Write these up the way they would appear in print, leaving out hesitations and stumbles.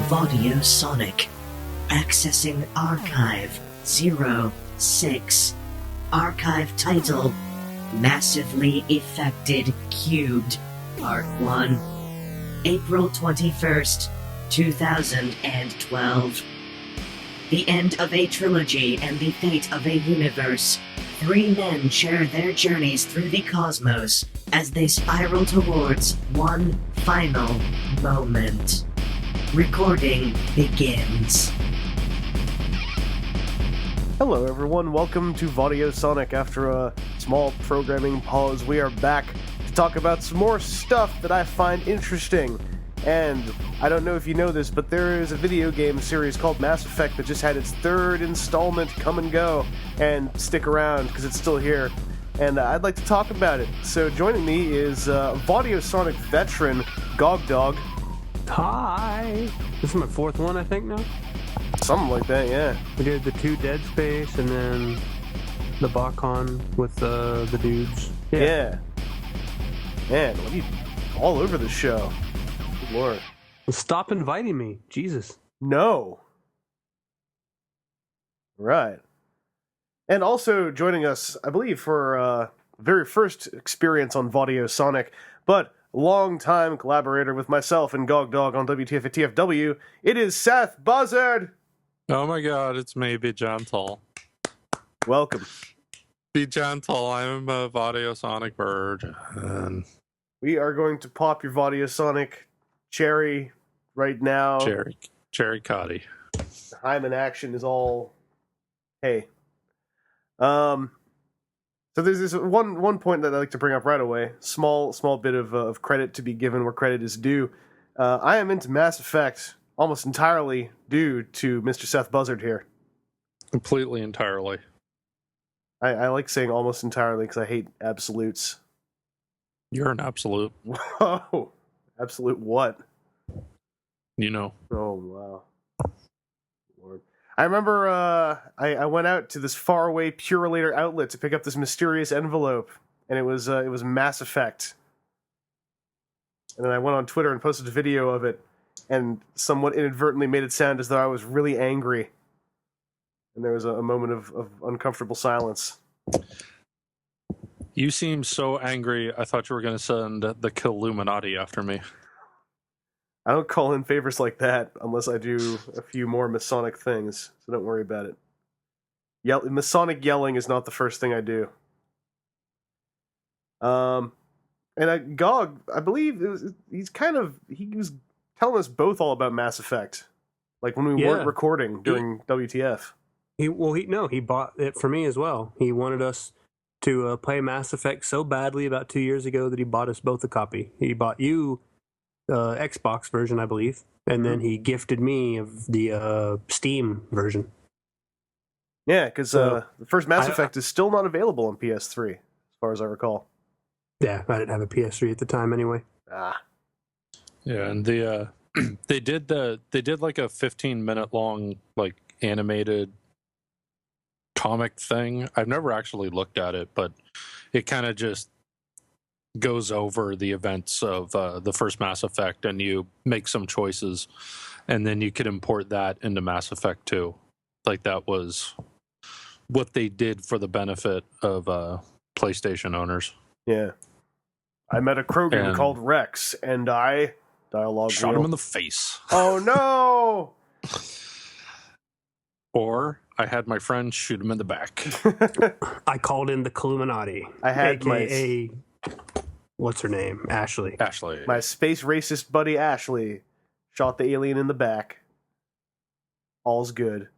Vaudiosonic. Accessing Archive 06. Archive title: Massively Affected Cubed, Part 1. April 21st, 2012. The end of a trilogy and the fate of a universe. Three men share their journeys through the cosmos as they spiral towards one final moment. Recording begins. Hello everyone, welcome to Vaudiosonic. After a small programming pause, we are back to talk about some more stuff that I find interesting. And I don't know if you know this, but there is a video game series called Mass Effect that just had its third installment come and go. And stick around, because it's still here. And I'd like to talk about it. So joining me is Vaudiosonic veteran GogDog. Hi! This is my fourth one, I think, now? Something like that, yeah. We did the 2 Dead Space, and then the Bakon with the dudes. Yeah. Man, what are you all over the show? Good Lord. Stop inviting me. Jesus. No. Right. And also joining us, I believe, for very first experience on Vaudiosonic, but long-time collaborator with myself and GogDog on WTF at TFW, it is Seth Buzzard! Oh my god, it's me, Be Gentle. Welcome. Be Gentle, I'm a Vaudiosonic bird. And We are going to pop your Vaudiosonic cherry right now. Cherry Cotty. Hyman action is all... Hey. So there's this one point that I like to bring up right away. Small bit of credit to be given where credit is due. I am into Mass Effect almost entirely due to Mr. Seth Buzzard here. Completely, entirely. I like saying almost entirely because I hate absolutes. You're an absolute. Whoa! Absolute what? You know. Oh, wow. Lord. I remember I went out to this faraway Purelator outlet to pick up this mysterious envelope, and it was Mass Effect. And then I went on Twitter and posted a video of it, and somewhat inadvertently made it sound as though I was really angry. And there was a moment of uncomfortable silence. You seem so angry, I thought you were going to send the Killuminati after me. I don't call in favors like that unless I do a few more Masonic things, so don't worry about it. Masonic yelling is not the first thing I do. And Gog, I believe he was telling us both all about Mass Effect, like when we weren't recording during WTF. He bought it for me as well. He wanted us to play Mass Effect so badly about 2 years ago that he bought us both a copy. He bought you Xbox version, I believe, and then he gifted me of the Steam version. Yeah, because the first Mass Effect is still not available on PS3, as far as I recall. Yeah, I didn't have a PS3 at the time anyway. Yeah, and they did like a 15-minute long like animated comic thing. I've never actually looked at it, but it kind of just goes over the events of the first Mass Effect, and you make some choices, and then you could import that into Mass Effect 2. Like, that was what they did for the benefit of PlayStation owners. Yeah. I met a Krogan called Rex, and I... Dialogue shot him in the face. Oh, no! Or I had my friend shoot him in the back. I called in the Killuminati. I had AKA... What's her name? Ashley. My space racist buddy Ashley shot the alien in the back. All's good.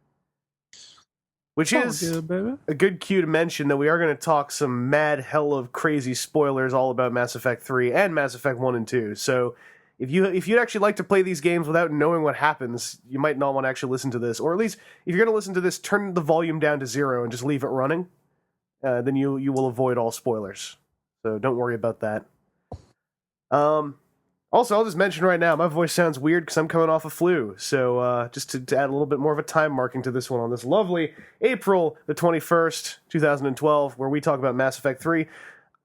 Which is a good cue to mention that we are going to talk some mad hell of crazy spoilers all about Mass Effect 3 and Mass Effect 1 and 2. So if you'd actually like to play these games without knowing what happens, you might not want to actually listen to this. Or at least, if you're going to listen to this, turn the volume down to 0 and just leave it running. Then you will avoid all spoilers. So don't worry about that. Also, I'll just mention right now, my voice sounds weird because I'm coming off a flu. So just to add a little bit more of a time marking to this one on this lovely April the 21st, 2012, where we talk about Mass Effect 3,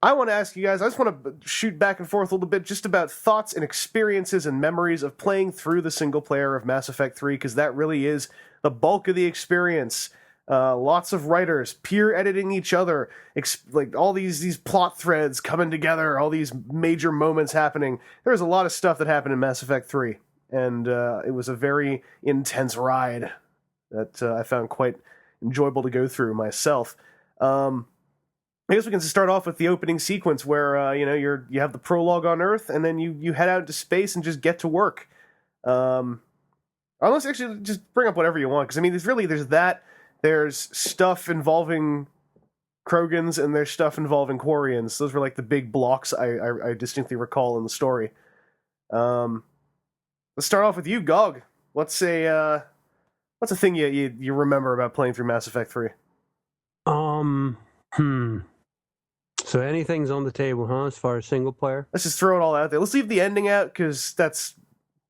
I want to ask you guys, I just want to shoot back and forth a little bit just about thoughts and experiences and memories of playing through the single player of Mass Effect 3, because that really is the bulk of the experience. Lots of writers peer editing each other, like all these plot threads coming together, all these major moments happening. There was a lot of stuff that happened in Mass Effect 3, and it was a very intense ride that I found quite enjoyable to go through myself. I guess we can start off with the opening sequence where you have the prologue on Earth, and then you head out into space and just get to work. Let's actually just bring up whatever you want, because I mean, there's that. There's stuff involving Krogans, and there's stuff involving Quarians. Those were like the big blocks I distinctly recall in the story. Let's start off with you, Gog. What's a thing you remember about playing through Mass Effect 3? So anything's on the table, huh? As far as single player, Let's just throw it all out there. Let's leave the ending out because that's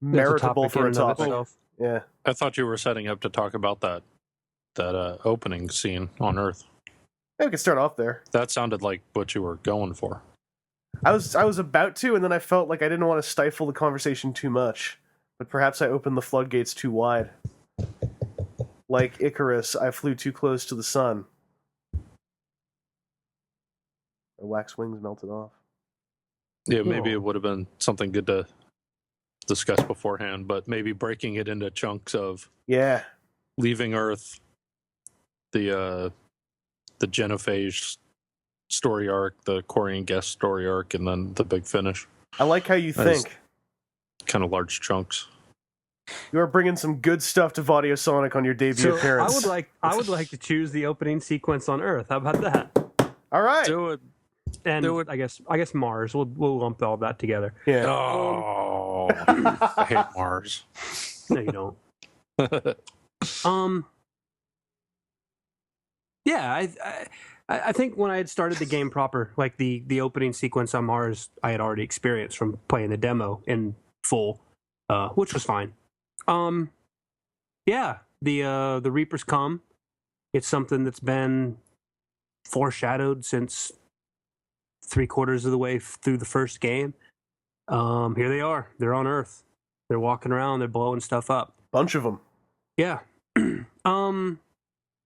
meritable for a topic. Yeah, I thought you were setting up to talk about that opening scene on Earth. maybe we can start off there. That sounded like what you were going for. I was about to, and then I felt like I didn't want to stifle the conversation too much. But perhaps I opened the floodgates too wide. Like Icarus, I flew too close to the sun. My wax wings melted off. Yeah, maybe it would have been something good to discuss beforehand, but maybe breaking it into chunks of leaving Earth, the genophage story arc, the Quarian and Geth story arc, and then the big finish. I like how you think. Kind of large chunks. You are bringing some good stuff to Vaudiosonic on your debut appearance. I would like to choose the opening sequence on Earth. How about that? All right. Do it. And I guess Mars. We'll lump all that together. Yeah. Oh, I hate Mars. No, you don't. Yeah, I think when I had started the game proper, like the opening sequence on Mars, I had already experienced from playing the demo in full, which was fine. Yeah, the Reapers come. It's something that's been foreshadowed since 3/4 of the way through the first game. Here they are. They're on Earth. They're walking around. They're blowing stuff up. Bunch of them. Yeah.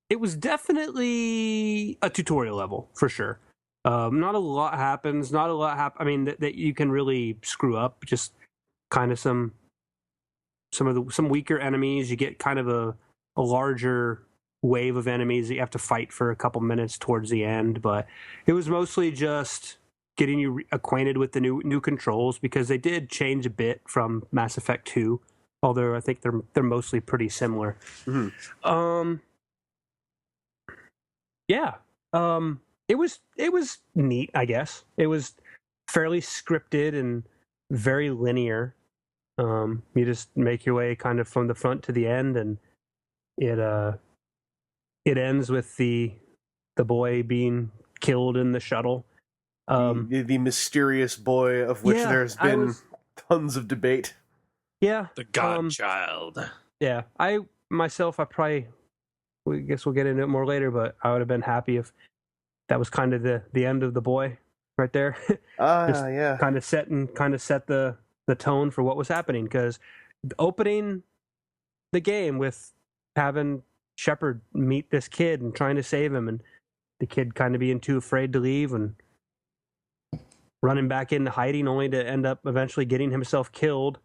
It was definitely a tutorial level for sure. Not a lot happens. I mean, that you can really screw up. Just kind of some weaker enemies. You get kind of a larger wave of enemies that you have to fight for a couple minutes towards the end. But it was mostly just getting you acquainted with the new controls, because they did change a bit from Mass Effect 2. Although I think they're mostly pretty similar. Mm-hmm. Yeah. It was neat, I guess. It was fairly scripted and very linear. You just make your way kind of from the front to the end, and it ends with the boy being killed in the shuttle. The mysterious boy of which there's been tons of debate. Yeah. The Godchild. Yeah. I guess we'll get into it more later, but I would have been happy if that was kind of the end of the boy right there. Yeah. Kind of set the tone for what was happening, because opening the game with having Shepard meet this kid and trying to save him, and the kid kind of being too afraid to leave and running back into hiding, only to end up eventually getting himself killed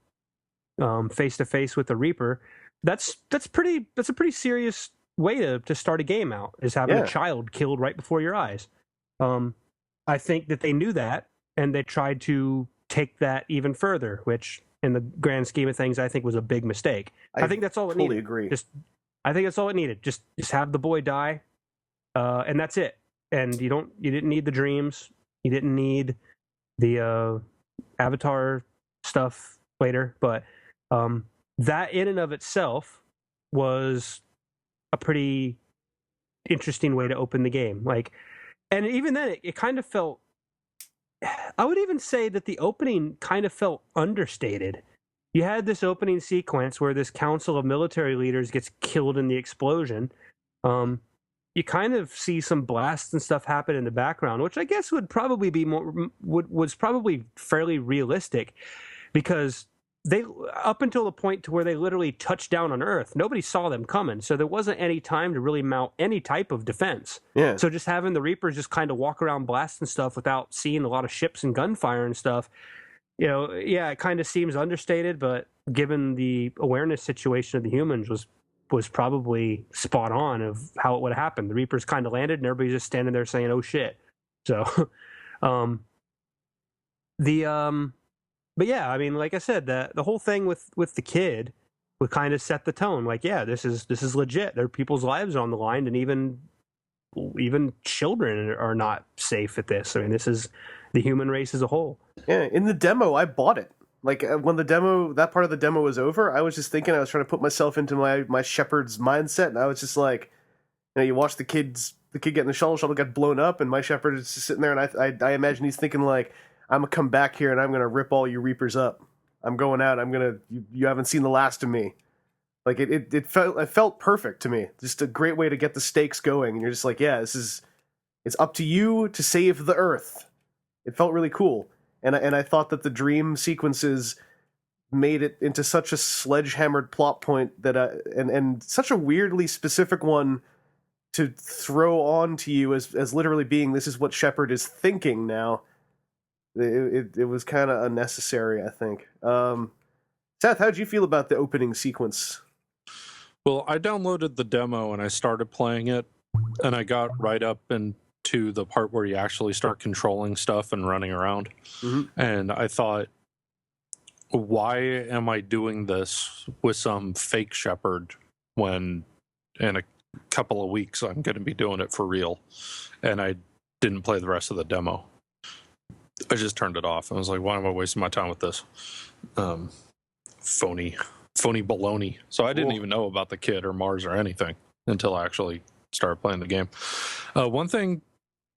face to face with the Reaper. That's a pretty serious way to start a game out, is having a child killed right before your eyes. I think that they knew that, and they tried to take that even further, which in the grand scheme of things, I think was a big mistake. I think that's all it needed. Totally agree. I think that's all it needed. Just have the boy die, and that's it. And you didn't need the dreams. You didn't need the Avatar stuff later. But that in and of itself was a pretty interesting way to open the game. And even then, it kind of felt. I would even say that the opening kind of felt understated. You had this opening sequence where this council of military leaders gets killed in the explosion. You you kind of see some blasts and stuff happen in the background, which I guess would probably be was probably fairly realistic, because they, up until the point to where they literally touched down on Earth, nobody saw them coming, so there wasn't any time to really mount any type of defense. Yeah. So just having the Reapers just kind of walk around blasting stuff without seeing a lot of ships and gunfire and stuff, it kind of seems understated, but given the awareness situation of the humans was probably spot on of how it would have happened. The Reapers kind of landed and everybody's just standing there saying, oh shit. So, but yeah, I mean, like I said, the whole thing with the kid would kind of set the tone. Like, yeah, this is legit. Their people's lives are on the line, and even children are not safe at this. I mean, this is the human race as a whole. Yeah, in the demo, I bought it. Like, when that part of the demo was over, I was just thinking, I was trying to put myself into my shepherd's mindset, and I was just like, you watch the kid get in the shuttle got blown up, and my shepherd is just sitting there, and I imagine he's thinking, like, I'm gonna come back here and I'm gonna rip all you Reapers up. I'm going out. You haven't seen the last of me. Like, it felt perfect to me. Just a great way to get the stakes going, and you're just like, yeah, it's up to you to save the Earth. It felt really cool. And I thought that the dream sequences made it into such a sledgehammered plot point that and such a weirdly specific one to throw on to you as literally being, this is what Shepard is thinking now. It was kind of unnecessary, I think. Seth, how'd you feel about the opening sequence? Well, I downloaded the demo and I started playing it, and I got right up into the part where you actually start controlling stuff and running around. Mm-hmm. And I thought, why am I doing this with some fake shepherd when in a couple of weeks I'm going to be doing it for real? And I didn't play the rest of the demo. I just turned it off. I was like, why am I wasting my time with this? Phony baloney. So I didn't even know about the kid or Mars or anything until I actually started playing the game. One thing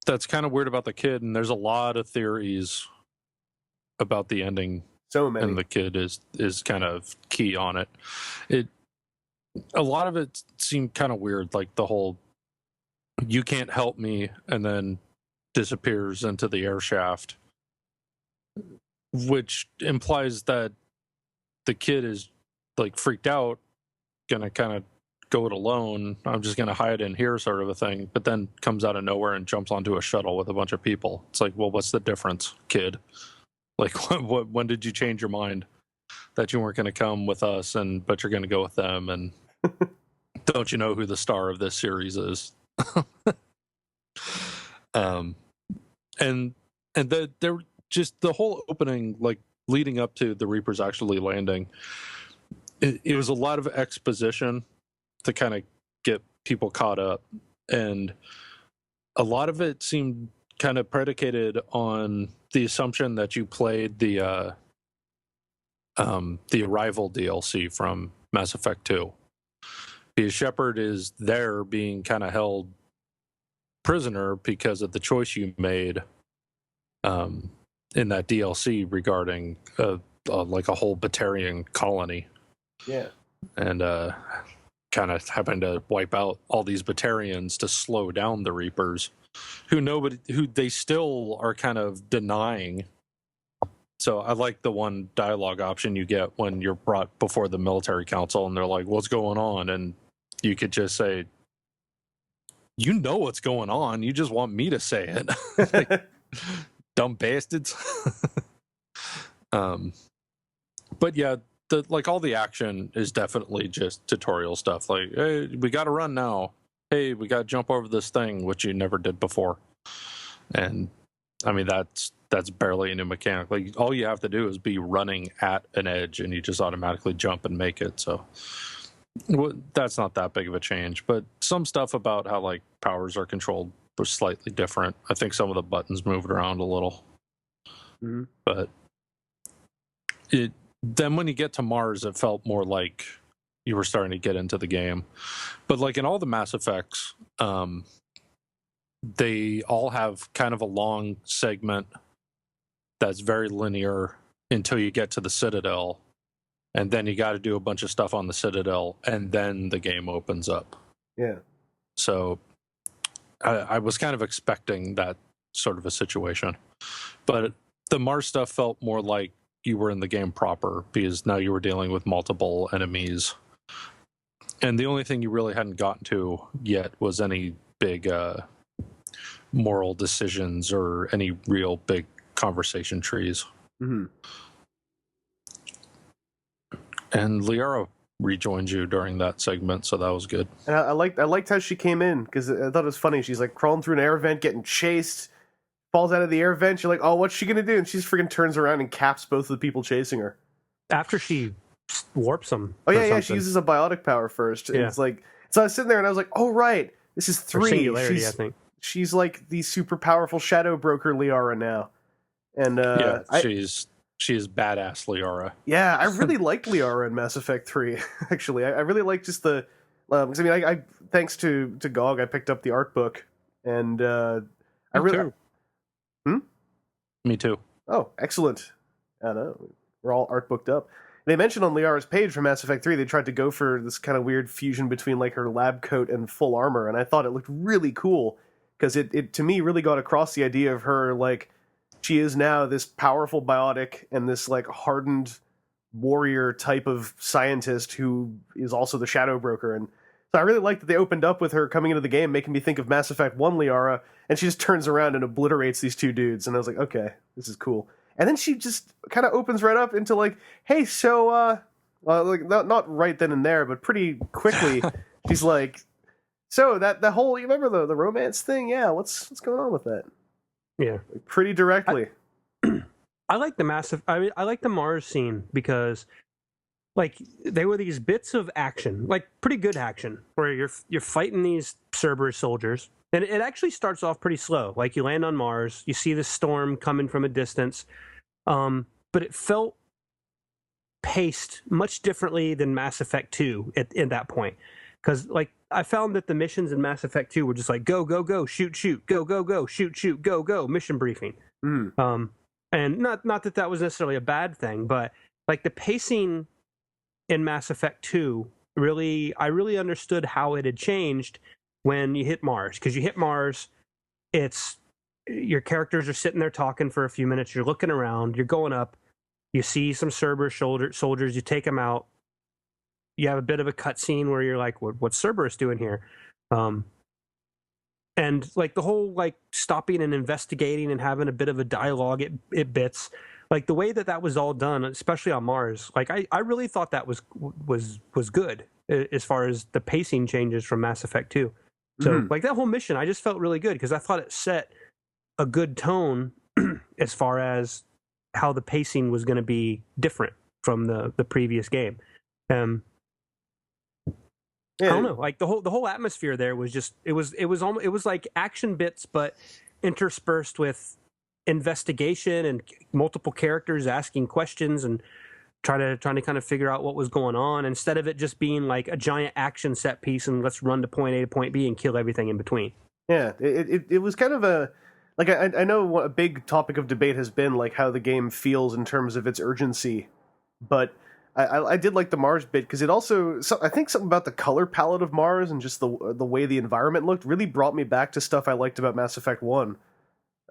that's kind of weird about the kid, and there's a lot of theories about the ending. So many. And the kid is kind of key on it. A lot of it seemed kind of weird, like the whole "you can't help me" and then disappears into the air shaft, which implies that the kid is like freaked out, gonna kind of go it alone. I'm just gonna hide in here, sort of a thing. But then comes out of nowhere and jumps onto a shuttle with a bunch of people. It's like, well, what's the difference, kid? Like, when did you change your mind that you weren't going to come with us, but you're going to go with them? And don't you know who the star of this series is? And they're just the whole opening, like leading up to the Reapers actually landing. It was a lot of exposition to kind of get people caught up, and a lot of it seemed kind of predicated on the assumption that you played the Arrival DLC from Mass Effect 2. Because Shepard is there being kind of held prisoner because of the choice you made in that DLC regarding like a whole Batarian colony. Yeah. And kind of having to wipe out all these Batarians to slow down the Reapers, who they still are kind of denying. So I like the one dialogue option you get when you're brought before the military council and they're like, what's going on? And you could just say, you know what's going on. You just want me to say it. Like, dumb bastards. But yeah, all the action is definitely just tutorial stuff. Like, hey, we got to run now. Hey, we got to jump over this thing, which you never did before. And I mean, that's barely a new mechanic. Like, all you have to do is be running at an edge and you just automatically jump and make it. So that's not that big of a change. But some stuff about how like powers are controlled was slightly different. I think some of the buttons moved around a little. Mm-hmm. But then when you get to Mars, it felt more like you were starting to get into the game. But like in all the Mass Effects, they all have kind of a long segment that's very linear until you get to the Citadel. And then you got to do a bunch of stuff on the Citadel, and then the game opens up. Yeah. So I was kind of expecting that sort of a situation. But the Mars stuff felt more like you were in the game proper, because now you were dealing with multiple enemies. And the only thing you really hadn't gotten to yet was any big moral decisions or any real big conversation trees. Mm-hmm. And Liara rejoined you during that segment, so that was good. And I liked how she came in, because I thought it was funny. She's like crawling through an air vent, getting chased, falls out of the air vent. You're like, oh, what's she gonna do? And she just freaking turns around and caps both of the people chasing her. After she warps them. Oh yeah, she uses a biotic power first. Yeah. It's like, so I was sitting there and I was like, oh right, this is 3. Singularity, I think. She's like the super powerful shadow broker Liara now. And she's badass Liara. Yeah, I really liked Liara in Mass Effect 3, actually. I really liked just the... Because, I thanks to GOG, I picked up the art book, and Me too. Oh, excellent. I know. We're all art booked up. They mentioned on Liara's page for Mass Effect 3, they tried to go for this kind of weird fusion between like her lab coat and full armor, and I thought it looked really cool, because it to me really got across the idea of her, like, she is now this powerful biotic and this like hardened warrior type of scientist who is also the shadow broker. And so I really liked that they opened up with her coming into the game, making me think of Mass Effect 1 Liara, and she just turns around and obliterates these two dudes. And I was like, okay, this is cool. And then she just kind of opens right up into like, hey, so, like not right then and there, but pretty quickly, she's like, so that whole, you remember the romance thing? Yeah, what's going on with that? Yeah, like, pretty directly. I like the I like the Mars scene, because like they were these bits of action, like pretty good action, where you're fighting these Cerberus soldiers, and it actually starts off pretty slow. Like you land on Mars, you see the storm coming from a distance, but it felt paced much differently than Mass Effect 2 at that point. Because like I found that the missions in Mass Effect 2 were just like go, shoot, go, shoot, go, mission briefing. And not that was necessarily a bad thing, but like the pacing in Mass Effect 2, I really understood how it had changed when you hit Mars. Because you hit Mars, it's your characters are sitting there talking for a few minutes, you're looking around, you're going up, you see some Cerberus soldiers, you take them out. You have a bit of a cutscene where you're like, what's Cerberus doing here? And like the whole like stopping and investigating and having a bit of a dialogue it bits, like the way that was all done, especially on Mars, like I really thought that was good as far as the pacing changes from Mass Effect 2. So like that whole mission, I just felt really good, because I thought it set a good tone as far as how the pacing was going to be different from the previous game. I don't know, like the whole atmosphere there was just it was like action bits, but interspersed with investigation and multiple characters asking questions and trying to kind of figure out what was going on, instead of it just being like a giant action set piece and let's run to point A to point B and kill everything in between. Yeah, it was kind of a like I know what a big topic of debate has been like how the game feels in terms of its urgency, but I did like the Mars bit, because it also, I think something about the color palette of Mars and just the way the environment looked really brought me back to stuff I liked about Mass Effect 1.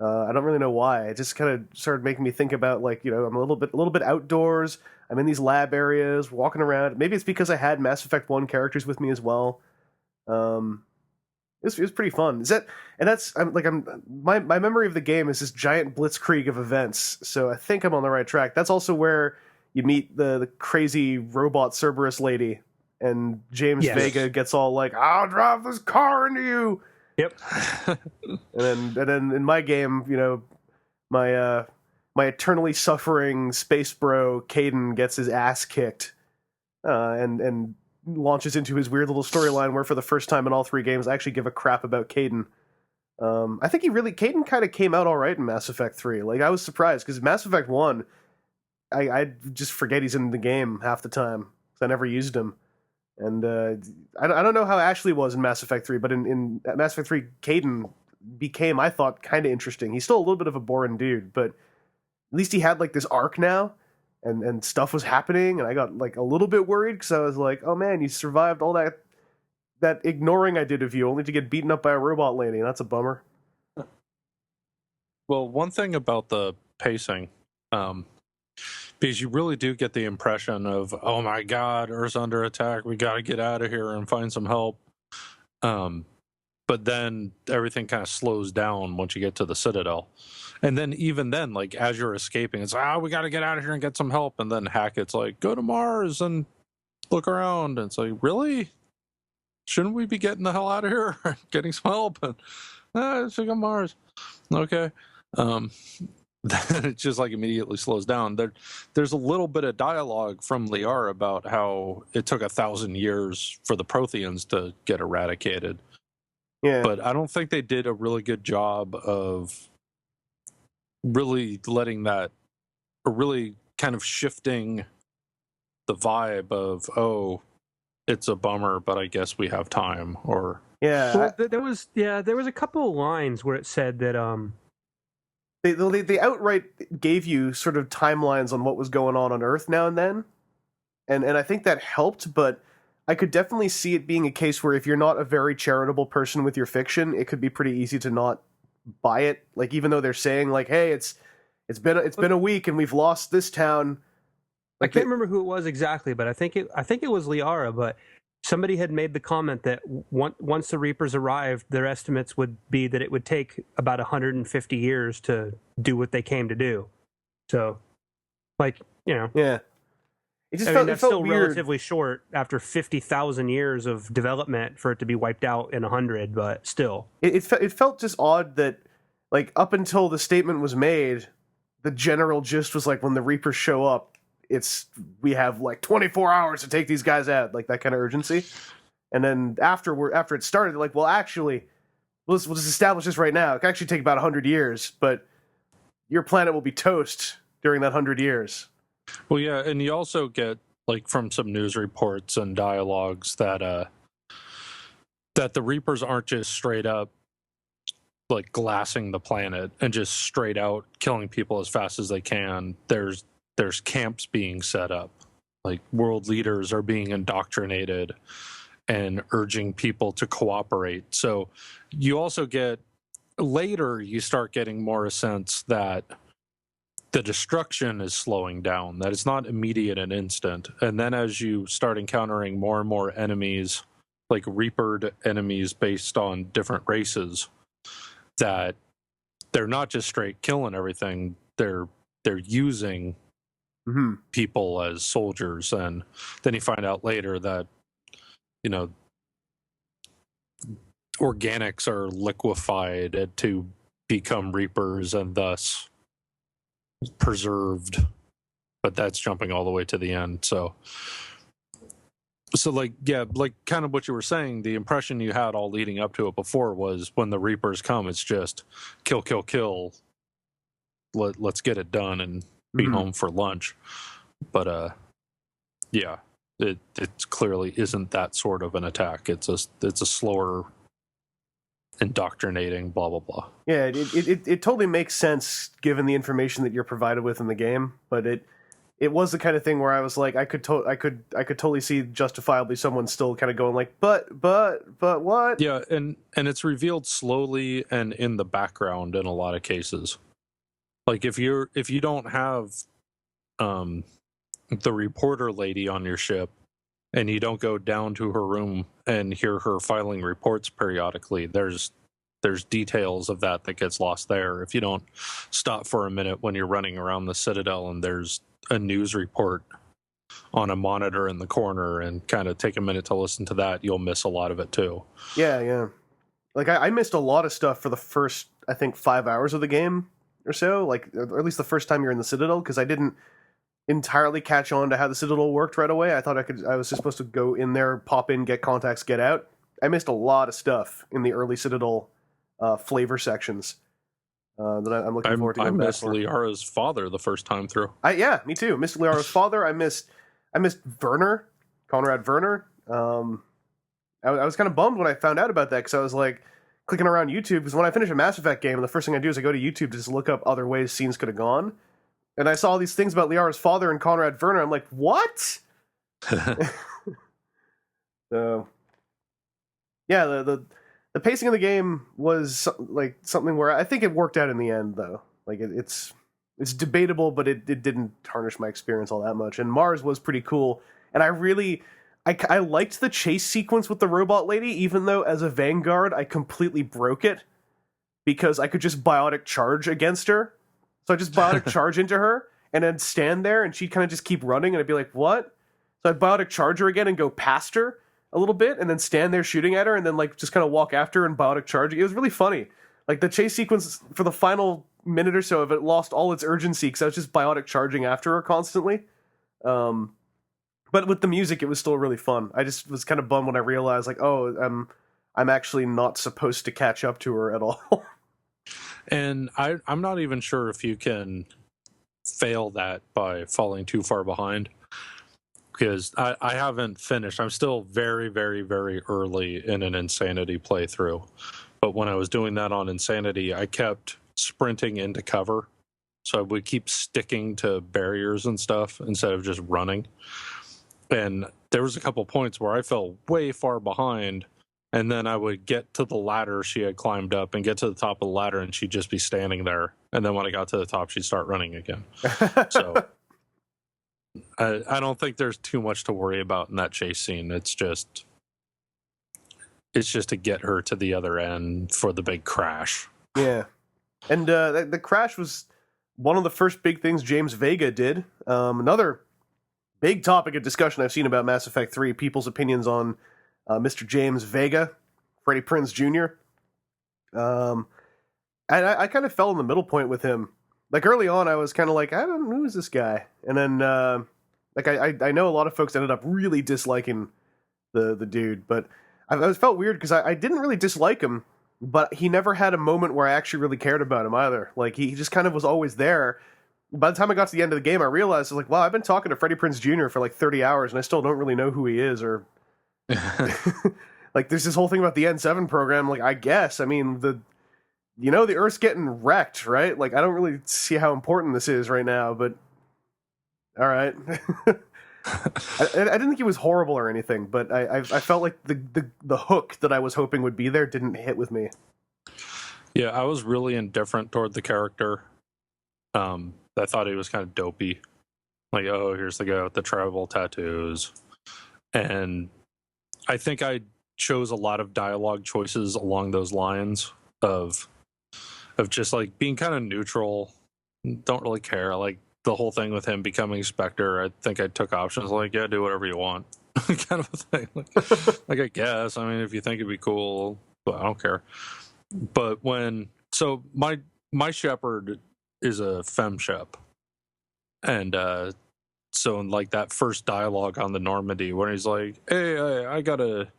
I don't really know why. It just kind of started making me think about, like, you know, I'm a little bit outdoors. I'm in these lab areas, walking around. Maybe it's because I had Mass Effect 1 characters with me as well. It was pretty fun. My memory of the game is this giant blitzkrieg of events, so I think I'm on the right track. That's also where you meet the crazy robot Cerberus lady, and James Vega gets all like, "I'll drive this car into you." Yep. and then in my game, you know, my eternally suffering space bro Caden gets his ass kicked, and launches into his weird little storyline where for the first time in all 3 games I actually give a crap about Caden. I think Caden kind of came out all right in Mass Effect 3. Like, I was surprised, because Mass Effect 1, I just forget he's in the game half the time, because I never used him. And I don't know how Ashley was in Mass Effect 3, but in Mass Effect 3, Caden became, I thought, kind of interesting. He's still a little bit of a boring dude, but at least he had like this arc now, and stuff was happening, and I got like a little bit worried, because I was like, oh man, you survived all that that ignoring I did of you, only to get beaten up by a robot lady. That's a bummer. Well, one thing about the pacing, because you really do get the impression of, oh my God, Earth's under attack. We got to get out of here and find some help. But then everything kind of slows down once you get to the Citadel. And then even then, like, as you're escaping, it's, we got to get out of here and get some help. And then Hackett's like, go to Mars and look around. And it's like, really? Shouldn't we be getting the hell out of here? Getting some help? And, let's go to Mars. Okay. Then it just like immediately slows down. There's a little bit of dialogue from Liara about how it took 1,000 years for the Protheans to get eradicated. Yeah. But I don't think they did a really good job of really letting that, or really kind of shifting the vibe of, oh, it's a bummer, but I guess we have time. Or yeah, well, there was a couple of lines where it said that they outright gave you sort of timelines on what was going on Earth now and then, and I think that helped. But I could definitely see it being a case where if you're not a very charitable person with your fiction, it could be pretty easy to not buy it. Like, even though they're saying like, hey, it's been a week and we've lost this town. Like, I can't remember who it was exactly, but I think it was Liara. But somebody had made the comment that once the Reapers arrived, their estimates would be that it would take about 150 years to do what they came to do. So, like, you know, yeah. That's still weird. relatively short after 50,000 years of development for it to be wiped out in 100, but still. It felt just odd that, like, up until the statement was made, the general gist was like, when the Reapers show up, we have like 24 hours to take these guys out, like that kind of urgency. And then after it started, like, well, actually, we'll just establish this right now. It can actually take about 100 years, but your planet will be toast during that 100 years. Well, yeah, and you also get, like, from some news reports and dialogues that the Reapers aren't just straight up, like, glassing the planet and just straight out killing people as fast as they can. There's camps being set up. Like, world leaders are being indoctrinated and urging people to cooperate. So you also get, later, you start getting more a sense that the destruction is slowing down, that it's not immediate and instant. And then as you start encountering more and more enemies, like Reapered enemies based on different races, that they're not just straight killing everything, they're using people as soldiers. And then you find out later that, you know, organics are liquefied to become Reapers and thus preserved, but that's jumping all the way to the end. So like, yeah, like kind of what you were saying, the impression you had all leading up to it before was when the Reapers come, it's just kill, let's get it done and be home for lunch. But yeah, it clearly isn't that sort of an attack. It's a slower indoctrinating, blah blah blah. Yeah, it totally makes sense given the information that you're provided with in the game, but it was the kind of thing where I was like, I could totally see justifiably someone still kind of going like, but what? Yeah, and it's revealed slowly and in the background in a lot of cases. Like, if you don't have the reporter lady on your ship, and you don't go down to her room and hear her filing reports periodically, there's details of that gets lost there. If you don't stop for a minute when you're running around the Citadel and there's a news report on a monitor in the corner and kind of take a minute to listen to that, you'll miss a lot of it too. Yeah. Like, I missed a lot of stuff for the first, I think, 5 hours of the game or so, like, or at least the first time you're in the Citadel, because I didn't entirely catch on to how the Citadel worked right away. I thought I was just supposed to go in there, pop in, get contacts, get out. I missed a lot of stuff in the early Citadel flavor sections that I'm looking forward to. I missed Liara's father the first time through. Yeah, me too. Missed Liara's father. I missed Verner, Conrad Verner. I was kind of bummed when I found out about that, because I was like clicking around YouTube, because when I finish a Mass Effect game, the first thing I do is I go to YouTube to just look up other ways scenes could have gone. And I saw these things about Liara's father and Conrad Verner. I'm like, what? So, Yeah, the pacing of the game was like something where I think it worked out in the end, though. Like it's debatable, but it didn't tarnish my experience all that much. And Mars was pretty cool, and I liked the chase sequence with the robot lady, even though as a Vanguard I completely broke it because I could just biotic charge against her. So I just biotic charge into her and then stand there, and she'd kind of just keep running, and I'd be like, "What?" So I'd biotic charge her again and go past her a little bit, and then stand there shooting at her, and then like just kind of walk after her and biotic charge. It was really funny. Like the chase sequence for the final minute or so of it lost all its urgency because I was just biotic charging after her constantly. But with the music, it was still really fun. I just was kind of bummed when I realized, like, oh, I'm actually not supposed to catch up to her at all. And I'm not even sure if you can fail that by falling too far behind, because I haven't finished. I'm still very, very, very early in an Insanity playthrough. But when I was doing that on Insanity, I kept sprinting into cover. So I would keep sticking to barriers and stuff instead of just running. And there was a couple points where I fell way far behind, and then I would get to the ladder she had climbed up and get to the top of the ladder, and she'd just be standing there. And then when I got to the top, she'd start running again. So I don't think there's too much to worry about in that chase scene. It's just to get her to the other end for the big crash. Yeah. And the crash was one of the first big things James Vega did. Another big topic of discussion I've seen about Mass Effect 3, people's opinions on Mr. James Vega, Freddie Prinze Jr. And I kind of fell in the middle point with him. Like early on, I was kind of like, I don't know, who is this guy? And then I know a lot of folks ended up really disliking the dude, but I felt weird because I didn't really dislike him, but he never had a moment where I actually really cared about him either. Like he just kind of was always there. By the time I got to the end of the game, I realized I was like, wow, I've been talking to Freddie Prinze Jr. for like 30 hours, and I still don't really know who he is, or like there's this whole thing about the N7 program. Like I guess, I mean the Earth's getting wrecked, right? Like I don't really see how important this is right now, but all right. I didn't think he was horrible or anything, but I felt like the hook that I was hoping would be there didn't hit with me. Yeah, I was really indifferent toward the character. I thought he was kind of dopey. Like, oh, here's the guy with the tribal tattoos. And I think I chose a lot of dialogue choices along those lines of just like being kind of neutral, don't really care. Like the whole thing with him becoming Spectre, I think I took options like, yeah, do whatever you want. Kind of a thing. Like I guess, I mean, if you think it'd be cool, but I don't care. But so my shepherd is a femshep, and so in like that first dialogue on the Normandy when he's like, hey, I got a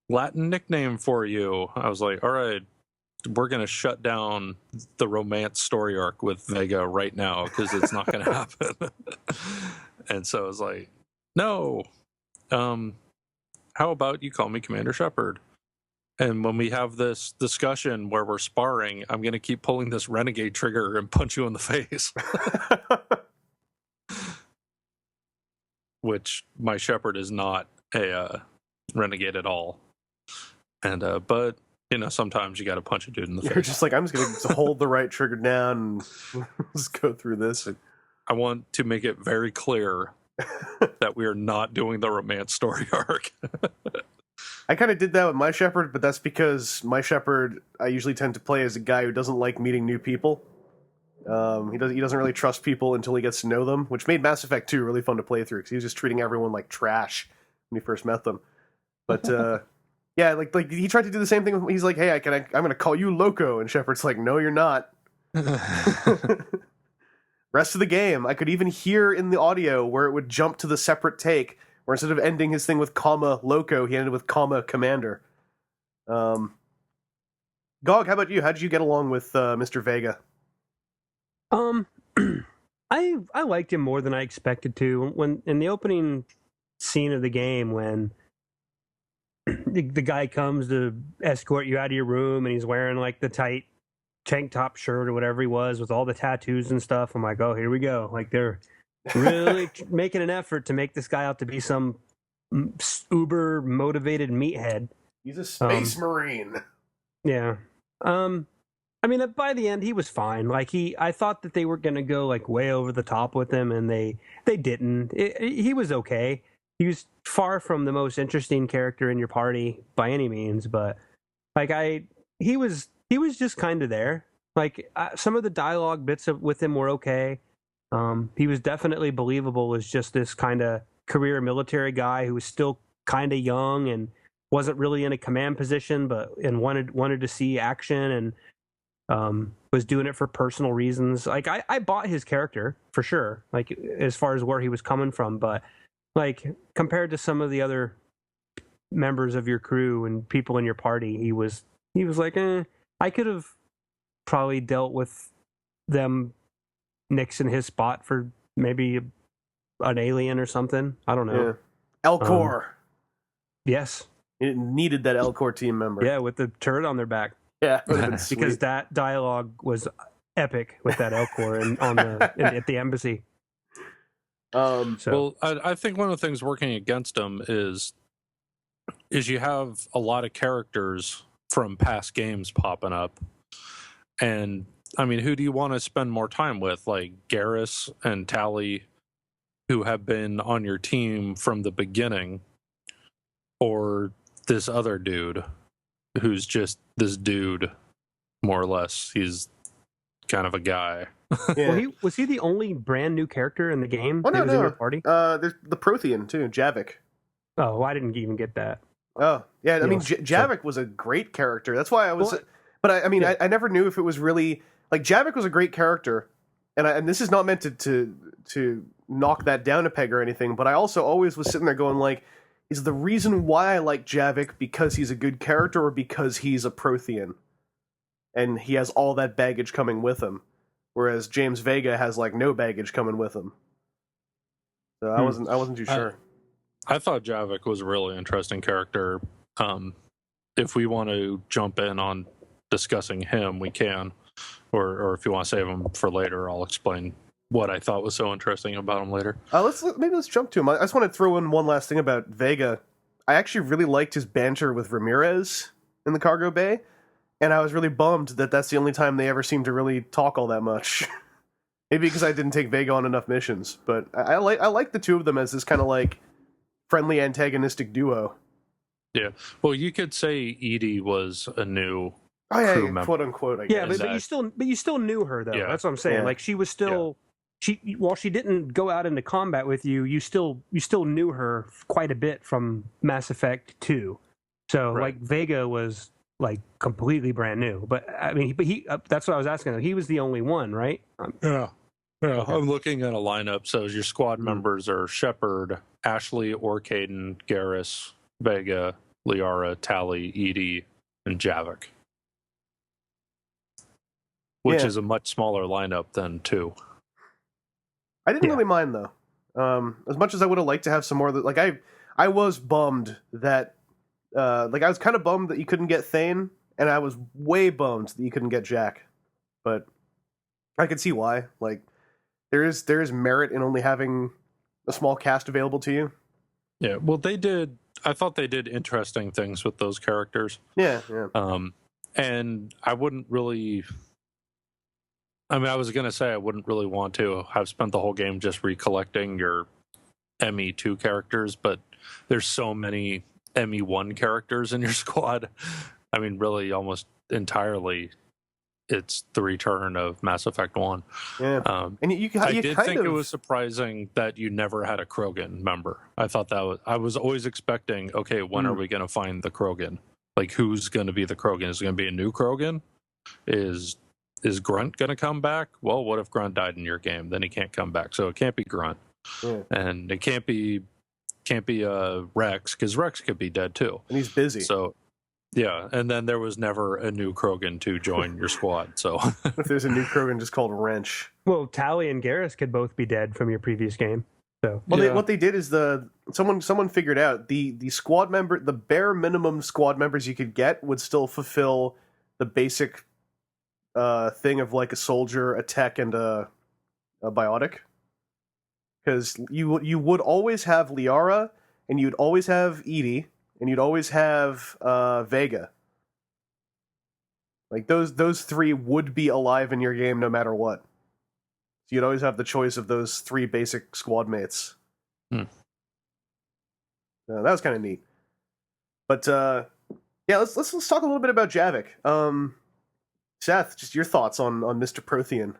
Latin nickname for you, I was like, all right, we're gonna shut down the romance story arc with Vega right now because it's not gonna happen. And so I was like, no, how about you call me Commander Shepard? And when we have this discussion where we're sparring, I'm going to keep pulling this renegade trigger and punch you in the face. Which my Shepherd is not a renegade at all. And but sometimes you got to punch a dude in the face. You're just like, I'm just going to hold the right trigger down and just go through this. I want to make it very clear that we are not doing the romance story arc. I kind of did that with my Shepherd, but that's because my Shepherd, I usually tend to play as a guy who doesn't like meeting new people. He doesn't really trust people until he gets to know them, which made Mass Effect 2 really fun to play through because he was just treating everyone like trash when he first met them. But yeah, like he tried to do the same thing with me. He's like, hey, I'm going to call you Loco, and Shepard's like, no, you're not. Rest of the game, I could even hear in the audio where it would jump to the separate take, where instead of ending his thing with comma Loco, he ended with comma Commander. Gog, how about you? How did you get along with Mr. Vega? I liked him more than I expected to. When in the opening scene of the game, when the guy comes to escort you out of your room, and he's wearing like the tight tank top shirt or whatever he was with all the tattoos and stuff, I'm like, oh, here we go. Like they're really making an effort to make this guy out to be some uber motivated meathead. He's a space marine. Yeah. I mean, by the end, he was fine. Like I thought that they were going to go like way over the top with him, and they didn't. He was okay. He was far from the most interesting character in your party by any means, but like he was just kind of there. Like some of the dialogue bits with him were okay. He was definitely believable as just this kind of career military guy who was still kind of young and wasn't really in a command position, but wanted to see action and was doing it for personal reasons. Like I bought his character for sure, like as far as where he was coming from, but like compared to some of the other members of your crew and people in your party, he was like, I could have probably dealt with them nixing his spot for maybe an alien or something. I don't know. Yeah. Elcor. Yes. It needed that Elcor team member. Yeah, with the turret on their back. Yeah, because that dialogue was epic with that Elcor at the embassy. Well, I think one of the things working against him is you have a lot of characters from past games popping up, and I mean, who do you want to spend more time with? Like Garrus and Tali, who have been on your team from the beginning, or this other dude who's just this dude, more or less. He's kind of a guy. Yeah. Well, was he the only brand new character in the game? Oh, no. In your party? There's the Prothean too, Javik. Oh, I didn't even get that. Oh, yeah. I mean, Javik was a great character. That's why I was. Well, but I mean, yeah. I never knew if it was really like Javik was a great character, and this is not meant to knock that down a peg or anything. But I also always was sitting there going like, is the reason why I like Javik because he's a good character or because he's a Prothean, and he has all that baggage coming with him? Whereas James Vega has like no baggage coming with him. So I wasn't too sure. I thought Javik was a really interesting character. If we want to jump in on discussing him, we can. Or if you want to save him for later, I'll explain what I thought was so interesting about him later. Let's jump to him. I just want to throw in one last thing about Vega. I actually really liked his banter with Ramirez in the cargo bay. And I was really bummed that that's the only time they ever seem to really talk all that much. Maybe because I didn't take Vega on enough missions, but I like the two of them as this kind of like friendly antagonistic duo. Yeah, well, you could say Edie was a new crew member, quote unquote. I guess. Yeah, but you still knew her though. Yeah. That's what I'm saying. Yeah. Like she was still while she didn't go out into combat with you, you still knew her quite a bit from Mass Effect 2. So like Vega was like completely brand new, but I mean, he that's what I was asking. He was the only one, right? Yeah. Okay. I'm looking at a lineup. So your squad members are Shepard, Ashley, Orcaden, Garrus, Vega, Liara, Tali, Edie, and Javik, which is a much smaller lineup than 2. I didn't really mind though. As much as I would have liked to have some more. Like I was bummed that. Like I was kind of bummed that you couldn't get Thane, and I was way bummed that you couldn't get Jack. But I could see why. Like there is merit in only having a small cast available to you. Yeah, well, I thought they did interesting things with those characters. Yeah. And I wouldn't really. I mean, I was gonna say I wouldn't really want to have spent the whole game just recollecting your ME2 characters, but there's so many ME1 characters in your squad. I mean, really, almost entirely, it's the return of Mass Effect 1. Yeah, and I did think it was surprising that you never had a Krogan member. I thought I was always expecting, okay, when are we going to find the Krogan? Like, who's going to be the Krogan? Is it going to be a new Krogan? Is Grunt going to come back? Well, what if Grunt died in your game? Then he can't come back. So it can't be Grunt. Yeah. And it can't be Rex, because Rex could be dead too. And he's busy. So, yeah. And then there was never a new Krogan to join your squad. So if there's a new Krogan just called Wrench. Well, Tali and Garrus could both be dead from your previous game. So what they did is someone figured out the squad member, the bare minimum squad members you could get would still fulfill the basic thing of like a soldier, a tech, and a biotic. Because you would always have Liara, and you'd always have Edie, and you'd always have Vega. Like those three would be alive in your game no matter what. So you'd always have the choice of those three basic squad mates. That was kind of neat. But yeah, let's talk a little bit about Javik. Seth, just your thoughts on Mr. Prothean.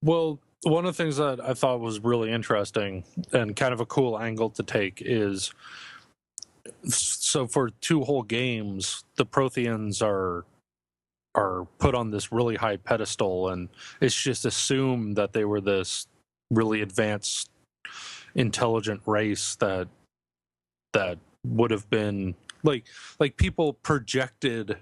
Well, one of the things that I thought was really interesting and kind of a cool angle to take is, so for 2 whole games, the Protheans are put on this really high pedestal, and it's just assumed that they were this really advanced, intelligent race that would have been like people projected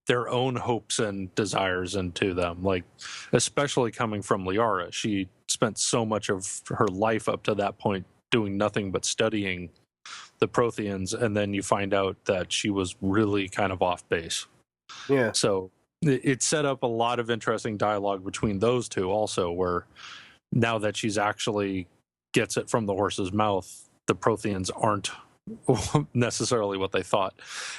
their own hopes and desires into them, like especially coming from Liara. She spent so much of her life up to that point doing nothing but studying the Protheans, and then you find out that she was really kind of off base. Yeah. So it set up a lot of interesting dialogue between those two also, where now that she's actually gets it from the horse's mouth, the Protheans aren't necessarily what they thought.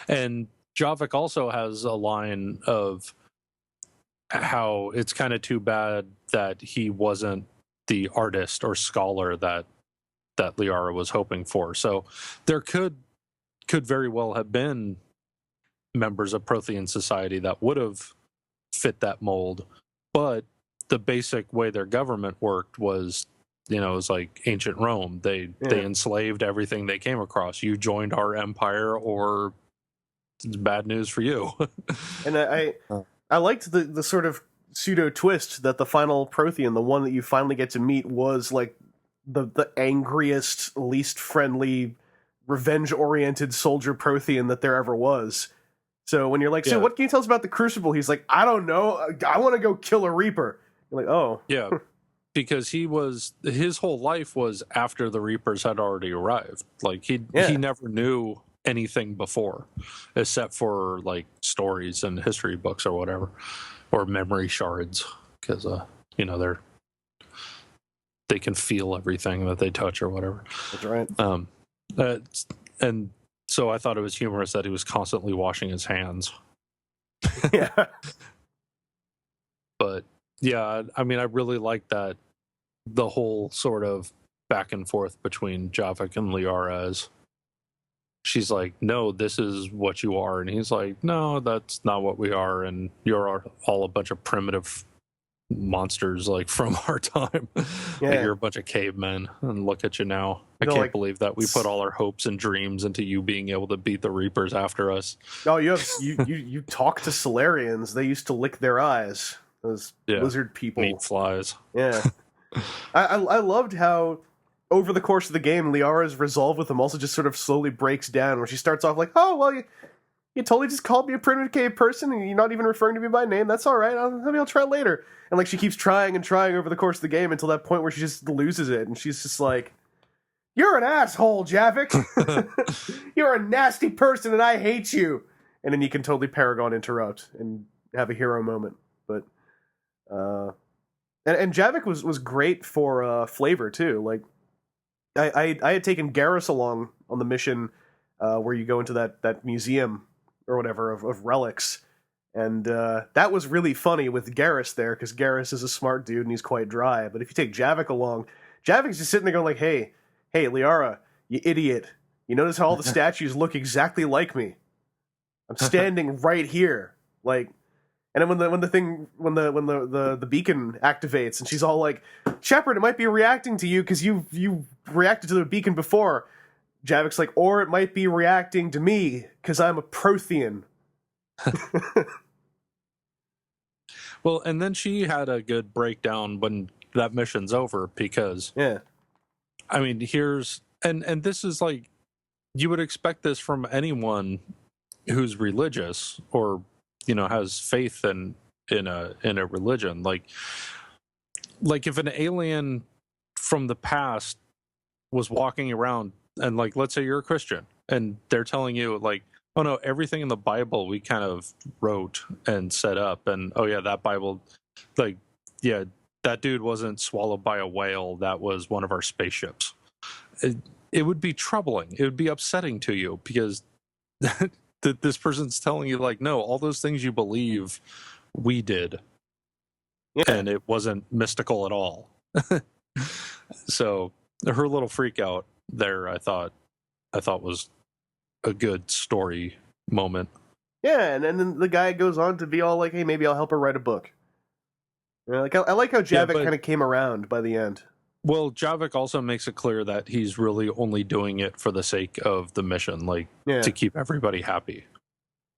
And Javik also has a line of how it's kind of too bad that he wasn't the artist or scholar that Liara was hoping for. So there could very well have been members of Prothean society that would have fit that mold, but the basic way their government worked was, it was like ancient Rome. They enslaved everything they came across. You joined our empire, or it's bad news for you. And I liked the sort of pseudo twist that the final Prothean, the one that you finally get to meet, was like the angriest, least friendly, revenge-oriented soldier Prothean that there ever was. So when you're like, so what can you tell us about the Crucible? He's like, I don't know. I want to go kill a Reaper. You're like, oh. Yeah, because his whole life was after the Reapers had already arrived. Like he never knew anything before, except for like stories and history books or whatever, or memory shards, because they can feel everything that they touch or whatever. That's right. And so I thought it was humorous that he was constantly washing his hands. Yeah. But yeah, I mean, I really like that the whole sort of back and forth between Javik and Liara, as she's like, no, this is what you are. And he's like, no, that's not what we are. And you're all a bunch of primitive monsters, like from our time. Yeah. Like, you're a bunch of cavemen, and look at you now. I can't believe that we put all our hopes and dreams into you being able to beat the Reapers after us. Oh, you talk to Solarians. They used to lick their eyes. Those lizard people. Meat flies. Yeah. I loved how over the course of the game, Liara's resolve with him also just sort of slowly breaks down, where she starts off like, oh, well, you totally just called me a primitive cave person, and you're not even referring to me by name. That's all right. Maybe I'll try later. And like she keeps trying and trying over the course of the game until that point where she just loses it, and she's just like, "You're an asshole, Javik. You're a nasty person, and I hate you." And then you can totally Paragon interrupt and have a hero moment. But and Javik was great for flavor too. Like I had taken Garrus along on the mission where you go into that museum or whatever of relics. And that was really funny with Garrus there, because Garrus is a smart dude and he's quite dry. But if you take Javik along, Javik's just sitting there going like, hey, Liara, you idiot. You notice how all the statues look exactly like me? I'm standing right here. Like, and then when the beacon activates and she's all like, Shepard, it might be reacting to you because you reacted to the beacon before. Javik's like, or it might be reacting to me because I'm a Prothean. Well, and then she had a good breakdown when that mission's over, because I mean, and this is like, you would expect this from anyone who's religious or has faith in a religion. Like if an alien from the past was walking around, and like, let's say you're a Christian and they're telling you like, oh no, everything in the Bible we kind of wrote and set up, and oh yeah, that Bible, like, yeah, that dude wasn't swallowed by a whale, that was one of our spaceships. it would be troubling. It would be upsetting to you because this person's telling you, like, no, all those things you believe, we did. Yeah. And it wasn't mystical at all. So her little freak out there, I thought was a good story moment. Yeah, and then the guy goes on to be all like, hey, maybe I'll help her write a book. You know, like I like how Javik kind of came around by the end. Well, Javik also makes it clear that he's really only doing it for the sake of the mission, like to keep everybody happy.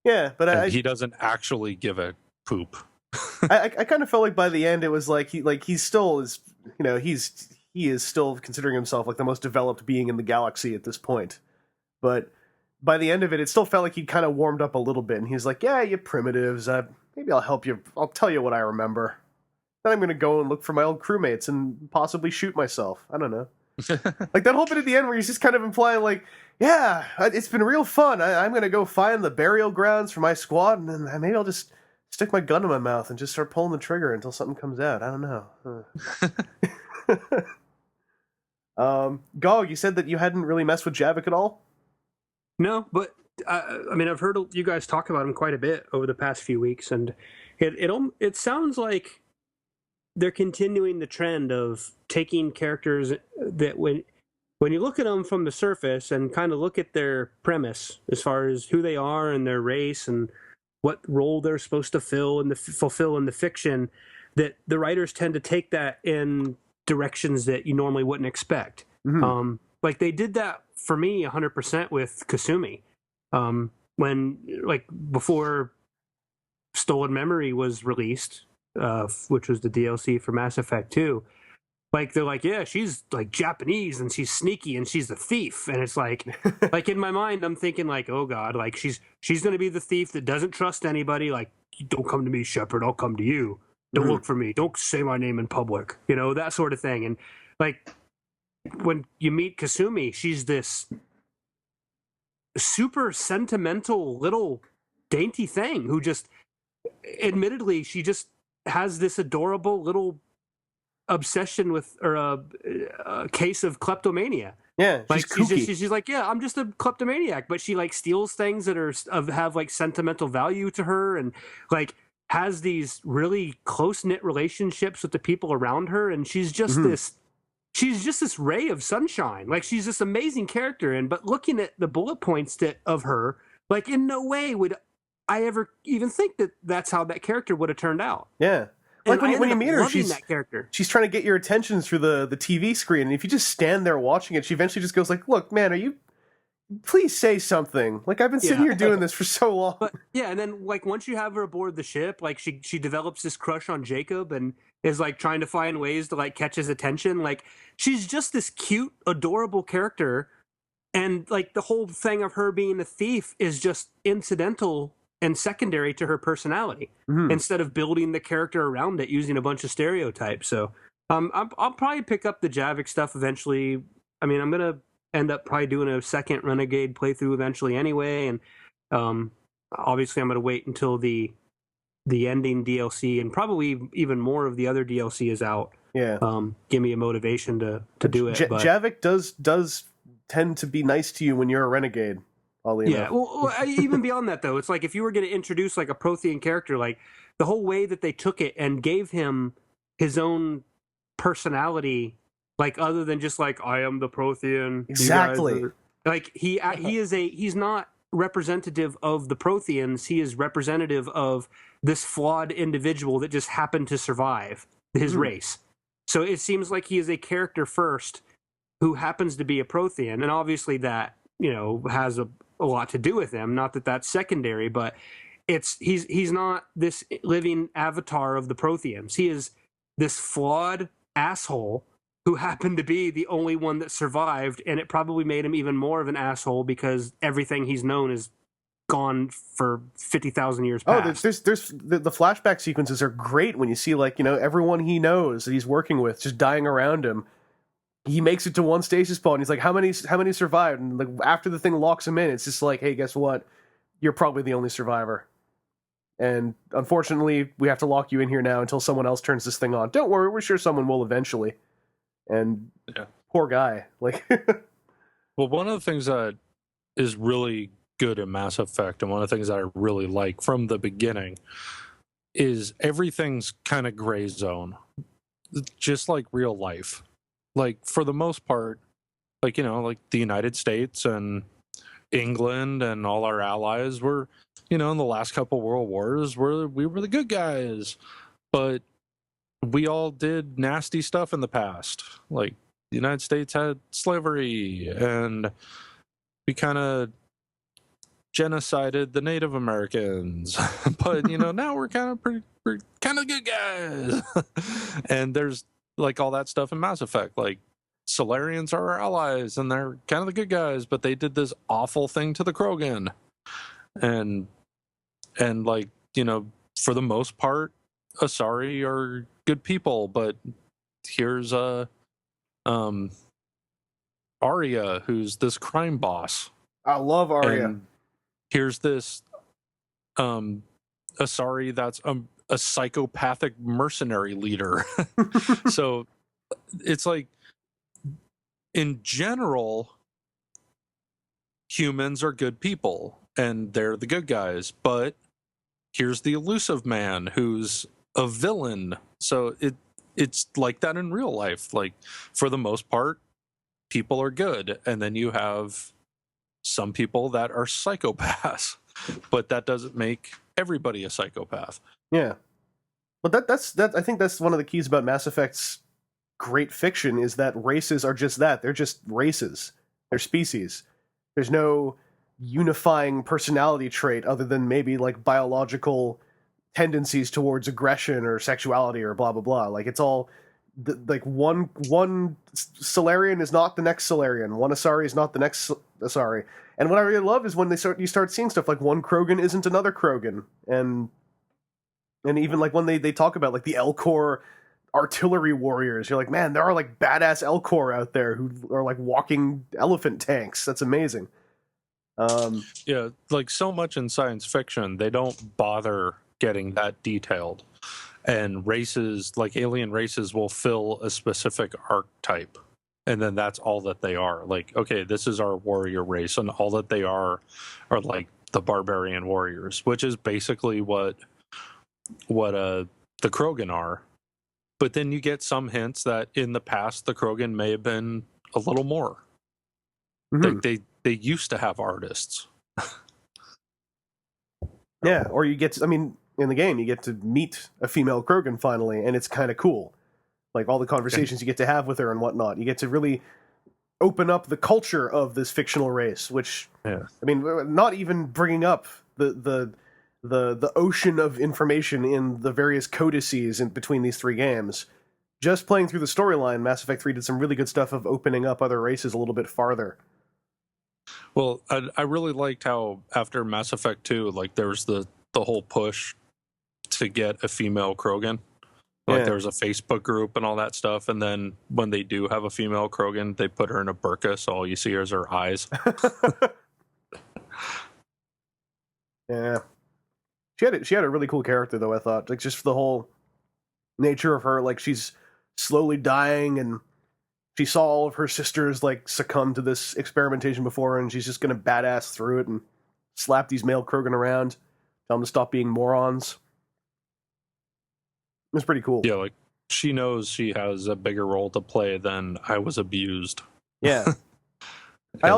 Yeah, but he doesn't actually give a poop. I kind of felt like by the end it was like he still is, you know, he is still considering himself like the most developed being in the galaxy at this point. But by the end of it, it still felt like he'd kind of warmed up a little bit, and he's like, yeah, you primitives, maybe I'll help you. I'll tell you what I remember. Then I'm going to go and look for my old crewmates and possibly shoot myself. I don't know. Like that whole bit at the end where he's just kind of implying like, yeah, it's been real fun. I'm going to go find the burial grounds for my squad, and then maybe I'll just stick my gun in my mouth and just start pulling the trigger until something comes out. I don't know. Gog, you said that you hadn't really messed with Javik at all? No, but I mean, I've heard you guys talk about him quite a bit over the past few weeks, and it sounds like they're continuing the trend of taking characters that when you look at them from the surface and kind of look at their premise as far as who they are and their race and what role they're supposed to fulfill in the fiction, that the writers tend to take that in directions that you normally wouldn't expect. Mm-hmm. Like they did that for me 100% with Kasumi. When, like, before Stolen Memory was released, which was the DLC for Mass Effect 2, like, they're like, yeah, she's, like, Japanese, and she's sneaky, and she's a thief. And it's like, like, in my mind, I'm thinking, like, oh, God, like, she's going to be the thief that doesn't trust anybody. Like, don't come to me, Shepard, I'll come to you. Don't look for me. Don't say my name in public. You know, that sort of thing. And, like, when you meet Kasumi, she's this super sentimental little dainty thing who just, admittedly, she just has this adorable little obsession with, or a case of kleptomania. Yeah, like she's like, yeah, I'm just a kleptomaniac, but she like steals things that have like sentimental value to her, and like has these really close knit relationships with the people around her, and she's just this ray of sunshine. Like, she's this amazing character, but looking at the bullet points of her, like, in no way would I ever even think that that's how that character would have turned out. Yeah. Like when you meet her, she's trying to get your attention through the TV screen, and if you just stand there watching it, she eventually just goes like, look, man, please say something. Like, I've been sitting here doing this for so long. But yeah, and then like once you have her aboard the ship, like she develops this crush on Jacob and is like trying to find ways to like catch his attention. Like, she's just this cute, adorable character, and like the whole thing of her being a thief is just incidental and secondary to her personality, instead of building the character around it using a bunch of stereotypes. So I'll probably pick up the Javik stuff eventually. I mean, I'm gonna end up probably doing a second Renegade playthrough eventually anyway, and obviously I'm gonna wait until the ending DLC and probably even more of the other DLC is out. Yeah, give me a motivation to do it. But Javik does tend to be nice to you when you're a Renegade. Yeah, well, even beyond that, though, it's like if you were going to introduce like a Prothean character, like the whole way that they took it and gave him his own personality, like other than just like, I am the Prothean. Exactly. Like he's not representative of the Protheans. He is representative of this flawed individual that just happened to survive his race. So it seems like he is a character first who happens to be a Prothean, and obviously that, you know, has a lot to do with him. Not that that's secondary, but he's not this living avatar of the Protheans. He is this flawed asshole who happened to be the only one that survived, and it probably made him even more of an asshole because everything he's known is gone for 50,000 years past. There's the flashback sequences are great when you see, like, you know, everyone he knows that he's working with just dying around him. He makes it to one stasis pod, and he's like, how many survived? And like, after the thing locks him in, it's just like, hey, guess what? You're probably the only survivor. And unfortunately, we have to lock you in here now until someone else turns this thing on. Don't worry, we're sure someone will eventually. And poor guy. Like, Well, one of the things that is really good in Mass Effect, and one of the things that I really like from the beginning, is everything's kind of gray zone, just like real life. Like, for the most part, like, like the United States and England and all our allies were, in the last couple world wars, we were the good guys. But we all did nasty stuff in the past. Like, the United States had slavery, and we kind of genocided the Native Americans. But, now we're kind of good guys. And there's, like, all that stuff in Mass Effect. Like, Solarians are our allies, and they're kind of the good guys, but they did this awful thing to the Krogan. And like, for the most part, Asari are good people, but here's Arya, who's this crime boss. I love Arya. And here's this Asari that's a psychopathic mercenary leader. So it's like, in general, humans are good people and they're the good guys, but here's the Illusive Man who's a villain. So it's like that in real life. Like, for the most part, people are good, and then you have some people that are psychopaths, but that doesn't make everybody a psychopath. Yeah, but that's I think that's one of the keys about Mass Effect's great fiction, is that races are just that. They're just races. They're species. There's no unifying personality trait other than maybe like biological tendencies towards aggression or sexuality or blah blah blah. Like, it's all like one Solarian is not the next Solarian. One Asari is not the next Asari. And what I really love is when you start seeing stuff like one Krogan isn't another Krogan, and even like when they talk about like the Elcor artillery warriors, you're like, man, there are like badass Elcor out there who are like walking elephant tanks. That's amazing. Yeah, like, so much in science fiction, they don't bother getting that detailed. And races, like alien races, will fill a specific archetype, and then that's all that they are. Like, okay, this is our warrior race, and all that they are like the barbarian warriors, which is basically what the Krogan are. But then you get some hints that in the past the Krogan may have been a little more. Mm-hmm. They used to have artists. Yeah, or you get to, I mean, in the game, you get to meet a female Krogan finally, and it's kind of cool. Like, all the conversations you get to have with her and whatnot. You get to really open up the culture of this fictional race, which, I mean, not even bringing up the ocean of information in the various codices in between these three games. Just playing through the storyline, Mass Effect 3 did some really good stuff of opening up other races a little bit farther. Well, I really liked how after Mass Effect 2, like, there was the whole push to get a female Krogan. Like, there was a Facebook group and all that stuff, and then when they do have a female Krogan, they put her in a burqa, so all you see is her eyes. Yeah. She had a really cool character, though, I thought. Like, just the whole nature of her, like, she's slowly dying, and she saw all of her sisters, like, succumb to this experimentation before, and she's just gonna badass through it and slap these male Krogan around, tell them to stop being morons. It's pretty cool. Yeah, like, she knows she has a bigger role to play than I was abused. Yeah.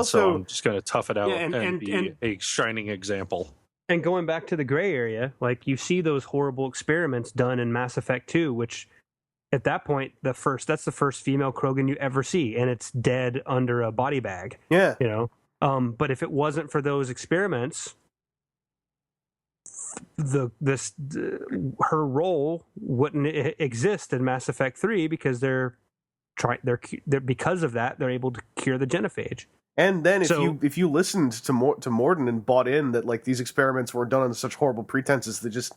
So I'm just gonna tough it out and be a shining example. And going back to the gray area, like, you see those horrible experiments done in Mass Effect 2, which at that point, that's the first female Krogan you ever see, and it's dead under a body bag. Yeah. But if it wasn't for those experiments, her role wouldn't exist in Mass Effect 3, because they're because of that, they're able to cure the genophage. And then if you listened to Mordin and bought in that, like, these experiments were done on such horrible pretenses that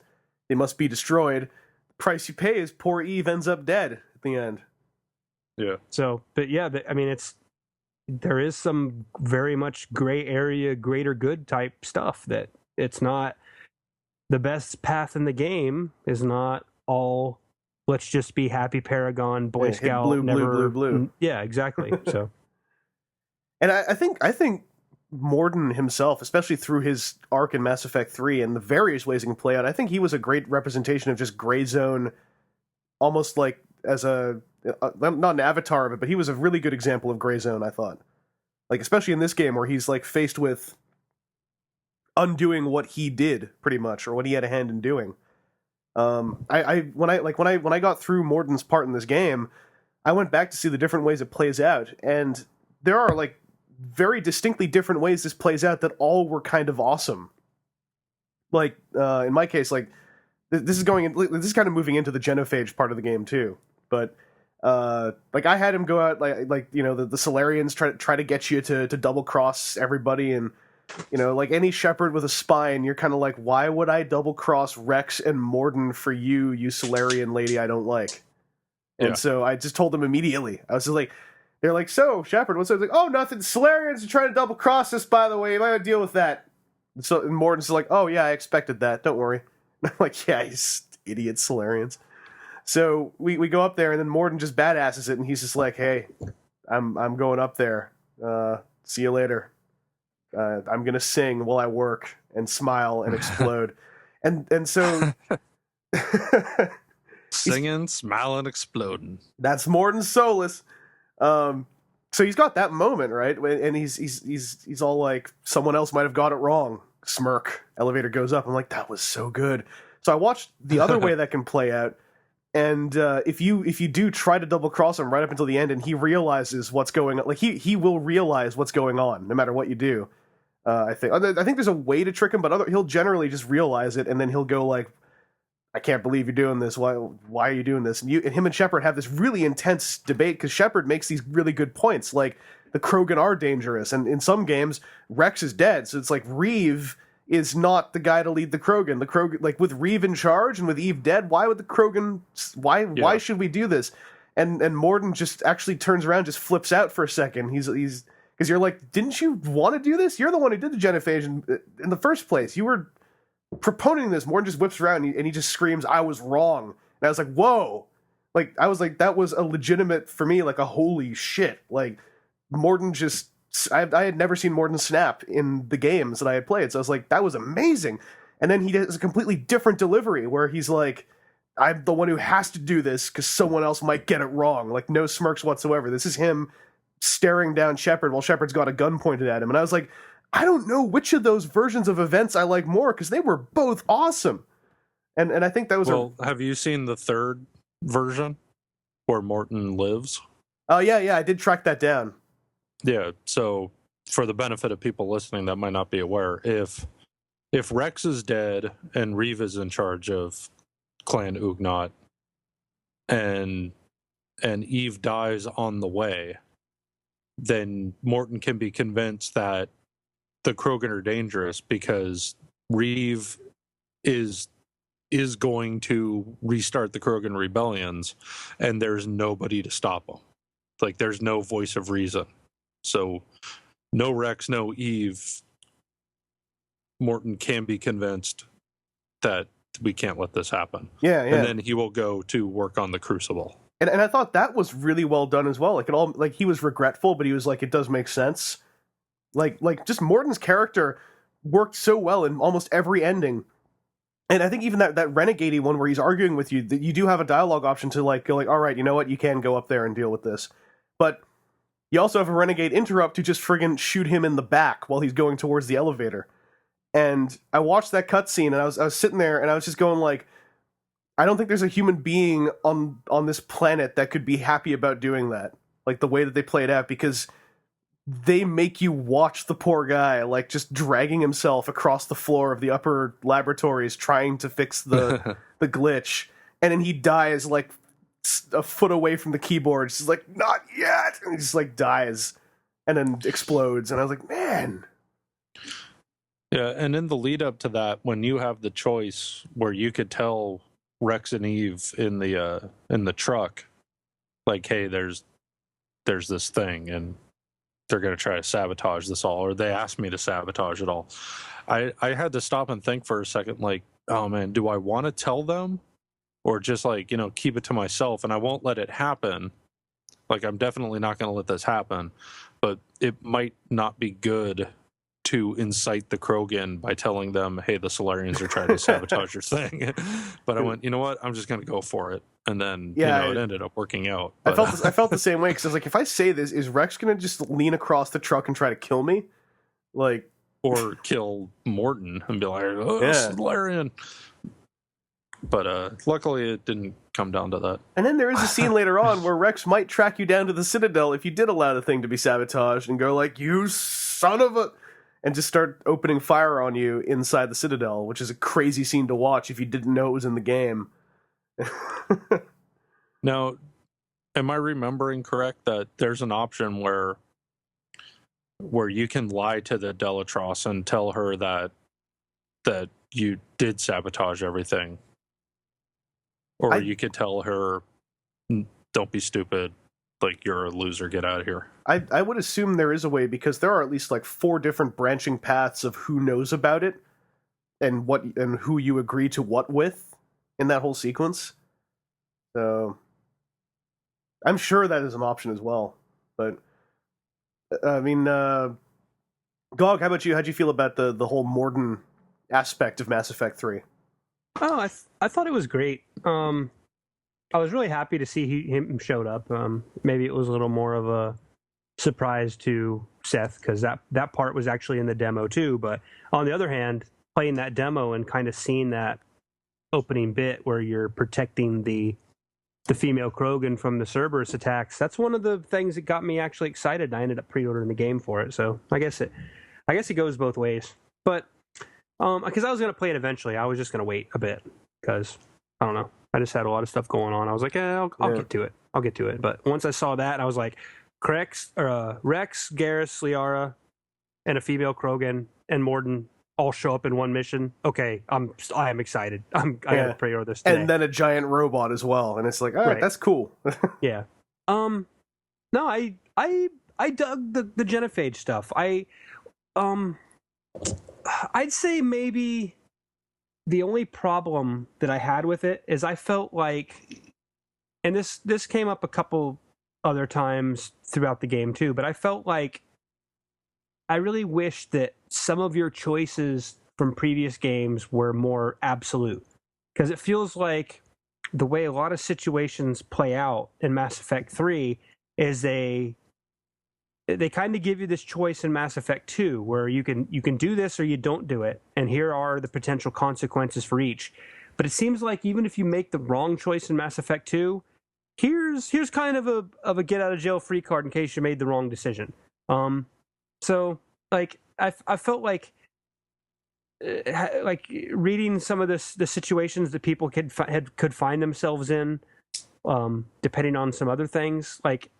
they must be destroyed, the price you pay is poor Eve ends up dead at the end. Yeah. So, but yeah, I mean, there is some very much gray area, greater good type stuff, that it's not the best path in the game is not all, let's just be happy Paragon, Boy Scout, blue. Yeah, exactly. So. And I think Morden himself, especially through his arc in Mass Effect 3 and the various ways it can play out, I think he was a great representation of just gray zone, almost like as not an avatar of it, but he was a really good example of gray zone, I thought. Like, especially in this game where he's like faced with undoing what he did, pretty much, or what he had a hand in doing. When I got through Morden's part in this game, I went back to see the different ways it plays out, and there are like very distinctly different ways this plays out that all were kind of awesome. Like in my case, like this is kind of moving into the genophage part of the game too. But like I had him go out like you know the Solarians try to get you to double cross everybody, and you know, like any shepherd with a spine, you're kind of like, why would I double cross Rex and Morden for you Solarian lady I don't like? And so I just told them immediately. I was just like, they're like, so Shepard, what's up? Like, oh, nothing. Solarians are trying to double cross us, by the way. You might have to deal with that. And Morden's like, oh yeah, I expected that. Don't worry. I'm like, yeah, you idiot Solarians. So we go up there, and then Morden just badasses it, and he's just like, hey, I'm going up there. See you later. I'm gonna sing while I work and smile and explode, and so singing, smiling, exploding. That's Morden Solus. So he's got that moment, right? And he's all like, someone else might have got it wrong. Smirk. Elevator goes up. I'm like, that was so good. So I watched the other way that can play out. And if you do try to double cross him right up until the end, and he realizes what's going on, like he will realize what's going on no matter what you do. I think there's a way to trick him, but he'll generally just realize it, and then he'll go like, I can't believe you're doing this. Why are you doing this? And him and Shepard have this really intense debate because Shepard makes these really good points, like the Krogan are dangerous, and in some games Rex is dead, so it's like Reeve is not the guy to lead the Krogan. The Krogan, like with Reeve in charge and with Eve dead, why would the Krogan? Why should we do this? And Morden just actually turns around, just flips out for a second. He's because you're like, didn't you want to do this? You're the one who did the genophage in the first place. You were proponing this. Morden just whips around and he just screams, I was wrong. And I was like, whoa. Like, I was like, that was a legitimate, for me, like a holy shit. Like, Morden just, I had never seen Morden snap in the games that I had played. So I was like, that was amazing. And then he does a completely different delivery where he's like, I'm the one who has to do this because someone else might get it wrong. Like, no smirks whatsoever. This is him staring down Shepard while Shepard's got a gun pointed at him. And I was like, I don't know which of those versions of events I like more because they were both awesome. And I think that was have you seen the third version where Morton lives? Oh, yeah, I did track that down. Yeah, so for the benefit of people listening that might not be aware, if Rex is dead and Reeve is in charge of Clan Ugnaught and Eve dies on the way, then Morton can be convinced that the Krogan are dangerous because Reeve is going to restart the Krogan rebellions, and there's nobody to stop them. Like, there's no voice of reason. So, no Rex, no Eve. Morton can be convinced that we can't let this happen. Yeah. And then he will go to work on the Crucible. And I thought that was really well done as well. Like, it all, like, he was regretful, but he was like, it does make sense. Like just Morton's character worked so well in almost every ending. And I think even that renegade one where he's arguing with you, that you do have a dialogue option to like go like, all right, you know what, you can go up there and deal with this. But you also have a renegade interrupt to just friggin' shoot him in the back while he's going towards the elevator. And I watched that cutscene and I was sitting there and I was just going like, I don't think there's a human being on this planet that could be happy about doing that. Like the way that they play it out, because they make you watch the poor guy like just dragging himself across the floor of the upper laboratories trying to fix the glitch, and then he dies like a foot away from the keyboard. He's like, not yet, and he just like dies and then explodes. And I was like, man. Yeah, and in the lead up to that, when you have the choice where you could tell Rex and Eve in the truck, like, hey, there's this thing and they're going to try to sabotage this all, or they asked me to sabotage it all. I had to stop and think for a second, like, oh man, do I want to tell them or just like, keep it to myself and I won't let it happen? Like, I'm definitely not going to let this happen. but it might not be good to incite the Krogan by telling them, hey, the Solarians are trying to sabotage your thing. But I went, you know what? I'm just going to go for it. And then, it ended up working out. But, I felt the same way, because I was like, if I say this, is Rex going to just lean across the truck and try to kill me? Like, or kill Morton and be like, oh, Solarian. But luckily it didn't come down to that. And then there is a scene later on where Rex might track you down to the Citadel if you did allow the thing to be sabotaged, and go like, you son of a... and just start opening fire on you inside the Citadel, which is a crazy scene to watch if you didn't know it was in the game. Now, am I remembering correct that there's an option where you can lie to the Delatros and tell her that you did sabotage everything? Or you could tell her, don't be stupid, like, you're a loser, get out of here. I would assume there is a way, because there are at least like 4 different branching paths of who knows about it and who you agree to what with in that whole sequence. So I'm sure that is an option as well. But I mean, Gog, how about you? How'd you feel about the whole Morden aspect of Mass Effect 3? Oh, I thought it was great. I was really happy to see him showed up. Maybe it was a little more of a surprise to Seth, because that part was actually in the demo too. But on the other hand, playing that demo and kind of seeing that opening bit where you're protecting the female Krogan from the Cerberus attacks, that's one of the things that got me actually excited. I ended up pre-ordering the game for it. So I guess it goes both ways. But because I was going to play it eventually, I was just going to wait a bit, because I don't know. I just had a lot of stuff going on. I was like, I'll get to it. I'll get to it. But once I saw that, I was like, Rex, Garrus, Liara, and a female Krogan and Morden all show up in one mission. Okay, I am excited. I gotta pre-order this today. And then a giant robot as well, and it's like, all right, that's cool. Yeah. No, I dug the genophage stuff. I'd say maybe the only problem that I had with it is I felt like, and this came up a couple other times throughout the game too, but I felt like I really wish that some of your choices from previous games were more absolute, because it feels like the way a lot of situations play out in Mass Effect 3 is they kind of give you this choice in Mass Effect 2 where you can do this or you don't do it, and here are the potential consequences for each. But it seems like even if you make the wrong choice in Mass Effect 2, here's kind of a get out of jail free card in case you made the wrong decision. So like I felt like reading some of the situations that people could find themselves in, depending on some other things, like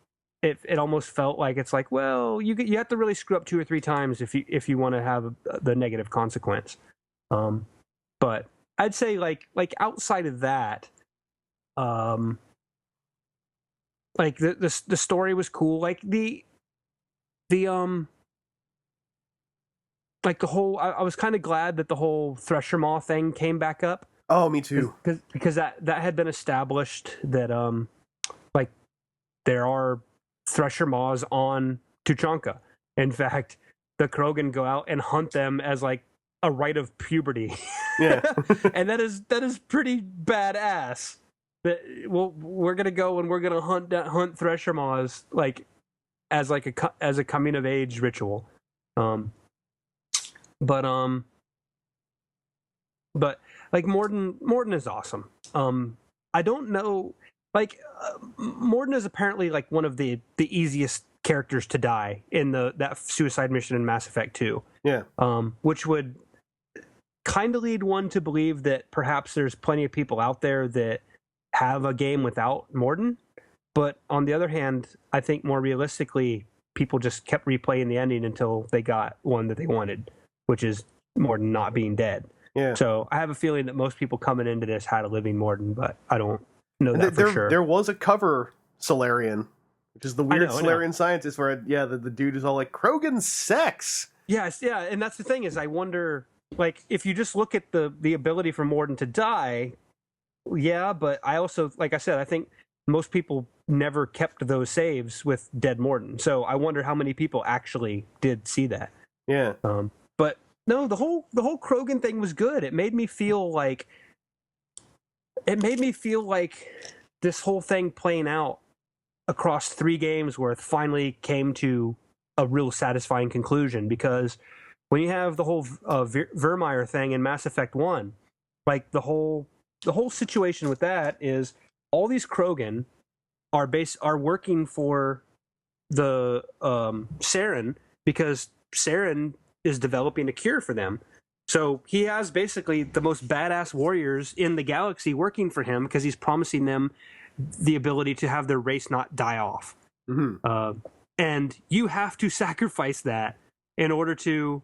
it almost felt like it's like, well, you have to really screw up 2 or 3 times if you want to have the negative consequence. But I'd say like outside of that, like the story was cool. Like the like the whole, I was kind of glad that the whole Thresher Maw thing came back up. Oh, me too. Because that had been established that like there are Thresher Maws on Tuchanka. In fact, the Krogan go out and hunt them as like a rite of puberty. Yeah. And that is pretty badass. That we're gonna go and we're gonna hunt Thresher Maws like as a coming of age ritual. But like Morden is awesome. I don't know, like Morden is apparently like one of the easiest characters to die in that suicide mission in Mass Effect 2. Yeah. Which would kind of lead one to believe that perhaps there's plenty of people out there that have a game without Morden. But on the other hand, I think more realistically, people just kept replaying the ending until they got one that they wanted, which is Morden not being dead. Yeah. So I have a feeling that most people coming into this had a living Morden, but I don't know that for sure. There was a cover Solarian, which is the weird Solarian scientist where, the dude is all like, Krogan sex! Yes, yeah, and that's the thing is I wonder, like, if you just look at the ability for Morden to die, yeah, but I also, like I said, I think most people never kept those saves with dead Morden. So I wonder how many people actually did see that. Yeah. But no, the whole Krogan thing was good. It made me feel like this whole thing playing out across 3 games worth finally came to a real satisfying conclusion, because when you have the whole Vermeer thing in Mass Effect 1, like the whole situation with that is all these Krogan are working for the Saren, because Saren is developing a cure for them. So he has basically the most badass warriors in the galaxy working for him, because he's promising them the ability to have their race not die off. Mm-hmm. And you have to sacrifice that in order to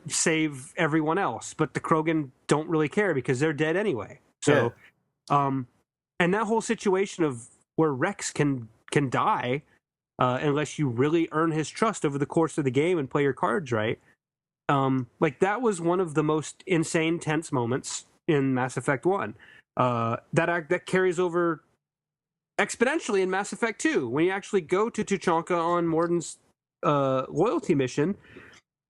save everyone else. But the Krogan don't really care because they're dead anyway. So, and that whole situation of where Rex can die unless you really earn his trust over the course of the game and play your cards right. Like that was one of the most insane, tense moments in Mass Effect 1. That carries over exponentially in Mass Effect 2 when you actually go to Tuchanka on Morden's loyalty mission,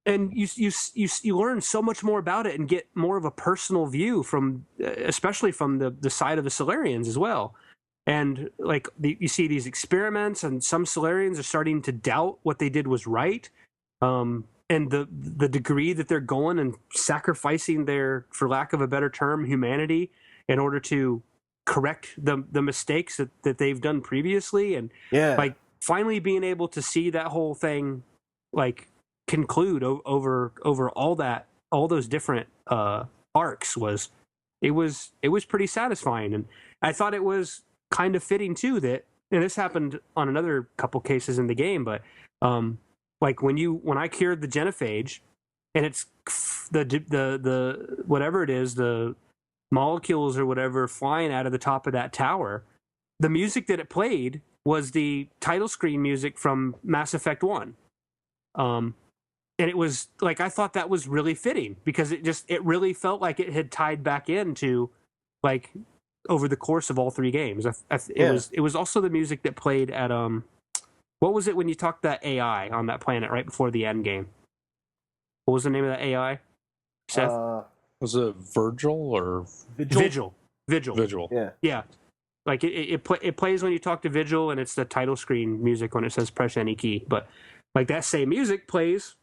and you learn so much more about it and get more of a personal view from, especially from the side of the Solarians as well. And like you see these experiments, and some Solarians are starting to doubt what they did was right, and the degree that they're going and sacrificing their, for lack of a better term, humanity in order to correct the mistakes that they've done previously. And like finally being able to see that whole thing like conclude over all those different arcs was pretty satisfying. And I thought it was kind of fitting too that, and this happened on another couple cases in the game, but like when I cured the genophage, and it's the whatever it is, the molecules or whatever flying out of the top of that tower, the music that it played was the title screen music from Mass Effect 1. And it was like, I thought that was really fitting, because it really felt like it had tied back into like over the course of all 3 games. It was also the music that played at what was it when you talked that AI on that planet right before the end game? What was the name of that AI? Seth? Was it Virgil or Vigil? Vigil. Yeah. Like it plays when you talk to Vigil, and it's the title screen music when it says press any key. But like that same music plays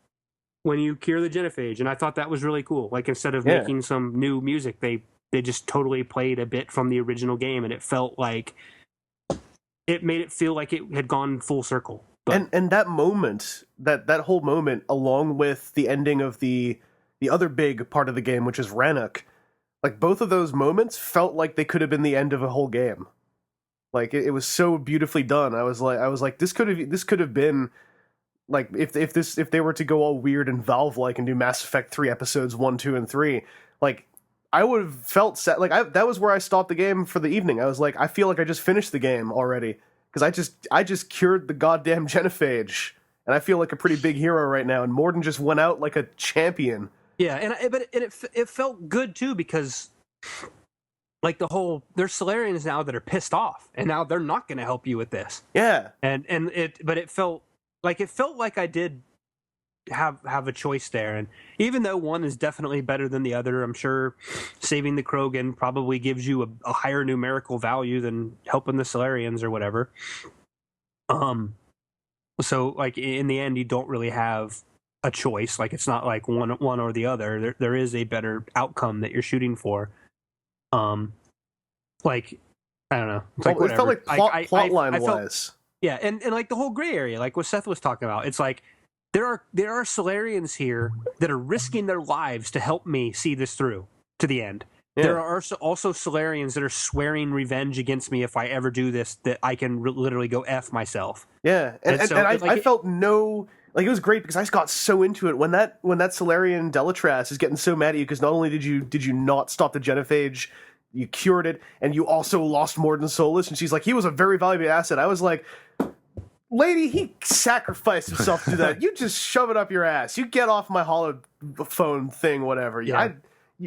when you cure the genophage, and I thought that was really cool. Like instead of making some new music, they just totally played a bit from the original game, and it felt like it made it feel like it had gone full circle. But, and that moment, that whole moment, along with the ending of the other big part of the game, which is Rannoch, like both of those moments felt like they could have been the end of a whole game. Like it was so beautifully done. I was like, this could have been like if they were to go all weird and Valve-like and do Mass Effect 3 episodes 1, 2, and 3, like I would have felt sad. Like that was where I stopped the game for the evening. I was like, I feel like I just finished the game already, because I just cured the goddamn genophage, and I feel like a pretty big hero right now. And Morden just went out like a champion. Yeah, but it felt good too, because like there's Solarians now that are pissed off, and now they're not going to help you with this. Yeah, but it felt like I did have a choice there, and even though one is definitely better than the other, I'm sure saving the Krogan probably gives you a higher numerical value than helping the Solarians or whatever. So like in the end, you don't really have a choice. Like it's not like one or the other. There is a better outcome that you're shooting for. Like I don't know. It's like it felt like plotline wise. Yeah, and like the whole gray area, like what Seth was talking about. It's like there are Solarians here that are risking their lives to help me see this through to the end. Yeah. There are also Solarians that are swearing revenge against me if I ever do this, that I can literally go F myself. Yeah, and I felt no... Like, it was great because I got so into it when that Solarian Delatras is getting so mad at you because not only did you not stop the genophage, you cured it, and you also lost Morden Solus, and she's like, he was a very valuable asset. I was like, lady, he sacrificed himself to do that. You just shove it up your ass. You get off my holophone thing, whatever. Yeah.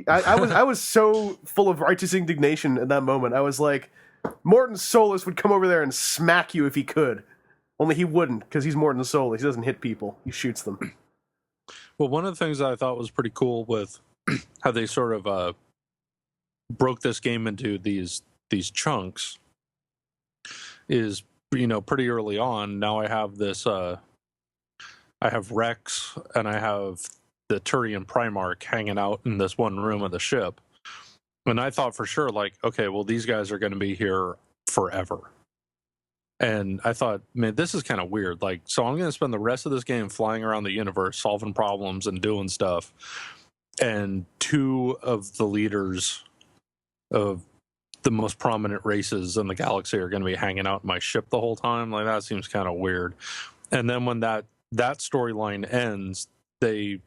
I was so full of righteous indignation in that moment. I was like, Morton Solus would come over there and smack you if he could. Only he wouldn't, because he's Morton Solus. He doesn't hit people. He shoots them. Well, one of the things I thought was pretty cool with how they sort of broke this game into these chunks is, pretty early on, now I have this, I have Rex and I have the Turian Primarch hanging out in this one room of the ship. And I thought for sure, like, okay, well, these guys are going to be here forever. And I thought, man, this is kind of weird. Like, so I'm going to spend the rest of this game flying around the universe, solving problems and doing stuff. And two of the leaders of the most prominent races in the galaxy are going to be hanging out in my ship the whole time. Like, that seems kind of weird. And then when that storyline ends, they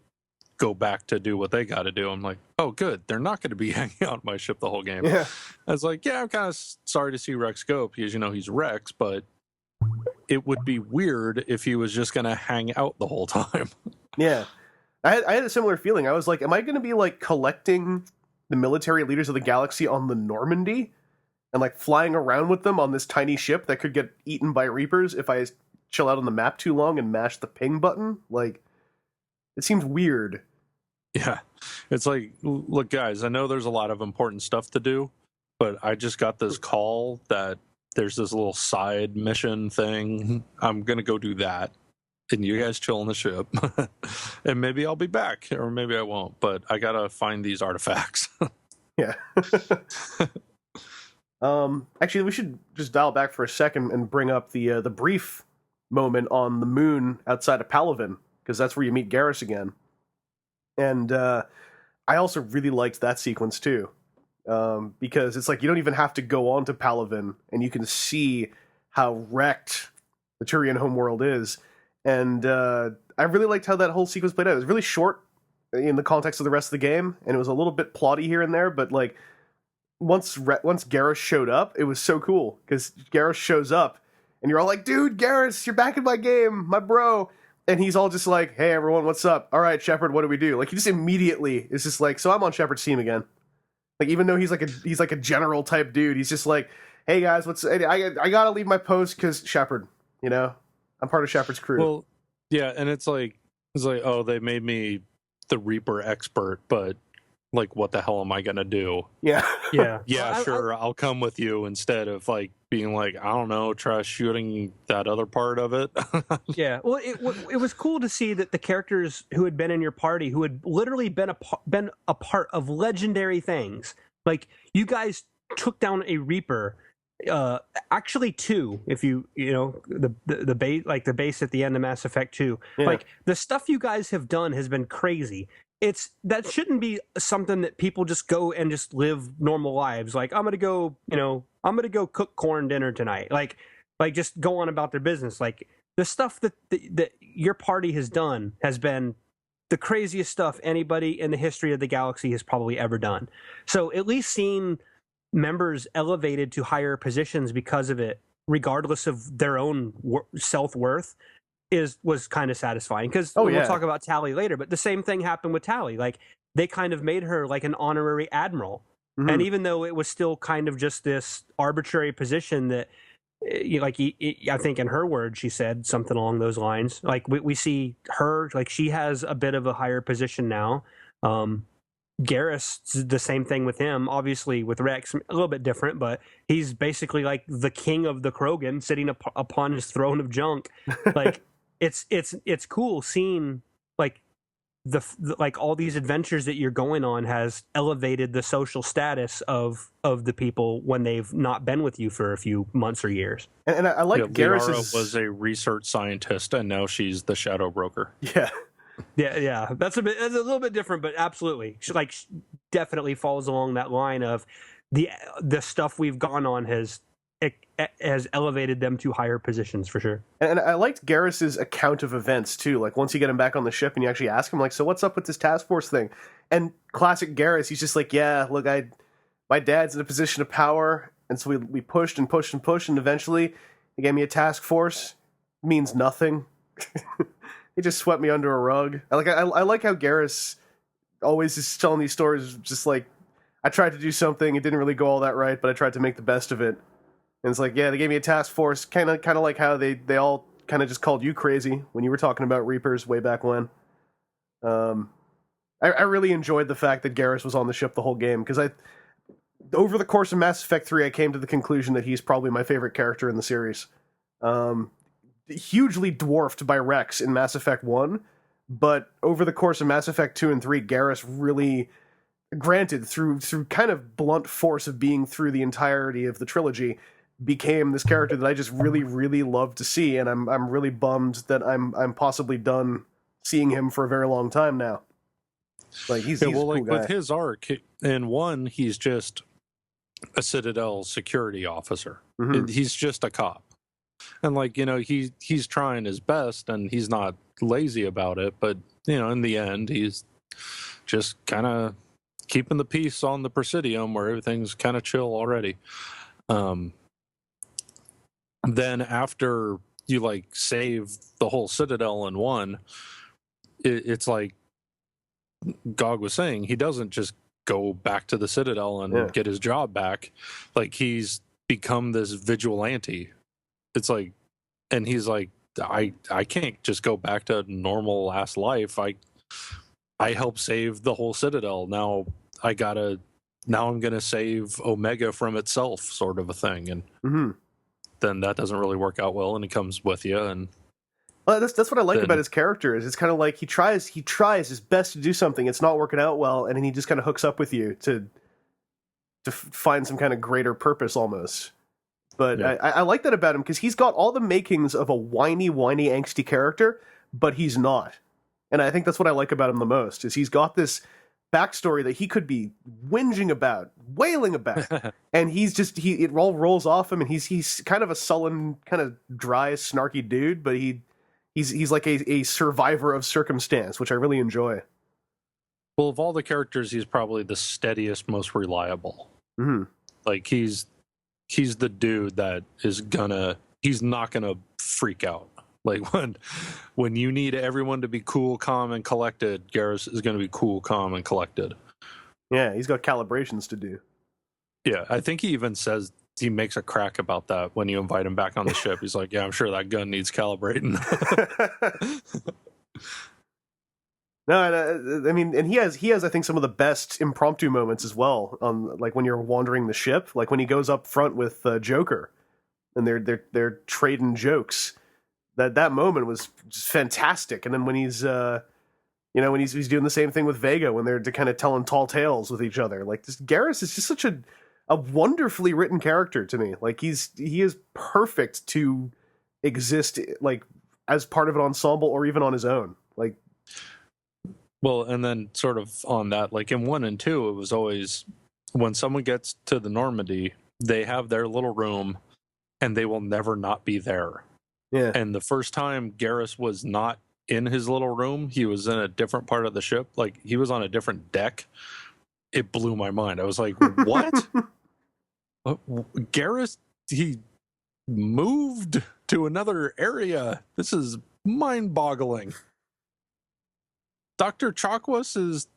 go back to do what they got to do. I'm like, oh, good. They're not going to be hanging out in my ship the whole game. Yeah. I was like, yeah, I'm kind of sorry to see Rex go because, he's Rex, but it would be weird if he was just going to hang out the whole time. Yeah. I had a similar feeling. I was like, am I going to be, like, collecting the military leaders of the galaxy on the Normandy and, like, flying around with them on this tiny ship that could get eaten by Reapers if I chill out on the map too long and mash the ping button? Like, it seems weird. Yeah. It's like, look, guys, I know there's a lot of important stuff to do, but I just got this call that there's this little side mission thing. I'm going to go do that. And you guys chill on the ship. And maybe I'll be back, or maybe I won't, but I got to find these artifacts. Yeah. Actually, we should just dial back for a second and bring up the brief moment on the moon outside of Palaven, because that's where you meet Garrus again. And I also really liked that sequence too, because it's like you don't even have to go on to Palaven, and you can see how wrecked the Turian homeworld is. And I really liked how that whole sequence played out. It was really short in the context of the rest of the game, and it was a little bit plotty here and there, but like once Garrus showed up, it was so cool, because Garrus shows up, and you're all like, dude, Garrus, you're back in my game, my bro. And he's all just like, hey, everyone, what's up? All right, Shepard, what do we do? Like, he just immediately is just like, so I'm on Shepard's team again. Like, even though he's like a general type dude, he's just like, hey, guys, I gotta leave my post because Shepard, I'm part of Shepard's crew. Well, yeah, and it's like, oh, they made me the Reaper expert, but like, what the hell am I gonna do? Yeah. Yeah. Yeah, sure, I'll come with you, instead of like being like, I don't know, try shooting that other part of it. Yeah. Well, it was cool to see that the characters who had been in your party, who had literally been a part of legendary things, like you guys took down a Reaper. Actually two, if the base, like the base at the end of Mass Effect 2. Yeah. Like the stuff you guys have done has been crazy. That shouldn't be something that people just go and just live normal lives. Like, I'm gonna go cook corn dinner tonight. Like just go on about their business. Like the stuff that your party has done has been the craziest stuff anybody in the history of the galaxy has probably ever done. So at least seeing members elevated to higher positions because of it, regardless of their own self-worth, was kind of satisfying. Because we'll talk about Tali later, but the same thing happened with Tali. Like, they kind of made her like an honorary admiral. Mm-hmm. And even though it was still kind of just this arbitrary position that, I think in her words, she said something along those lines. Like, we see her, like, she has a bit of a higher position now. Garrus, the same thing with him. Obviously, with Rex, a little bit different, but he's basically like the king of the Krogan, sitting upon his throne of junk. Like, it's cool seeing like the like all these adventures that you're going on has elevated the social status of the people when they've not been with you for a few months or years. And I like Garrus was a research scientist, and now she's the shadow broker. Yeah. Yeah. That's a little bit different, but absolutely, she definitely falls along that line of the stuff we've gone on has elevated them to higher positions for sure. And I liked Garrus's account of events too. Like, once you get him back on the ship and you actually ask him, like, so what's up with this task force thing? And classic Garrus, he's just like, yeah, look, my dad's in a position of power, and so we pushed and pushed and pushed, and eventually he gave me a task force. Means nothing. He just swept me under a rug. I like how Garrus always is telling these stories, just like, I tried to do something, it didn't really go all that right, but I tried to make the best of it. And it's like, yeah, they gave me a task force, kind of like how they all kind of just called you crazy when you were talking about Reapers way back when. I really enjoyed the fact that Garrus was on the ship the whole game, because over the course of Mass Effect 3, I came to the conclusion that he's probably my favorite character in the series. Hugely dwarfed by Rex in Mass Effect 1, but over the course of Mass Effect 2 and 3, Garrus really, granted, through kind of blunt force of being through the entirety of the trilogy, became this character that I just really, really love to see, and I'm really bummed that I'm possibly done seeing him for a very long time now. Like he's a cool guy. With his arc in 1, he's just a Citadel security officer. Mm-hmm. He's just a cop, and he's trying his best, and he's not lazy about it. But in the end, he's just kind of keeping the peace on the Presidium, where everything's kind of chill already. Then after you save the whole Citadel in 1, it's like Gog was saying, he doesn't just go back to the Citadel and get his job back. Like, he's become this vigilante. It's like, and he's like, I can't just go back to normal ass life. I helped save the whole Citadel. Now I'm gonna save Omega from itself, sort of a thing. And then that doesn't really work out well, and he comes with you. And well, that's what I like about his character, is it's kind of like he tries his best to do something, it's not working out well, and then he just kind of hooks up with you to find some kind of greater purpose almost. But I like that about him, because he's got all the makings of a whiny, angsty character, but he's not. And I think that's what I like about him the most, is he's got this backstory that he could be whinging about, wailing about, and it all rolls off him, and he's kind of a sullen, kind of dry, snarky dude, but he's like a survivor of circumstance, which I really enjoy. Well, of all the characters, he's probably the steadiest, most reliable. Mm-hmm. Like, he's the dude that he's not gonna freak out. Like, when you need everyone to be cool, calm, and collected, Garrus is gonna be cool, calm, and collected. Yeah, he's got calibrations to do. Yeah, I think he even says, he makes a crack about that when you invite him back on the ship. He's like, yeah, I'm sure that gun needs calibrating. No, I mean, and he has I think some of the best impromptu moments as well, like when you're wandering the ship, like when he goes up front with Joker and they're trading jokes. That moment was just fantastic. And then when he's when he's doing the same thing with Vega, when they're kind of telling tall tales with each other, like, this Garrus is just such a wonderfully written character to me. Like, he is perfect to exist, like, as part of an ensemble or even on his own. Like, well, and then sort of on that, like in 1 and 2, it was always when someone gets to the Normandy, they have their little room and they will never not be there. Yeah. And the first time Garrus was not in his little room, he was in a different part of the ship. Like, he was on a different deck. It blew my mind. I was like, what? Garrus, he moved to another area. This is mind-boggling. Dr. Chakwas is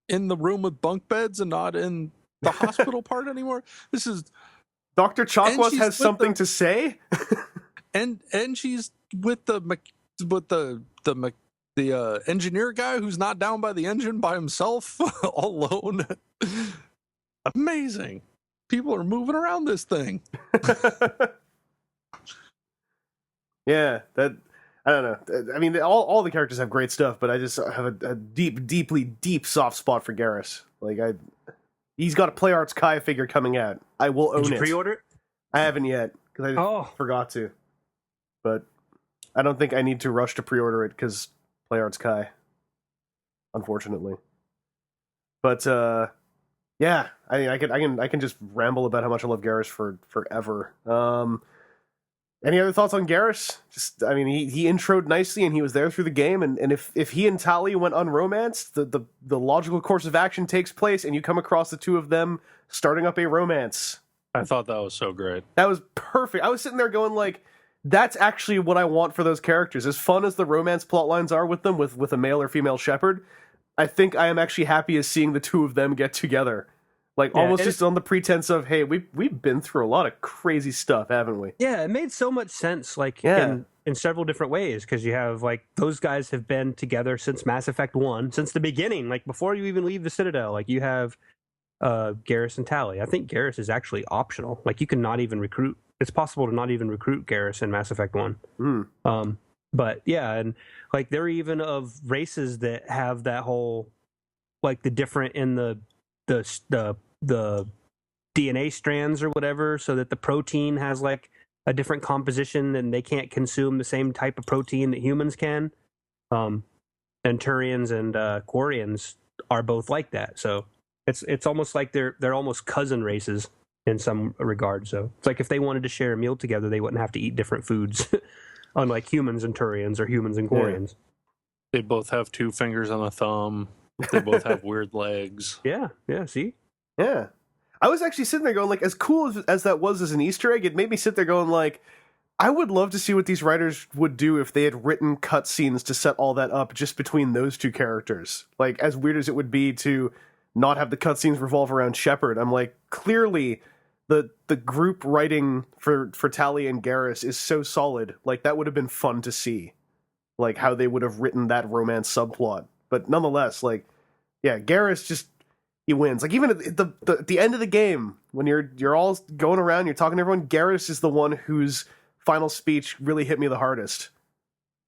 in the room with bunk beds and not in the hospital part anymore. This is... Dr. Chakwas has something to say? and she's with the engineer guy who's not down by the engine by himself, all alone. Amazing. People are moving around this thing. Yeah, that... I don't know. I mean, all the characters have great stuff, but I just have a deep soft spot for Garrus. Like, he's got a PlayArts Kai figure coming out. I will own it. Did you pre-order it? I haven't yet, because I forgot to. But I don't think I need to rush to pre-order it, because PlayArts Kai, unfortunately. But yeah, I can just ramble about how much I love Garrus forever. Any other thoughts on Garrus? Just, I mean, he introed nicely, and he was there through the game, and if he and Tali went unromanced, the logical course of action takes place, and you come across the two of them starting up a romance. I thought that was so great. That was perfect. I was sitting there going, like, that's actually what I want for those characters. As fun as the romance plotlines are with them, with a male or female shepherd, I think I am actually happy as seeing the two of them get together. Like, almost just on the pretense of, hey, we've been through a lot of crazy stuff, haven't we? Yeah, it made so much sense, like, in several different ways, because you have, like, those guys have been together since Mass Effect 1, since the beginning, like, before you even leave the Citadel. Like, you have Garrus and Tali. I think Garrus is actually optional. Like, you can not even recruit. It's possible to not even recruit Garrus in Mass Effect 1. But, yeah, and, like, they're even of races that have that whole, like, the different in the DNA strands or whatever, so that the protein has like a different composition and they can't consume the same type of protein that humans can. And Turians and Quarians are both like that. So it's almost like they're almost cousin races in some regard. So it's like if they wanted to share a meal together, they wouldn't have to eat different foods, unlike humans and Turians or humans and Quarians. They both have 2 fingers on a thumb. They both have weird legs. Yeah, see? Yeah. I was actually sitting there going, like, as cool as that was as an Easter egg, it made me sit there going, like, I would love to see what these writers would do if they had written cutscenes to set all that up just between those 2 characters. Like, as weird as it would be to not have the cutscenes revolve around Shepard, I'm like, clearly the group writing for Tali and Garrus is so solid. Like, that would have been fun to see. Like, how they would have written that romance subplot. But nonetheless, like, yeah, Garrus just... he wins. Like, even at the end of the game, when you're all going around, you're talking to everyone, Garrus is the one whose final speech really hit me the hardest.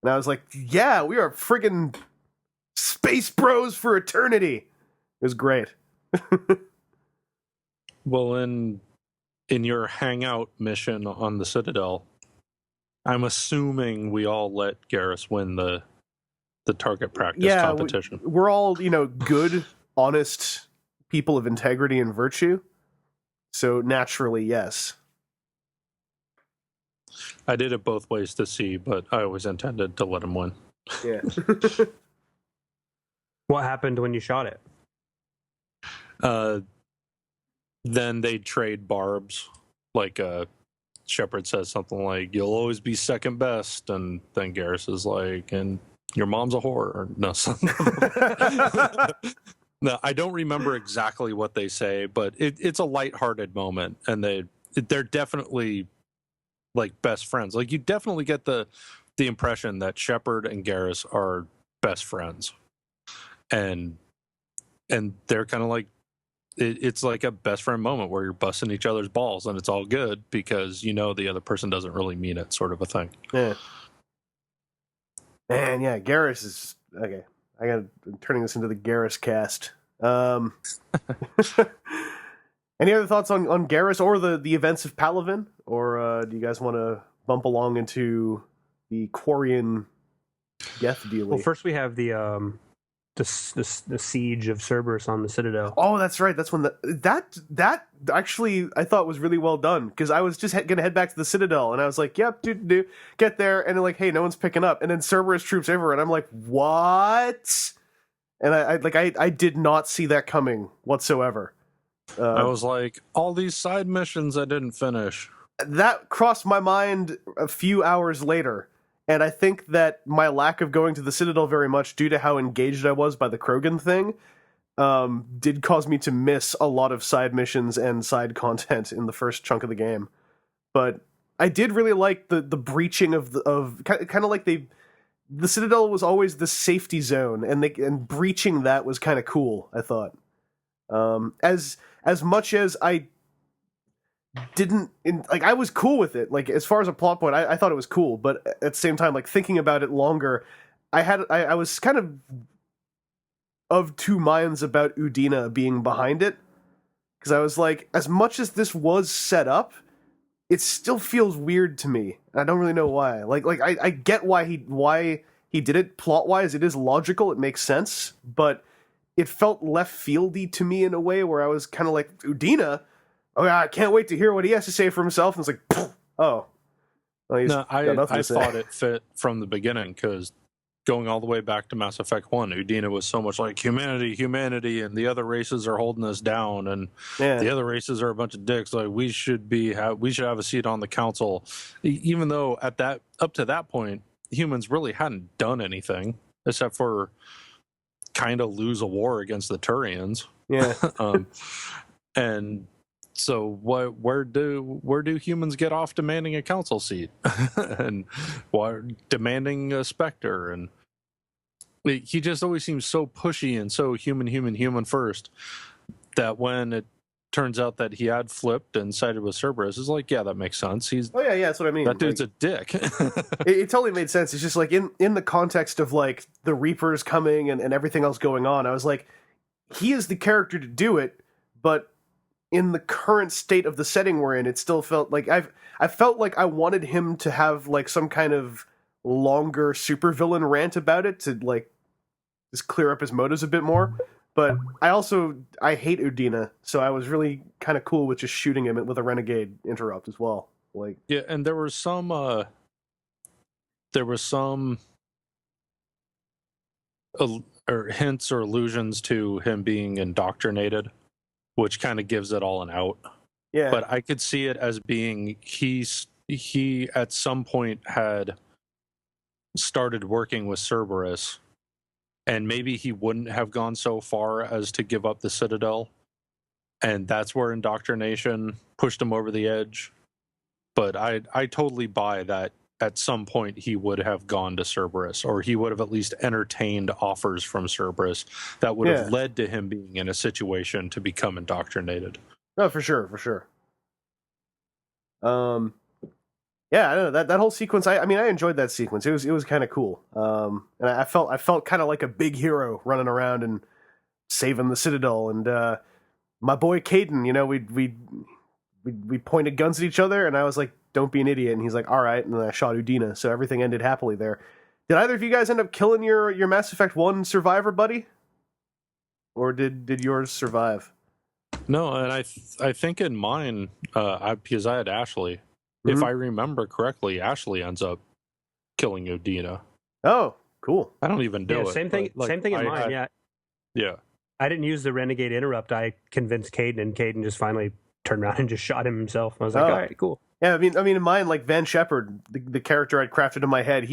And I was like, yeah, we are friggin' space bros for eternity. It was great. Well, in your hangout mission on the Citadel, I'm assuming we all let Garrus win the target practice competition. We're all, good, honest people of integrity and virtue. So naturally, yes. I did it both ways to see, but I always intended to let him win. Yeah. What happened when you shot it? Then they trade barbs. Like Shepard says something like, "You'll always be second best," and then Garrus is like, "And your mom's a whore." Or no, something. No, I don't remember exactly what they say, but it's a lighthearted moment, and they're definitely like best friends. Like, you definitely get the impression that Shepard and Garrus are best friends, and they're kind of like it's like a best friend moment where you're busting each other's balls, and it's all good because the other person doesn't really mean it, sort of a thing. Yeah. Man, yeah, Garrus is okay. I'm turning this into the Garrus cast. Any other thoughts on Garrus or the events of Palaven? Or do you guys want to bump along into the Quarian Geth dealie? Well, first we have the siege of Cerberus on the Citadel. Oh, that's right. That's when that actually I thought was really well done, because I was just gonna head back to the Citadel, and I was like, "Yep, do get there," and they're like, "Hey, no one's picking up," and then Cerberus troops over, and I'm like, "What?" And I did not see that coming whatsoever. I was like, all these side missions I didn't finish. That crossed my mind a few hours later. And I think that my lack of going to the Citadel very much, due to how engaged I was by the Krogan thing, did cause me to miss a lot of side missions and side content in the first chunk of the game. But I did really like the breaching of kind of like the Citadel was always the safety zone, and breaching that was kind of cool, I thought. As much as I didn't I was cool with it, like, as far as a plot point, I thought it was cool, but at the same time, like, thinking about it longer, I was kind of 2 minds about Udina being behind it, because I was like, as much as this was set up, it still feels weird to me. I don't really know why. Like I get why he did it plot wise. It is logical. It makes sense, but it felt left fieldy to me in a way where I was kind of like, Udina. Oh, I can't wait to hear what he has to say for himself. And it's like, oh. Well, no, I thought it fit from the beginning, because going all the way back to Mass Effect 1, Udina was so much like humanity, and the other races are holding us down, and the other races are a bunch of dicks. Like, we should have a seat on the council, even though up to that point, humans really hadn't done anything except for kind of lose a war against the Turians. Yeah. And so where do humans get off demanding a council seat and demanding a specter? And he just always seems so pushy and so human first, that when it turns out that he had flipped and sided with Cerberus, is like, yeah, that makes sense. Yeah, that's what I mean. That dude's a dick. it totally made sense. It's just like in the context of like the Reapers coming and everything else going on, I was like, he is the character to do it, but in the current state of the setting we're in, it still felt like I felt like I wanted him to have like some kind of longer supervillain rant about it to like just clear up his motives a bit more. But I hate Udina, so I was really kind of cool with just shooting him with a renegade interrupt as well. Like, yeah, and there was some or hints or allusions to him being indoctrinated, which kind of gives it all an out. yeah, But I could see it as being he at some point had started working with Cerberus, and maybe he wouldn't have gone so far as to give up the Citadel, and that's where indoctrination pushed him over the edge. But I totally buy that at some point he would have gone to Cerberus, or he would have at least entertained offers from Cerberus that would have led to him being in a situation to become indoctrinated. No, for sure. Yeah, I don't know that whole sequence. I mean, I enjoyed that sequence. It was kind of cool. And I felt kind of like a big hero running around and saving the Citadel. And my boy Caden, you know, we pointed guns at each other, and I was like, "Don't be an idiot." And he's like, "All right." And then I shot Udina, so everything ended happily there. Did either of you guys end up killing your Mass Effect 1 survivor buddy, or did yours survive? No, and I think in mine, because I had Ashley. Mm-hmm. If I remember correctly, Ashley ends up killing Udina. Oh, cool. I don't even do it. Same thing. Like, same thing in mine. Yeah. I didn't use the renegade interrupt. I convinced Caden, and Caden just finally turned around and just shot him himself. I was like, all right, cool. Yeah, I mean, in mine, like Van Shepard, the character I'd crafted in my head,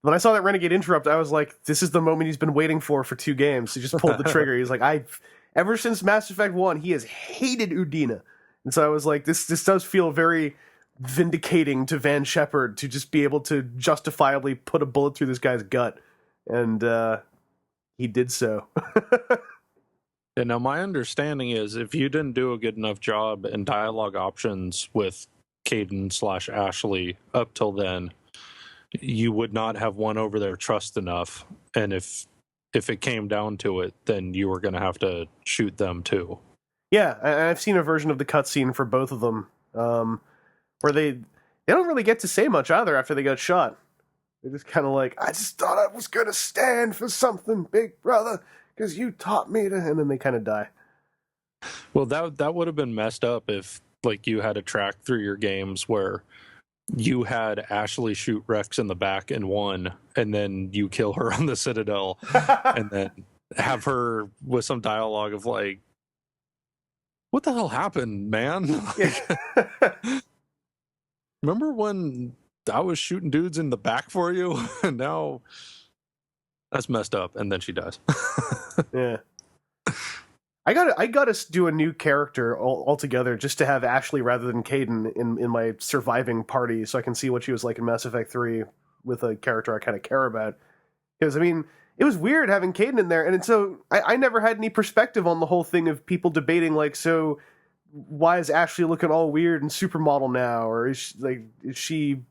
when I saw that renegade interrupt, I was like, this is the moment he's been waiting for 2 games. He just pulled the trigger. He's like, ever since Mass Effect 1, he has hated Udina. And so I was like, this does feel very vindicating to Van Shepard to just be able to justifiably put a bullet through this guy's gut. And he did so. Yeah, now my understanding is if you didn't do a good enough job in dialogue options with Caden/Ashley up till then, you would not have won over their trust enough. And if it came down to it, then you were going to have to shoot them too. Yeah, I've seen a version of the cutscene for both of them where they don't really get to say much either after they got shot. They're just kind of like, I just thought I was going to stand for something, big brother, because you taught me to, and then they kind of die. Well, that would have been messed up if like you had a track through your games where you had Ashley shoot Rex in the back and won, and then you kill her on the Citadel, and then have her with some dialogue of like, what the hell happened, man? Remember when I was shooting dudes in the back for you? And now that's messed up. And then she dies. Yeah. I gotta do a new character altogether just to have Ashley rather than Caden in my surviving party, so I can see what she was like in Mass Effect 3 with a character I kind of care about. Because I mean, it was weird having Caden in there, and so I never had any perspective on the whole thing of people debating like, so why is Ashley looking all weird and supermodel now, or is she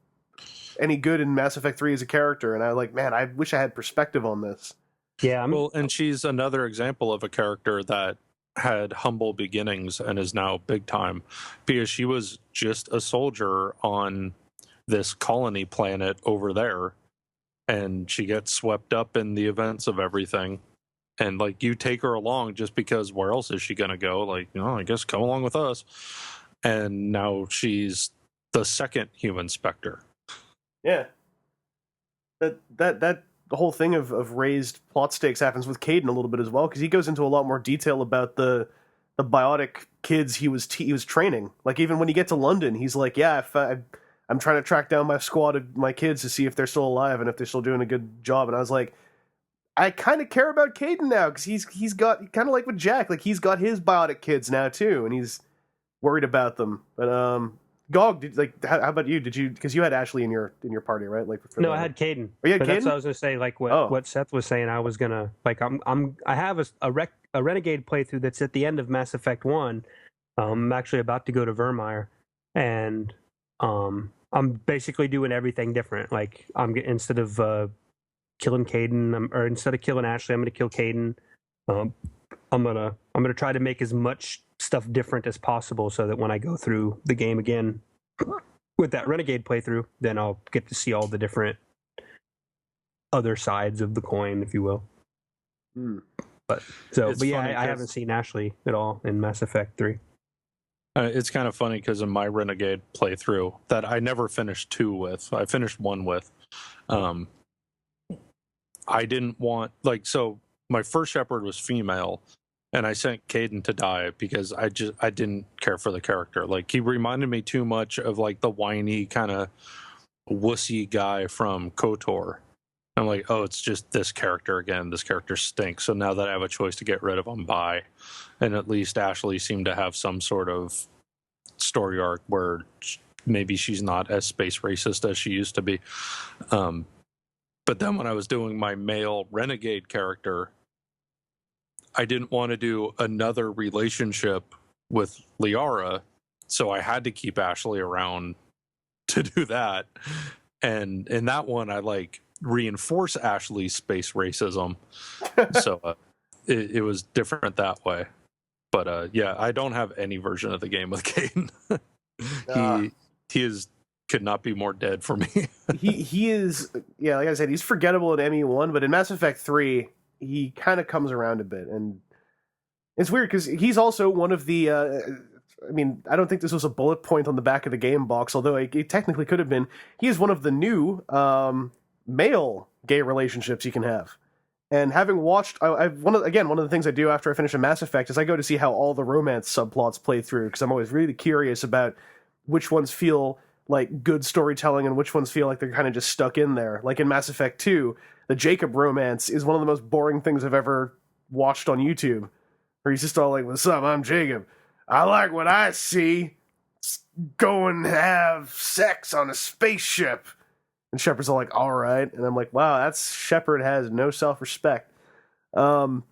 any good in Mass Effect 3 as a character? And I like, man, I wish I had perspective on this. Yeah, well, and she's another example of a character that had humble beginnings and is now big time, because she was just a soldier on this colony planet over there, and she gets swept up in the events of everything. And like, you take her along just because where else is she gonna go? Like, I guess come along with us. And now she's the second human Spectre. Yeah. That the whole thing of raised plot stakes happens with Caden a little bit as well, because he goes into a lot more detail about the biotic kids he was training. Like, even when you get to London, he's like, yeah, I'm trying to track down my squad of my kids to see if they're still alive and if they're still doing a good job. And I was like, I kind of care about Caden now because he's got kind of like with Jack, like he's got his biotic kids now too, and he's worried about them. But Gog, how about you? Did you, because you had Ashley in your party, right? Like no, I had Caden. Oh, you had but Caden? That's what I was gonna say. Like what Seth was saying, I was gonna I have a Renegade playthrough that's at the end of Mass Effect 1. I'm actually about to go to Vermeer, and I'm basically doing everything different. Like instead of killing Caden, or instead of killing Ashley, I'm gonna kill Caden. I'm gonna try to make as much stuff different as possible so that when I go through the game again with that Renegade playthrough, then I'll get to see all the different other sides of the coin, if you will. But yeah, I haven't seen Ashley at all in Mass Effect 3. It's kind of funny because in my Renegade playthrough that I never finished 2 with, I finished 1 with, I didn't want, so my first Shepherd was female, and I sent Caden to die because I didn't care for the character. Like, he reminded me too much of like the whiny kind of wussy guy from KOTOR. I'm like, oh, it's just this character again. This character stinks. So now that I have a choice to get rid of him, bye. And at least Ashley seemed to have some sort of story arc where maybe she's not as space racist as she used to be. But then when I was doing my male Renegade character, I didn't want to do another relationship with Liara, so I had to keep Ashley around to do that. And in that one, I reinforce Ashley's space racism. So it was different that way. But yeah, I don't have any version of the game with Caden. He could not be more dead for me. he is, yeah, like I said, he's forgettable in ME1, but in Mass Effect 3, he kind of comes around a bit, and it's weird because he's also one of the I don't think this was a bullet point on the back of the game box, although it technically could have been. He is one of the new male gay relationships you can have. And having watched, one of the things I do after I finish a Mass Effect is I go to see how all the romance subplots play through, because I'm always really curious about which ones feel like good storytelling and which ones feel like they're kind of just stuck in there. Like in Mass Effect 2, the Jacob romance is one of the most boring things I've ever watched on YouTube. Where he's just all like, "What's up? I'm Jacob. I like what I see. Let's go and have sex on a spaceship." And Shepard's all like, "All right." And I'm like, wow, Shepard has no self-respect. So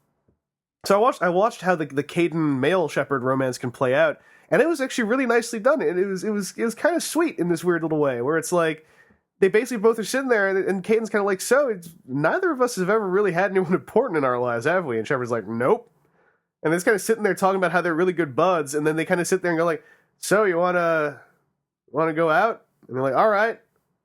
I watched how the Caden male Shepard romance can play out, and it was actually really nicely done. And it was kind of sweet in this weird little way, where it's like they basically both are sitting there, and Caden's kind of like, "So neither of us have ever really had anyone important in our lives, have we?" And Shepard's like, "Nope." And they're just kind of sitting there talking about how they're really good buds, and then they kind of sit there and go like, "So you wanna go out?" And they're like, "All right."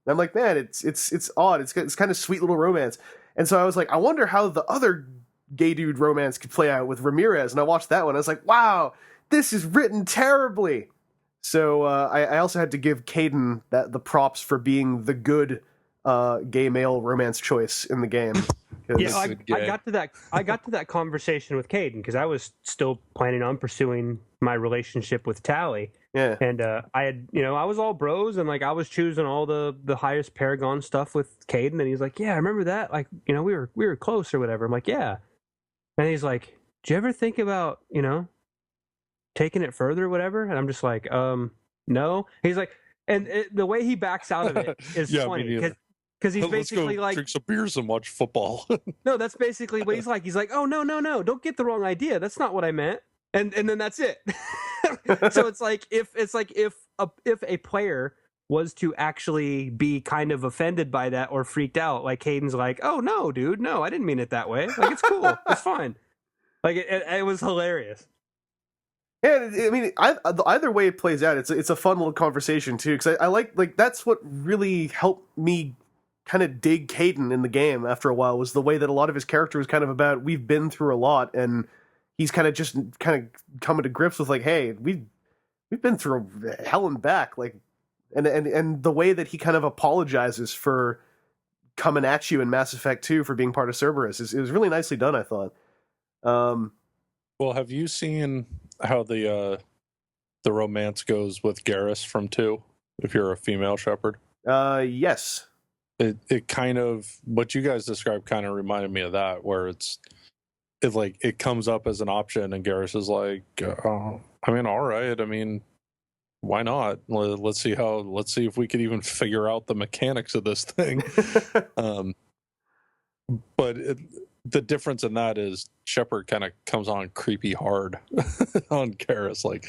And I'm like, man, it's odd. It's kind of sweet little romance. And so I was like, I wonder how the other gay dude romance could play out with Ramirez. And I watched that one. I was like, wow, this is written terribly. So I also had to give Caden the props for being the good gay male romance choice in the game. Yeah, I got to that conversation with Caden because I was still planning on pursuing my relationship with Tali. Yeah. And I had, I was all bros, and I was choosing all the highest Paragon stuff with Caden, and he's like, "Yeah, I remember that. We were close or whatever." I'm like, "Yeah." And he's like, "Do you ever think about, taking it further or whatever?" And I'm just like, no. He's like, and the way he backs out of it is funny because he's basically Let's go drink some beers and watch football. No, that's basically what he's like. He's like, "Oh, no, don't get the wrong idea. That's not what I meant." And then that's it. So it's like if a player was to actually be kind of offended by that or freaked out, like Caden's like, "Oh no, dude, no, I didn't mean it that way. Like, it's cool, it's fine." Like it was hilarious. Yeah, I mean, either way it plays out, it's a fun little conversation too. Because I like that's what really helped me kind of dig Caden in the game after a while, was the way that a lot of his character was kind of about, we've been through a lot, and he's kind of coming to grips with like, hey, we've been through hell and back, like, and the way that he kind of apologizes for coming at you in Mass Effect 2 for being part of Cerberus is really nicely done, I thought. Well, have you seen how the romance goes with Garrus from 2? If you're a female Shepherd, Yes. it kind of, what you guys described kind of reminded me of that, where it comes up as an option, and Garrus is like, I mean, all right, I mean, why not? Let's see if we could even figure out the mechanics of this thing. But the difference in that is Shepard kind of comes on creepy hard on Garrus, like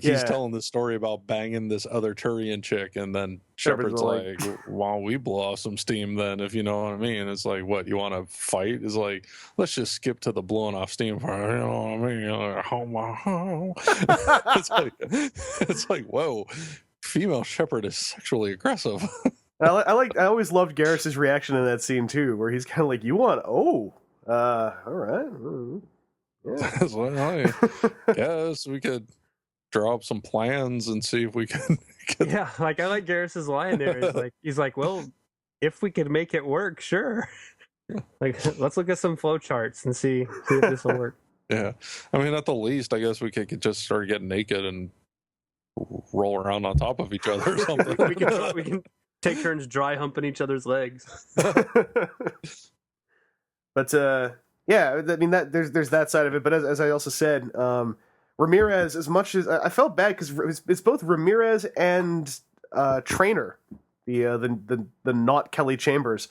he's telling this story about banging this other Turian chick, and then Shepard's like, why don't we blow off some steam then, if you know what I mean? It's like, what, you want to fight? It's like, let's just skip to the blowing off steam part, you know what I mean? It's like, whoa, female Shepard is sexually aggressive. I always loved Garrus's reaction in that scene too, where he's kind of like, all right. Yeah. It's like, I guess we could draw up some plans and see if we can Yeah, like I like Garrus's line there. He's like, well, if we could make it work, sure. Like, let's look at some flow charts and see if this will work. Yeah, I mean, at the least, I guess we could just start getting naked and roll around on top of each other or something. we can take turns dry humping each other's legs. But yeah, I mean, that there's that side of it. But as I also said, Ramirez, as much as I felt bad because it's both Ramirez and Trainer, the not Kelly Chambers.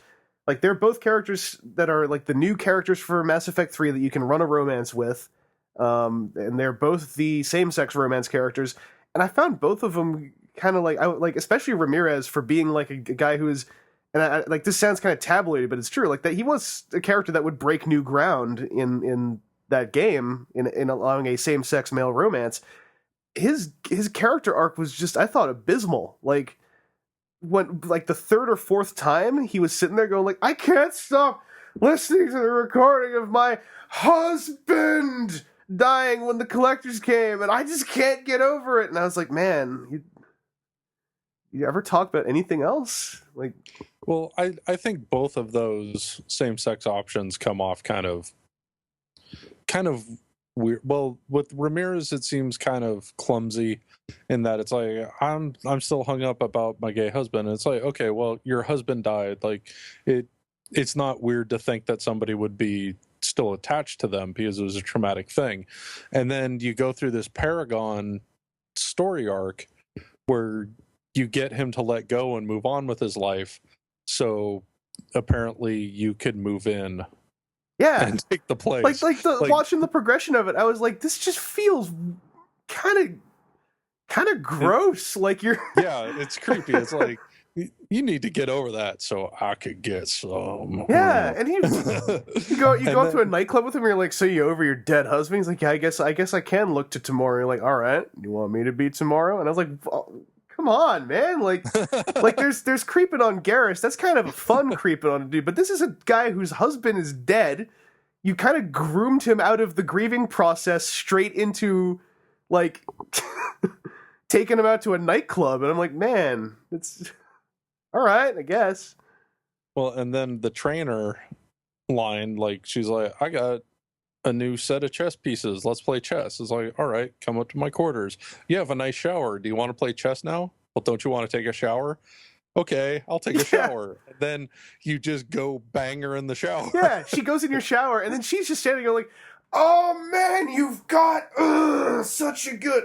Like, they're both characters that are like the new characters for Mass Effect 3 that you can run a romance with, and they're both the same-sex romance characters. And I found both of them kind of like especially Ramirez for being like a guy who is, and I like, this sounds kind of tabloidy, but it's true. Like, that he was a character that would break new ground in that game in allowing a same-sex male romance. His character arc was just, I thought, abysmal. Like, when, like, the third or fourth time he was sitting there going like, I can't stop listening to the recording of my husband dying when the collectors came, and I just can't get over it. And I was like, man, you ever talk about anything else? Like, well, I think both of those same-sex options come off kind of weird. Well, with Ramirez, it seems kind of clumsy in that it's like, I'm still hung up about my gay husband. And it's like, okay, well, your husband died. Like, it's not weird to think that somebody would be still attached to them because it was a traumatic thing. And then you go through this Paragon story arc where you get him to let go and move on with his life. So apparently you could move in. Yeah, and take the place. Like watching the progression of it, I was like, this just feels kind of gross. Like, you're yeah, it's creepy. It's like, you need to get over that so I could get some. Yeah, and you go up to a nightclub with him, and you're like, so you over your dead husband? He's like, yeah, I guess I can look to tomorrow. You're like, all right, you want me to be tomorrow? And I was like, oh, come on, man. Like there's creeping on Garrus. That's kind of a fun creeping on a dude. But this is a guy whose husband is dead. You kind of groomed him out of the grieving process straight into, like, taking him out to a nightclub. And I'm like, man, it's all right, I guess. Well, and then the Trainer line, like, she's like, I got a new set of chess pieces. Let's play chess. It's like, all right, come up to my quarters. You have a nice shower. Do you want to play chess now? Well, don't you want to take a shower? Okay, I'll take a shower. And then you just go bang her in the shower. Yeah, she goes in your shower, and then she's just standing there like, oh man, you've got such a good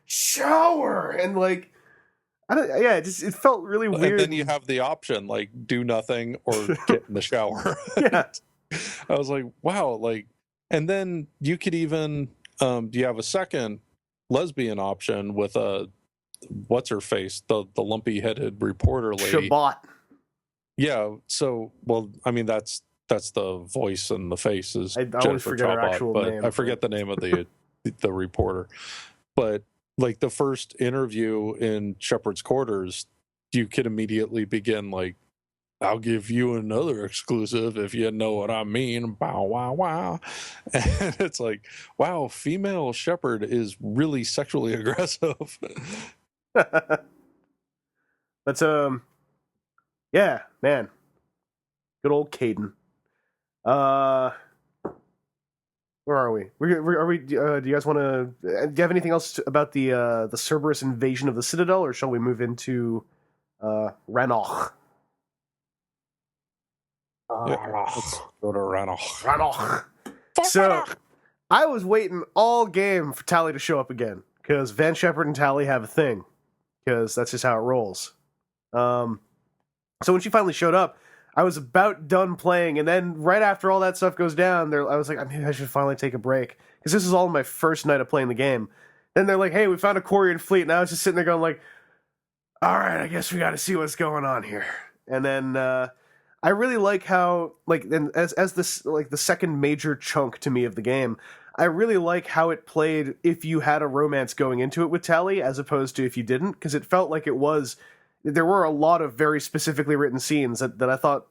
shower. And like, it felt really weird. And then you have the option, like, do nothing or get in the shower. Yeah. I was like, wow, like, and then you could even, you have a second lesbian option with what's her face, the lumpy headed reporter lady. Shabbat. Yeah. So, well, I mean, that's the voice and the face is I always forget her actual name. I forget the name of the reporter. But like, the first interview in Shepard's quarters, you could immediately begin like, I'll give you another exclusive if you know what I mean. Bow, wow, wow. And it's like, wow, female Shepard is really sexually aggressive. But yeah, man, good old Caden. Where are we? Are we? Do you guys want to? Do you have anything else about the Cerberus invasion of the Citadel, or shall we move into Rannoch? Let's go to Rannoch. Rannoch. So, I was waiting all game for Tali to show up again, because Van Shepard and Tali have a thing, because that's just how it rolls. So when she finally showed up, I was about done playing, and then right after all that stuff goes down, I was like, maybe I should finally take a break, because this is all my first night of playing the game. Then they're like, hey, we found a Quarian fleet, and I was just sitting there going like, all right, I guess we got to see what's going on here. And then I really like how, like, and as this, like, the second major chunk to me of the game, I really like how it played if you had a romance going into it with Tali, as opposed to if you didn't, because it felt like there were a lot of very specifically written scenes that I thought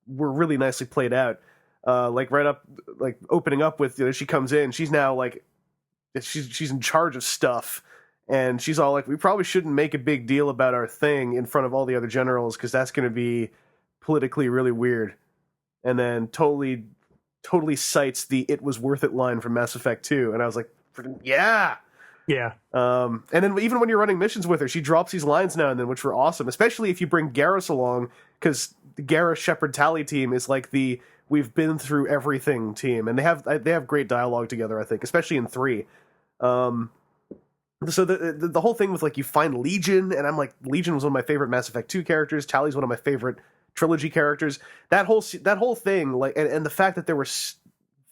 were really nicely played out. Like, right up, like, opening up with, she comes in, she's now, like, she's in charge of stuff, and she's all like, we probably shouldn't make a big deal about our thing in front of all the other generals, because that's going to be politically really weird. And then totally cites the "it was worth it" line from Mass Effect 2, and I was like, yeah. And then even when you're running missions with her, she drops these lines now and then, which were awesome, especially if you bring Garrus along, because the Garrus Shepard Tali team is like the we've been through everything team, and they have great dialogue together, I think, especially in 3. So the whole thing with, like, you find Legion, and I'm like, Legion was one of my favorite Mass Effect 2 characters, Tali's one of my favorite trilogy characters. That whole thing, like, and the fact that there were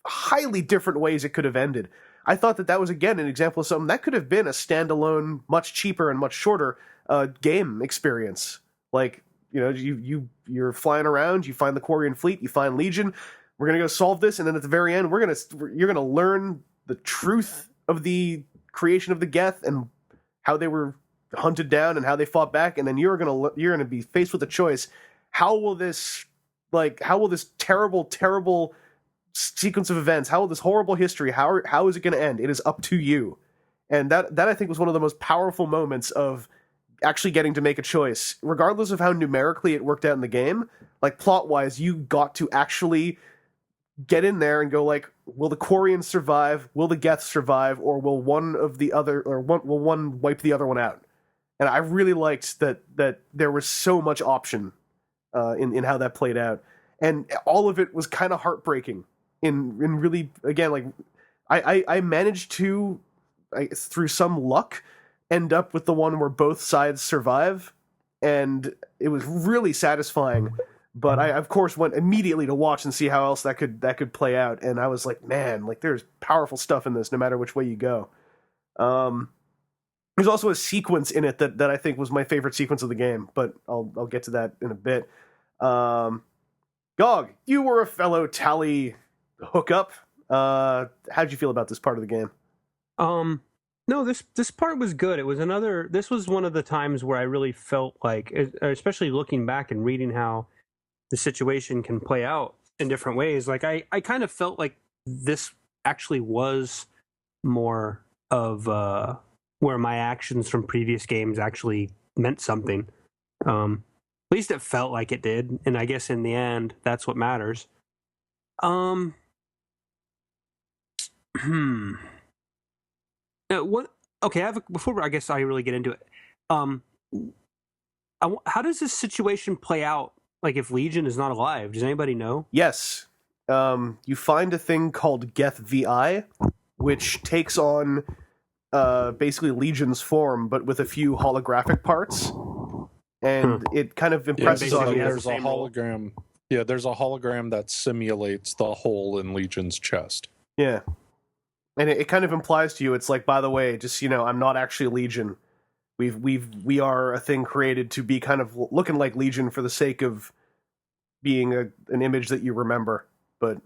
highly different ways it could have ended. I thought that was, again, an example of something that could have been a standalone, much cheaper and much shorter game experience. Like, you're flying around, you find the Quarian fleet, you find Legion, we're gonna go solve this, and then at the very end, you're gonna learn the truth of the creation of the Geth and how they were hunted down and how they fought back, and then you're gonna be faced with a choice. How will this terrible sequence of events, how will this horrible history, how is it going to end? It is up to you. And that I think was one of the most powerful moments of actually getting to make a choice, regardless of how numerically it worked out in the game. Like, plot-wise, you got to actually get in there and go, like, will the Quarians survive? Will the Geth survive? Or will one wipe the other one out? And I really liked that there was so much option in how that played out, and all of it was kind of heartbreaking. In really, again, like, I managed to, through some luck, end up with the one where both sides survive, and it was really satisfying. But I, of course, went immediately to watch and see how else that could play out, and I was like, man, like, there's powerful stuff in this, no matter which way you go. There's also a sequence in it that I think was my favorite sequence of the game, but I'll get to that in a bit. Gog, you were a fellow Tali hookup. How'd you feel about this part of the game? No, this part was good. This was one of the times where I really felt like, especially looking back and reading how the situation can play out in different ways, like, I kind of felt like this actually was more of where my actions from previous games actually meant something. At least it felt like it did, and I guess in the end, that's what matters. What? Okay, before I guess I really get into it. How does this situation play out? Like, if Legion is not alive, does anybody know? Yes, you find a thing called Geth VI, which takes on basically Legion's form, but with a few holographic parts. And it kind of impresses on you. There's a hologram. Yeah, there's a hologram that simulates the hole in Legion's chest. Yeah. And it kind of implies to you, it's like, by the way, just, I'm not actually Legion. We are a thing created to be kind of looking like Legion for the sake of being an image that you remember. But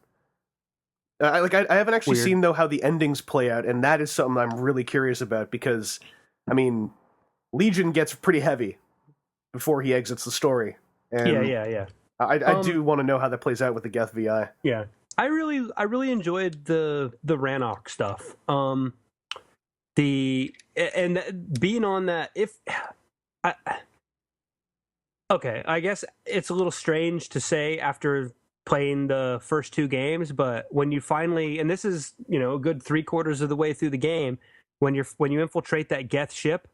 I haven't actually seen, though, how the endings play out, and that is something I'm really curious about, because, I mean, Legion gets pretty heavy before he exits the story. And yeah. I do want to know how that plays out with the Geth VI. Yeah. I really enjoyed the Rannoch stuff. And being on that, I guess it's a little strange to say after playing the first 2 games, but when you finally, and this is, a good 3/4 of the way through the game, when you infiltrate that Geth ship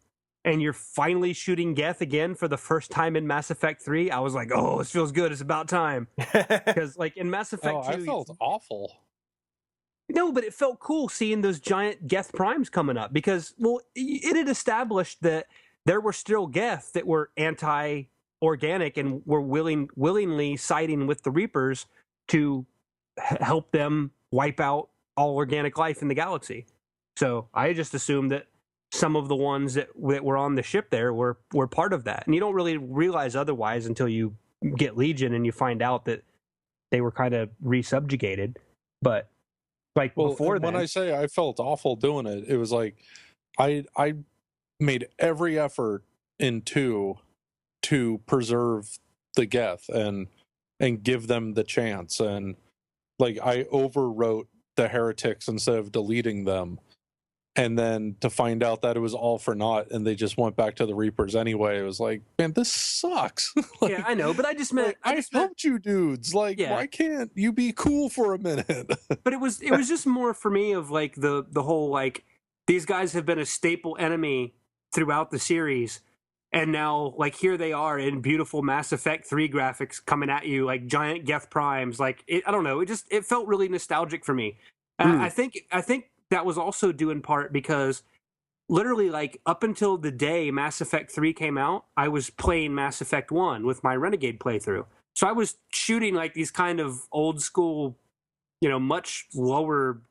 and you're finally shooting Geth again for the first time in Mass Effect 3, I was like, oh, this feels good. It's about time. Because like in Mass Effect 2... I felt awful. No, but it felt cool seeing those giant Geth primes coming up because, well, it had established that there were still Geth that were anti-organic and were willingly siding with the Reapers to help them wipe out all organic life in the galaxy. So I just assumed that some of the ones that were on the ship there were part of that. And you don't really realize otherwise until you get Legion and you find out that they were kind of resubjugated. But like before then, when I say I felt awful doing it, it was like I made every effort in 2 to preserve the Geth and give them the chance, and like I overwrote the heretics instead of deleting them, and then to find out that it was all for naught and they just went back to the Reapers anyway, it was like, man, this sucks. Like, yeah, I know, but I just meant I helped you dudes. Like, why can't you be cool for a minute? But it was just more for me of like the whole like these guys have been a staple enemy throughout the series, and now like here they are in beautiful Mass Effect 3 graphics coming at you like giant Geth primes. Like I don't know, it felt really nostalgic for me. I think that was also due in part because literally like up until the day Mass Effect 3 came out, I was playing Mass Effect 1 with my Renegade playthrough. So I was shooting like these kind of old school, much lower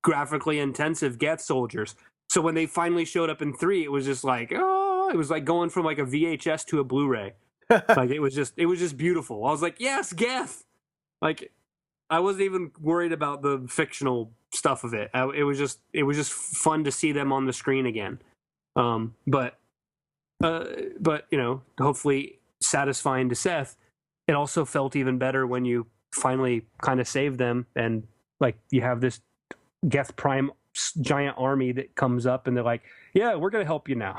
graphically intensive Geth soldiers. So when they finally showed up in 3, it was just like, oh, it was like going from like a VHS to a Blu-ray. Like it was just beautiful. I was like, yes, Geth. Like I wasn't even worried about the fictional stuff of it. It was just fun to see them on the screen again. But hopefully satisfying to Seth. It also felt even better when you finally kind of save them and like you have this Geth Prime giant army that comes up and they're like, yeah, we're gonna help you now.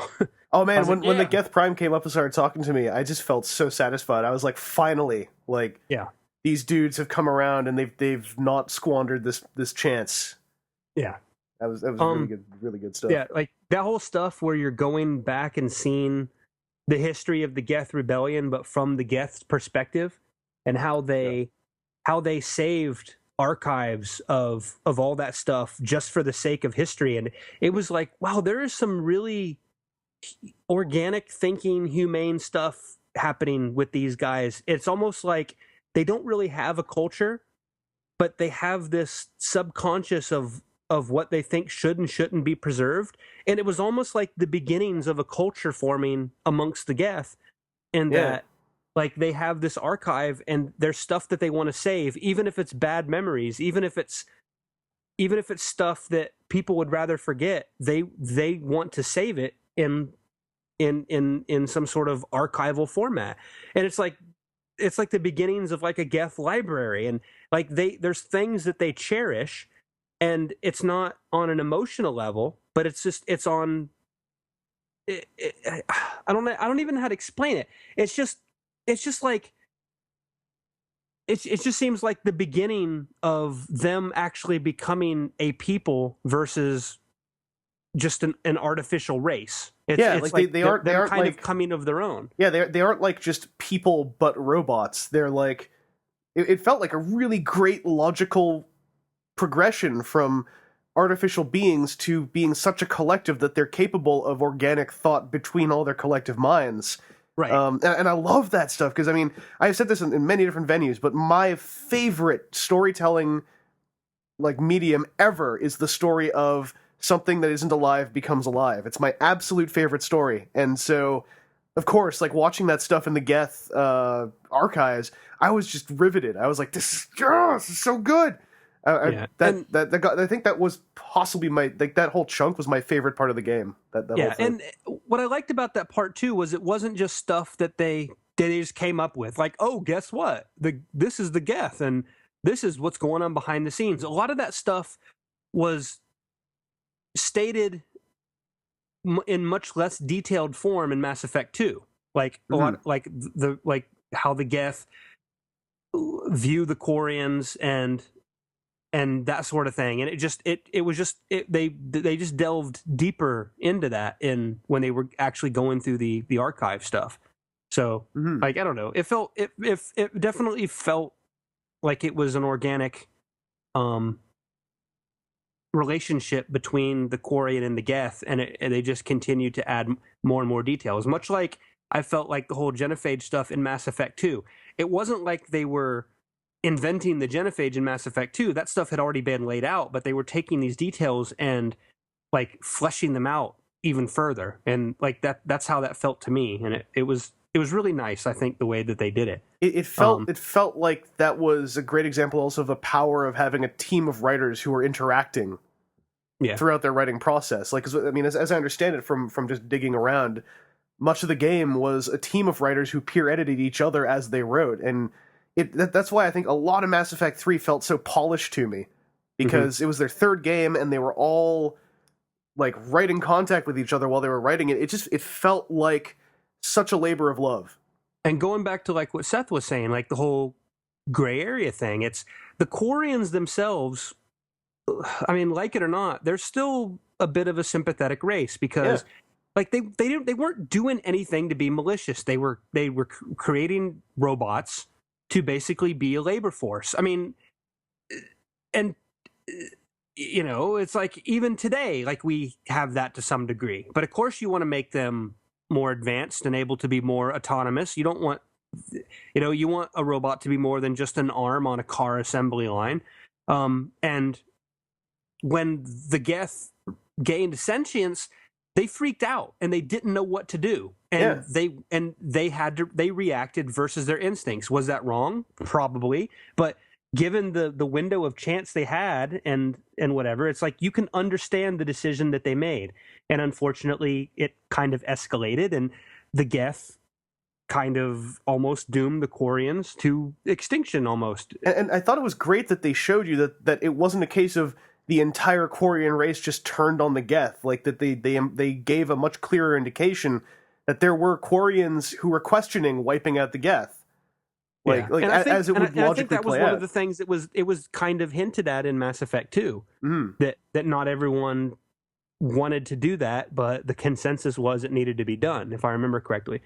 Oh man, when the Geth Prime came up and started talking to me, I just felt so satisfied. I was like, finally, like, yeah, these dudes have come around and they've not squandered this chance. Yeah, that was really good stuff. Yeah, like that whole stuff where you're going back and seeing the history of the Geth rebellion, but from the Geth's perspective, and how they saved archives of all that stuff just for the sake of history. And it was like, wow, there is some really organic thinking, humane stuff happening with these guys. It's almost like they don't really have a culture, but they have this subconscious of what they think should and shouldn't be preserved. And it was almost like the beginnings of a culture forming amongst the Geth, and that like they have this archive and there's stuff that they want to save, even if it's bad memories, even if it's stuff that people would rather forget, they want to save it in some sort of archival format. And it's like the beginnings of like a Geth library, and like there's things that they cherish, and it's not on an emotional level, but it's on I don't even know how to explain it. It just seems like the beginning of them actually becoming a people versus just an artificial race. It's like they aren't kind like, of coming of their own. Yeah, they aren't like just people but robots. They're like it felt like a really great logical progression from artificial beings to being such a collective that they're capable of organic thought between all their collective minds. Right. And I love that stuff because, I mean, I've said this in many different venues, but my favorite storytelling like medium ever is the story of something that isn't alive becomes alive. It's my absolute favorite story. And so, of course, like watching that stuff in the Geth archives, I was just riveted. I was like, this is so good. I think that was possibly that whole chunk was my favorite part of the game. That whole thing. And what I liked about that part too was it wasn't just stuff that they just came up with. Like, oh, guess what? This is the Geth, and this is what's going on behind the scenes. A lot of that stuff was stated in much less detailed form in Mass Effect 2. Like a lot, like how the Geth view the Quarians and and that sort of thing. And they just delved deeper into that when they were actually going through the archive stuff. So like, I don't know, it definitely felt like it was an organic relationship between the Quarian and the Geth, and they just continued to add more and more details. Much like I felt like the whole genophage stuff in Mass Effect 2. It wasn't like they were inventing the genophage in Mass Effect 2. That stuff had already been laid out, but they were taking these details and like fleshing them out even further. And like that's how that felt to me. And it was really nice, I think, the way that they did it. It felt like that was a great example also of the power of having a team of writers who were interacting throughout their writing process. Like, I mean, as I understand it from just digging around, much of the game was a team of writers who peer edited each other as they wrote. And that's why I think a lot of Mass Effect 3 felt so polished to me, because it was their third game and they were all like right in contact with each other while they were writing it. It felt like such a labor of love. And going back to like what Seth was saying, like the whole gray area thing, it's the Quarians themselves. I mean, like it or not, they're still a bit of a sympathetic race, because like they weren't doing anything to be malicious. They were creating robots to basically be a labor force. I mean, and you know, it's like even today, like we have that to some degree. But of course, you want to make them more advanced and able to be more autonomous. You don't want, you want a robot to be more than just an arm on a car assembly line. And when the Geth gained sentience, they freaked out and they didn't know what to do. And they reacted versus their instincts. Was that wrong? Probably. But given the window of chance they had and whatever, it's like you can understand the decision that they made. And unfortunately, it kind of escalated, and the Geth kind of almost doomed the Quarians to extinction almost. And I thought it was great that they showed you that it wasn't a case of the entire Quarian race just turned on the Geth. Like, that they gave a much clearer indication that there were Quarians who were questioning wiping out the Geth. Like as it would logically play out. I think that was one of the things that it was kind of hinted at in Mass Effect 2. That not everyone wanted to do that, but the consensus was it needed to be done, if I remember correctly.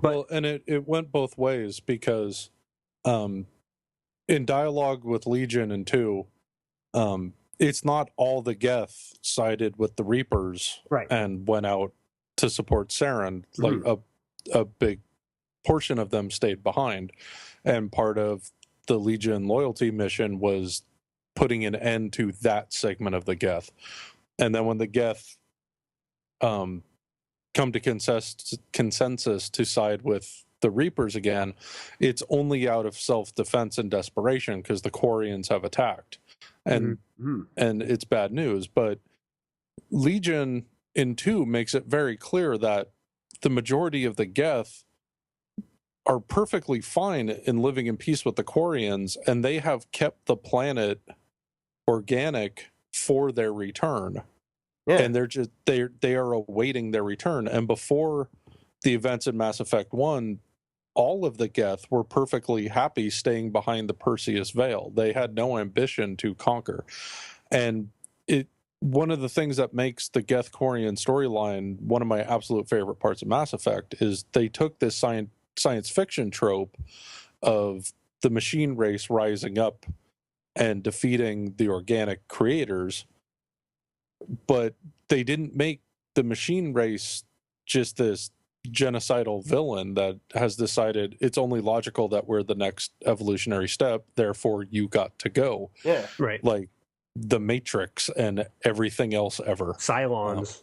But and it went both ways, because in dialogue with Legion and 2, it's not all the Geth sided with the Reapers and went out to support Saren. Like a big portion of them stayed behind, and part of the Legion loyalty mission was putting an end to that segment of the Geth. And then when the Geth come to consensus to side with the Reapers again, it's only out of self-defense and desperation, because the Quarians have attacked. And it's bad news. But Legion in 2 makes it very clear that the majority of the Geth are perfectly fine in living in peace with the Quarians, and they have kept the planet organic for their return. And they are awaiting their return. And before the events in Mass Effect 1, all of the Geth were perfectly happy staying behind the Perseus Veil. They had no ambition to conquer. And one of the things that makes the Geth-Quarian storyline one of my absolute favorite parts of Mass Effect is they took this science fiction trope of the machine race rising up and defeating the organic creators, but they didn't make the machine race just this genocidal villain that has decided it's only logical that we're the next evolutionary step, therefore you got to go. Yeah, right. Like the Matrix and everything else ever. Cylons.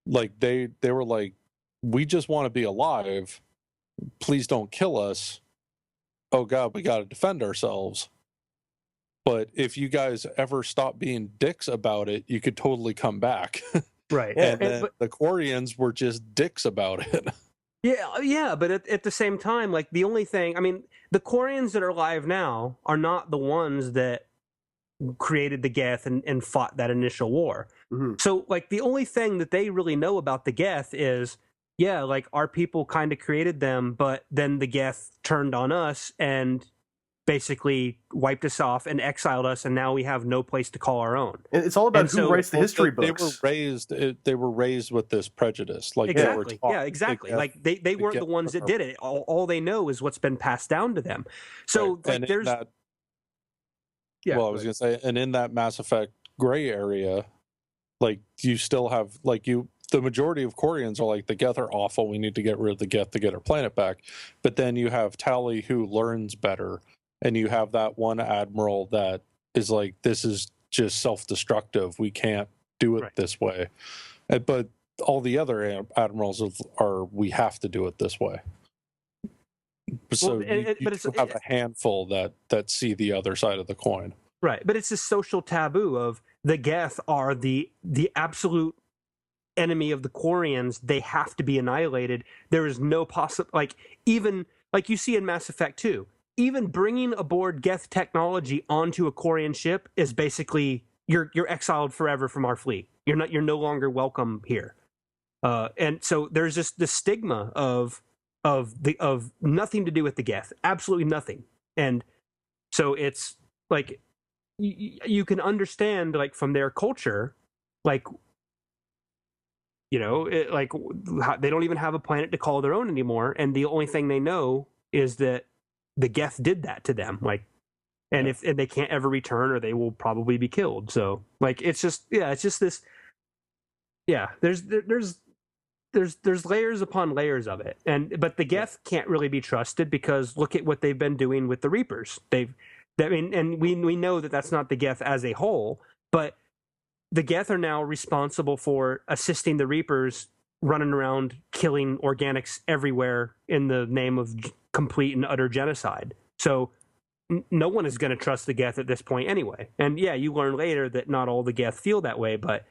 Like they were like, we just want to be alive. Please don't kill us. Oh God, we got to defend ourselves. But if you guys ever stop being dicks about it, you could totally come back. Right. And then the Quarians were just dicks about it. Yeah, but at the same time, like the only thing, I mean, the Quarians that are alive now are not the ones that created the Geth and fought that initial war. So, like, the only thing that they really know about the Geth is, like, our people kind of created them, but then the Geth turned on us and basically wiped us off and exiled us, and now we have no place to call our own. And it's all about who writes the history books. They were raised with this prejudice, like exactly. They were yeah, exactly. Like they weren't the ones that did it. All they know is what's been passed down to them. So right. like, there's that, well, I was going to say, and in that Mass Effect gray area, like you still have the majority of Quarians are like, the Geth are awful, we need to get rid of the Geth to get our planet back. But then you have Tali, who learns better, and you have that one admiral that is like, this is just self-destructive, we can't do it this way. But all the other admirals are, we have to do it this way. So you have a handful that see the other side of the coin. Right, but it's a social taboo of the Geth are the absolute enemy of the Quarians. They have to be annihilated. There is no possible, like, even like you see in Mass Effect 2, even bringing aboard Geth technology onto a Quarian ship is basically you're exiled forever from our fleet. You're no longer welcome here. And so there's just the stigma of nothing to do with the Geth, absolutely nothing. And so it's like you can understand, like, from their culture, like, you know, like they don't even have a planet to call their own anymore, and the only thing they know is that the Geth did that to them, like, and if they can't ever return, or they will probably be killed. So, like, it's just this. Yeah, there's layers upon layers of it, but the Geth can't really be trusted, because look at what they've been doing with the Reapers. And we know that that's not the Geth as a whole, but the Geth are now responsible for assisting the Reapers running around killing organics everywhere in the name of complete and utter genocide. So no one is going to trust the Geth at this point anyway. And yeah, you learn later that not all the Geth feel that way, but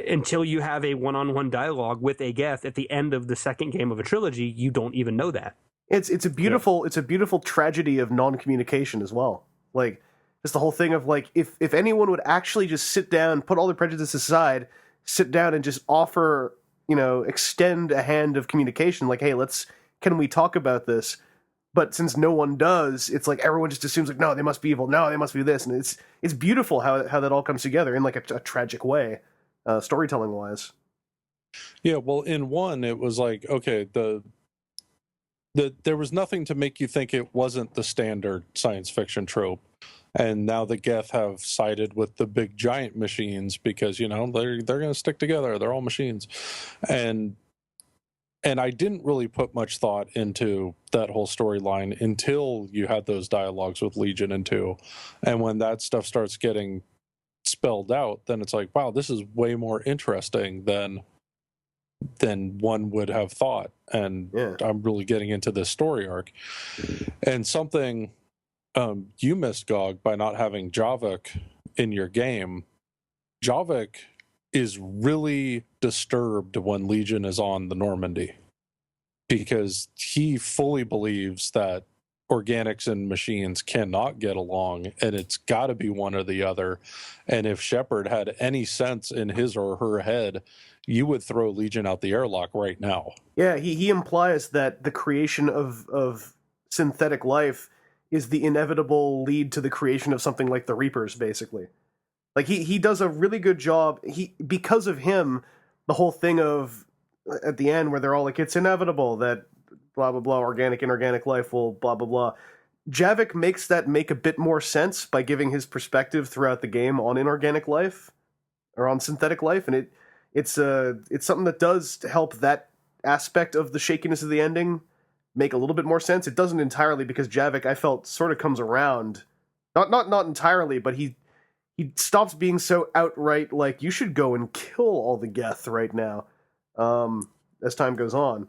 until you have a one-on-one dialogue with a Geth at the end of the second game of a trilogy, you don't even know that. It's a beautiful tragedy of non-communication as well. Like, just the whole thing of, like, if anyone would actually just sit down, put all their prejudices aside, sit down and just offer, extend a hand of communication, like, hey, can we talk about this? But since no one does, it's like everyone just assumes, like, no, they must be evil, no, they must be this, and it's beautiful how that all comes together in, like, a tragic way, storytelling wise. Yeah, well, in one, it was like, okay, there was nothing to make you think it wasn't the standard science fiction trope. And now the Geth have sided with the big giant machines because, they're going to stick together. They're all machines. And I didn't really put much thought into that whole storyline until you had those dialogues with Legion and 2. And when that stuff starts getting spelled out, then it's like, wow, this is way more interesting than one would have thought. And I'm really getting into this story arc. And something you missed, Gog, by not having Javik in your game. Javik is really disturbed when Legion is on the Normandy, because he fully believes that organics and machines cannot get along, and it's got to be one or the other. And if Shepard had any sense in his or her head, you would throw Legion out the airlock right now. Yeah, he implies that the creation of synthetic life is the inevitable lead to the creation of something like the Reapers, basically. Like, he does a really good job. Because of him, the whole thing of, at the end, where they're all like, it's inevitable that blah, blah, blah, organic, inorganic life will blah, blah, blah. Javik makes that make a bit more sense by giving his perspective throughout the game on inorganic life, or on synthetic life, and it's something that does help that aspect of the shakiness of the ending make a little bit more sense. It doesn't entirely, because Javik, I felt, sort of comes around. Not entirely, but he stops being so outright like, you should go and kill all the Geth right now, as time goes on.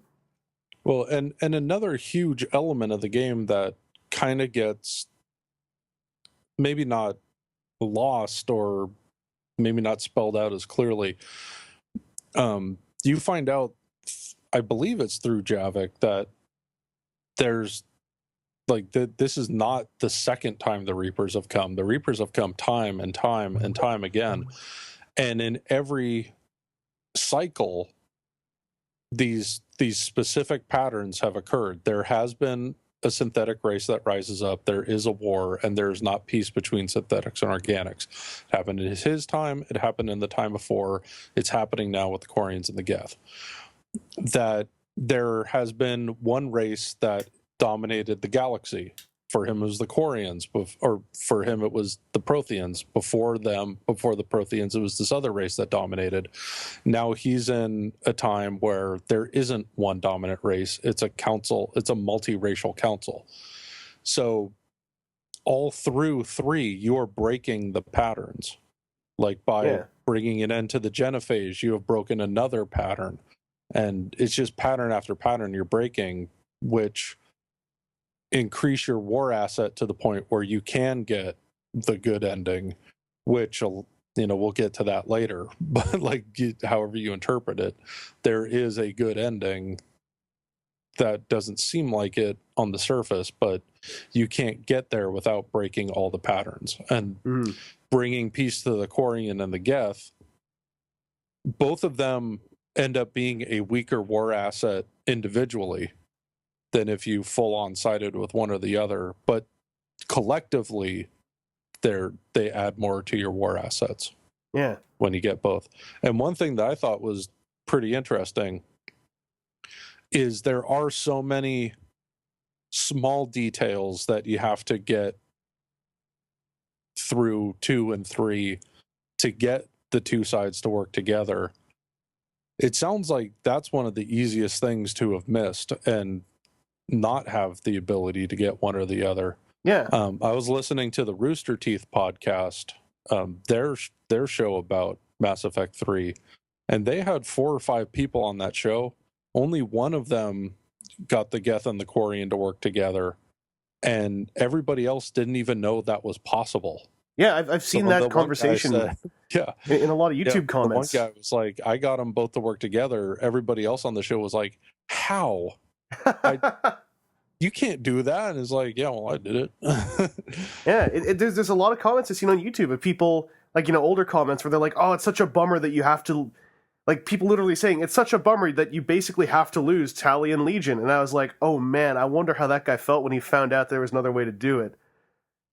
Well, and another huge element of the game that kind of gets maybe not lost, or maybe not spelled out as clearly, you find out, I believe it's through Javik, that there's, like, this is not the second time the Reapers have come. The Reapers have come time and time and time again. And in every cycle, these specific patterns have occurred. There has been a synthetic race that rises up, there is a war, and there's not peace between synthetics and organics. It happened in his time, it happened in the time before, it's happening now with the Quarians and the Geth. That there has been one race that dominated the galaxy. For him, it was the Quarians, or for him, it was the Protheans. Before the Protheans, it was this other race that dominated. Now he's in a time where there isn't one dominant race. It's a council. It's a multiracial council. So all through 3, you are breaking the patterns. Like by bringing an end to the genophage, you have broken another pattern. And it's just pattern after pattern you're breaking, which increase your war asset to the point where you can get the good ending, which, we'll get to that later. But however you interpret it, there is a good ending that doesn't seem like it on the surface, but you can't get there without breaking all the patterns. And bringing peace to the Quarian and the Geth, both of them end up being a weaker war asset individually than if you full on sided with one or the other, but collectively they add more to your war assets. Yeah. When you get both. And one thing that I thought was pretty interesting is there are so many small details that you have to get through 2 and 3 to get the two sides to work together. It sounds like that's one of the easiest things to have missed and not have the ability to get one or the other. Yeah. I was listening to the Rooster Teeth podcast, their show about Mass Effect 3, and they had 4 or 5 people on that show. Only one of them got the Geth and the Quarian to work together, and everybody else didn't even know that was possible. Yeah, I've seen that conversation in a lot of YouTube comments. The one guy was like, I got them both to work together. Everybody else on the show was like, how? You can't do that. And it's like, yeah, well, I did it. Yeah, there's a lot of comments I've seen on YouTube of people, older comments where they're like, oh, it's such a bummer that you have to, people literally saying, it's such a bummer that you basically have to lose Tali and Legion. And I was like, oh man, I wonder how that guy felt when he found out there was another way to do it.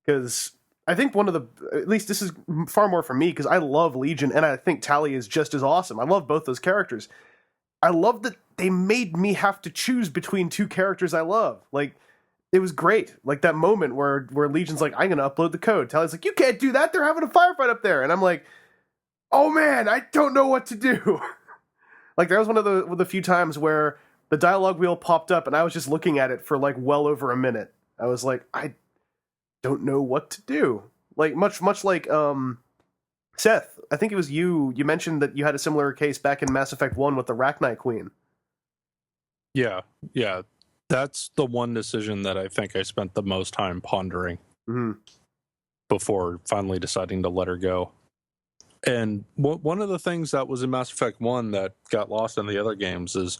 Because I think at least this is far more for me, because I love Legion, and I think Tali is just as awesome. I love both those characters. I love that they made me have to choose between 2 characters I love. It was great. That moment where Legion's like, I'm going to upload the code. Tali's like, you can't do that. They're having a firefight up there. And I'm like, oh man, I don't know what to do. There was one of the few times where the dialogue wheel popped up and I was just looking at it for well over a minute. I was like, I don't know what to do. Much like Seth, I think it was you mentioned that you had a similar case back in Mass Effect 1 with the Rachni Queen. Yeah. That's the one decision that I think I spent the most time pondering before finally deciding to let her go. And one of the things that was in Mass Effect 1 that got lost in the other games is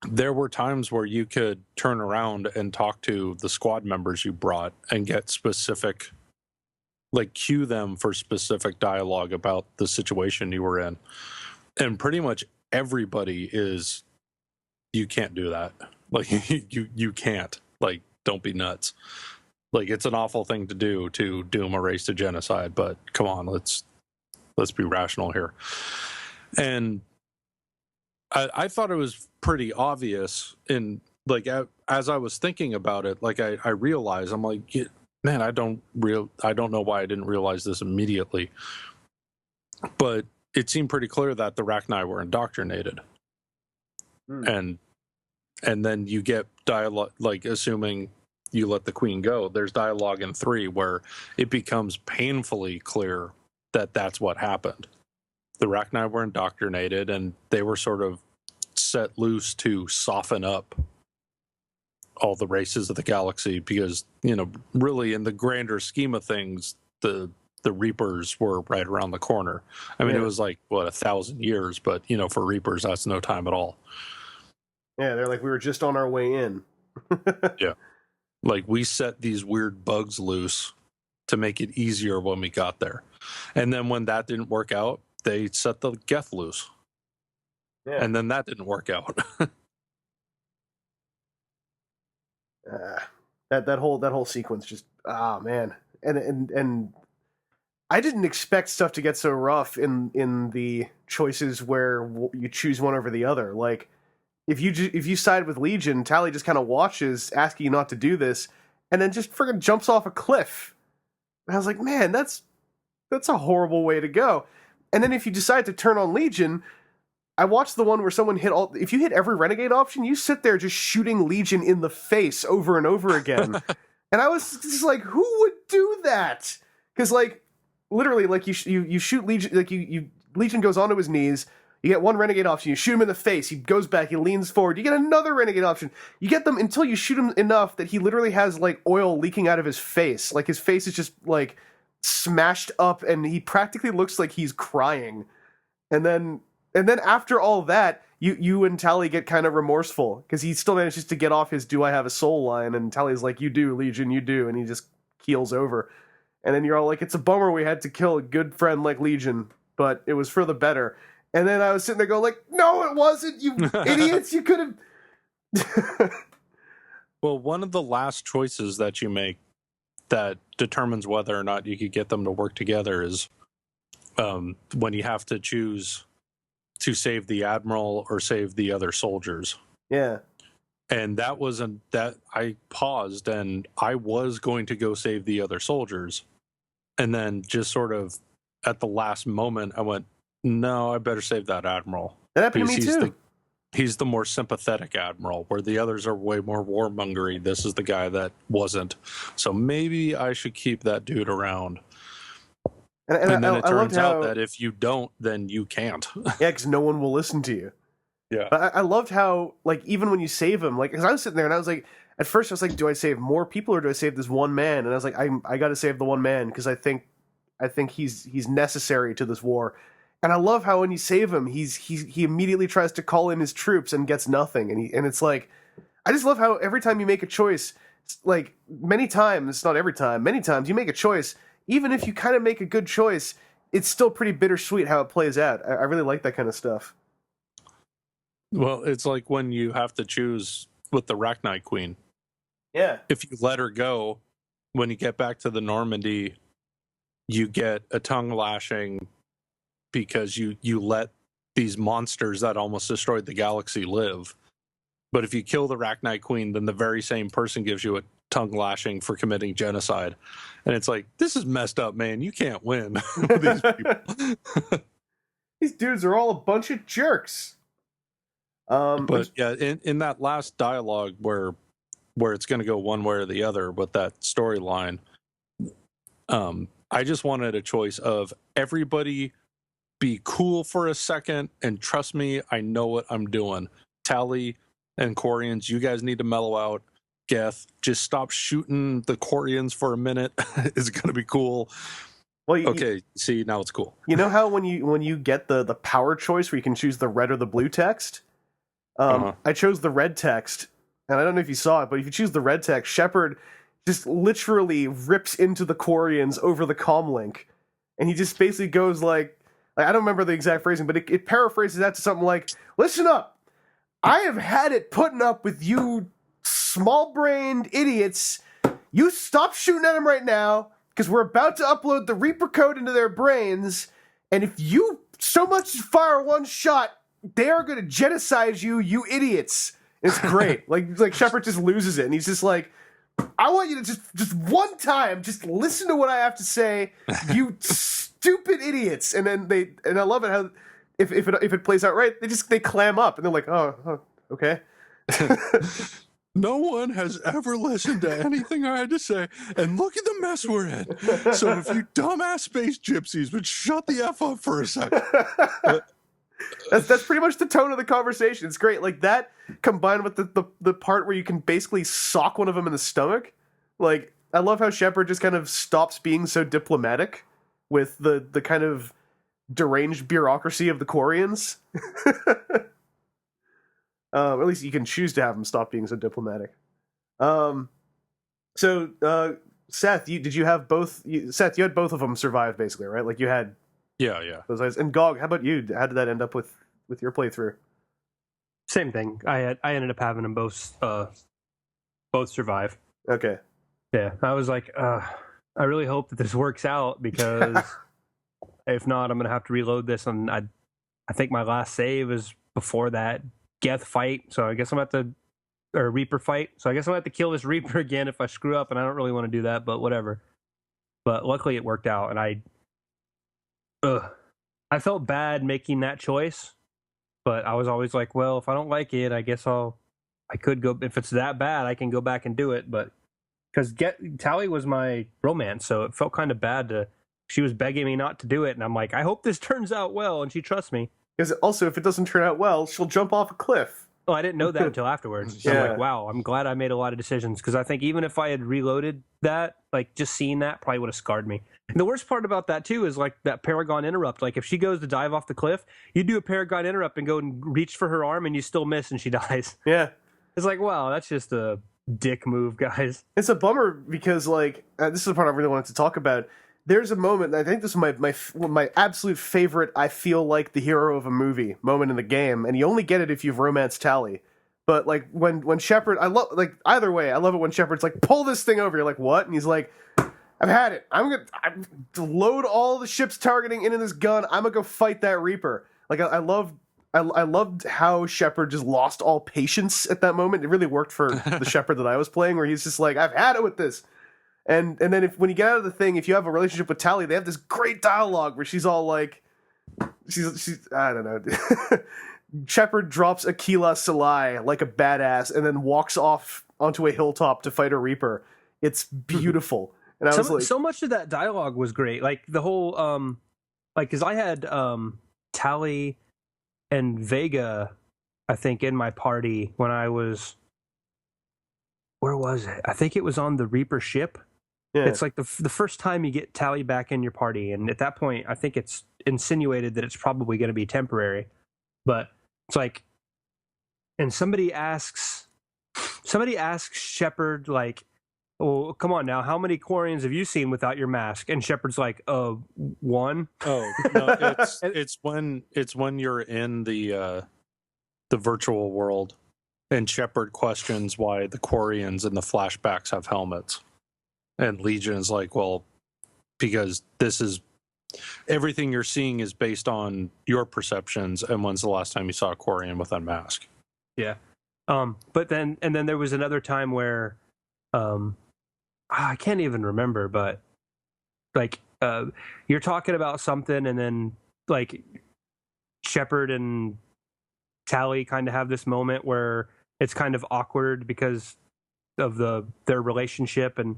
there were times where you could turn around and talk to the squad members you brought and get specific, cue them for specific dialogue about the situation you were in. And pretty much everybody is, you can't do that. You can't. Don't be nuts. It's an awful thing to do to doom a race to genocide, but come on, let's be rational here. And I thought it was pretty obvious in as I was thinking about it, I realized, I'm like, man, I don't know why I didn't realize this immediately. But it seemed pretty clear that the Rachni were indoctrinated. And then you get dialogue, assuming you let the Queen go, there's dialogue in 3 where it becomes painfully clear that that's what happened. The Rachni were indoctrinated, and they were sort of set loose to soften up all the races of the galaxy because, really in the grander scheme of things, the Reapers were right around the corner. I mean, It was 1,000 years, but, for Reapers, that's no time at all. Yeah, they're we were just on our way in. Yeah. We set these weird bugs loose to make it easier when we got there. And then when that didn't work out, they set the Geth loose. Yeah. And then that didn't work out. That whole sequence just man, and I didn't expect stuff to get so rough in the choices where you choose one over the other. Like if you side with Legion, Tali just kind of watches, asking you not to do this, and then just friggin' jumps off a cliff. And I was like, man, that's a horrible way to go. And then if you decide to turn on Legion, I watched the one where someone hit all... If you hit every Renegade option, you sit there just shooting Legion in the face over and over again. And I was just like, who would do that? Because, like, literally, like, you shoot Legion... Like, Legion goes onto his knees, you get one Renegade option, you shoot him in the face, he goes back, he leans forward, you get another Renegade option. You get them until you shoot him enough that he literally has, like, oil leaking out of his face. Like, his face is just, like, smashed up, and he practically looks like he's crying. And then after all that, you and Tali get kind of remorseful, because he still manages to get off his "Do I have a soul?" line, and Tali's like, "You do, Legion, you do," and he just keels over. And then you're all like, "It's a bummer we had to kill a good friend like Legion, but it was for the better." And then I was sitting there going like, "No, it wasn't, you idiots! You could have..." Well, one of the last choices that you make that determines whether or not you could get them to work together is when you have to choose to save the admiral or save the other soldiers. Yeah. And that wasn't that I paused, and I was going to go save the other soldiers. And then just sort of at the last moment, I went, no, I better save that admiral. That happened to me too. He's the more sympathetic admiral, where the others are way more warmongery. This is the guy that wasn't. So maybe I should keep that dude around. And then it turns out that if you don't, then you can't. Yeah, because no one will listen to you. Yeah. But I loved how, like, even when you save him, like, because I was sitting there and I was like, at first I was like, do I save more people or do I save this one man? And I was like, I got to save the one man because I think he's necessary to this war. And I love how when you save him, he immediately tries to call in his troops and gets nothing. And it's like, I just love how every time you make a choice, like many times, not every time, many times you make a choice. Even if you kind of make a good choice, it's still pretty bittersweet how it plays out. I really like that kind of stuff. Well, it's like when you have to choose with the Rachni Queen. Yeah. If you let her go, when you get back to the Normandy, you get a tongue lashing because you let these monsters that almost destroyed the galaxy live. But if you kill the Rachni Queen, then the very same person gives you a tongue lashing for committing genocide. And it's like, this is messed up, man. You can't win with these people. These dudes are all a bunch of jerks. But yeah, in that last dialogue where it's going to go one way or the other with that storyline, I just wanted a choice of everybody be cool for a second and trust me, I know what I'm doing. Tali and Quarians, you guys need to mellow out. Geth, just stop shooting the Quarians for a minute. It's going to be cool. Well, okay, see, now it's cool. You know how when you get the power choice where you can choose the red or the blue text? I chose the red text, and I don't know if you saw it, but if you choose the red text, Shepard just literally rips into the Quarians over the comm link, and he just basically goes like I don't remember the exact phrasing, but it paraphrases that to something like, "Listen up, I have had it putting up with you small-brained idiots. You stop shooting at them right now, because we're about to upload the Reaper code into their brains, and if you so much as fire one shot, they are going to genocide you, you idiots." It's great. like Shepard just loses it, and he's just like, I want you to just one time, just listen to what I have to say, you stupid idiots. And then I love it how if it plays out right, they clam up, and they're like, oh okay. No one has ever listened to anything I had to say, and look at the mess we're in. So if you dumbass space gypsies would shut the F up for a second. That's pretty much the tone of the conversation. It's great. Like that combined with the part where you can basically sock one of them in the stomach. Like, I love how Shepard just kind of stops being so diplomatic with the kind of deranged bureaucracy of the Quarians. At least you can choose to have them stop being so diplomatic. So Seth, you had both of them survive, basically, right? Like you had yeah those guys. And Gog, how about you? How did that end up with your playthrough? Same thing. I ended up having them both Both survive. Okay. Yeah, I was like, I really hope that this works out, because if not, I'm gonna have to reload this, and I think my last save is before that Geth fight, so I guess I'm at the Reaper fight. So I guess I'm gonna have to kill this Reaper again if I screw up, and I don't really want to do that, but whatever. But luckily it worked out, and I felt bad making that choice, but I was always like, well, if I don't like it, I guess I could go, if it's that bad, I can go back and do it. But because Tali was my romance, so it felt kind of bad she was begging me not to do it, and I'm like, I hope this turns out well, and she trusts me. Because also, if it doesn't turn out well, she'll jump off a cliff. Oh, I didn't know that until afterwards. So I'm like, wow, I'm glad I made a lot of decisions, because I think even if I had reloaded that, like, just seeing that probably would have scarred me. And the worst part about that, too, is, like, that Paragon interrupt. Like, if she goes to dive off the cliff, you do a Paragon interrupt and go and reach for her arm, and you still miss, and she dies. Yeah. It's like, wow, that's just a dick move, guys. It's a bummer, because, like, this is the part I really wanted to talk about. There's a moment, I think this is my absolute favorite, I feel like the hero of a movie moment in the game, and you only get it if you've romanced Tali. But, like, when Shepard, I love, like, either way, I love it when Shepard's like, pull this thing over. You're like, what? And he's like, I've had it. I'm gonna load all the ship's targeting into this gun. I'm gonna go fight that Reaper. Like, I loved how Shepard just lost all patience at that moment. It really worked for the Shepard that I was playing, where he's just like, I've had it with this. And then when you get out of the thing, if you have a relationship with Tali, they have this great dialogue where she's all like, she's I don't know. Shepard drops Aquila Salai like a badass and then walks off onto a hilltop to fight a Reaper. It's beautiful. And I was like, so much of that dialogue was great. Like the whole, like, cause I had, Tali and Vega, I think, in my party when I was, where was it? I think it was on the Reaper ship. Yeah. It's like the first time you get Tali back in your party, and at that point, I think it's insinuated that it's probably going to be temporary. But it's like, and somebody asks Shepard, like, "Oh, come on now, how many Quarians have you seen without your mask?" And Shepard's like, one." Oh, no, it's when you're in the virtual world, and Shepard questions why the Quarians in the flashbacks have helmets. And Legion is like, well, because this is everything you're seeing is based on your perceptions. And when's the last time you saw a Quarian with a mask? Yeah. But then there was another time where, I can't even remember, but like, you're talking about something, and then like Shepard and Tali kind of have this moment where it's kind of awkward because of their relationship, and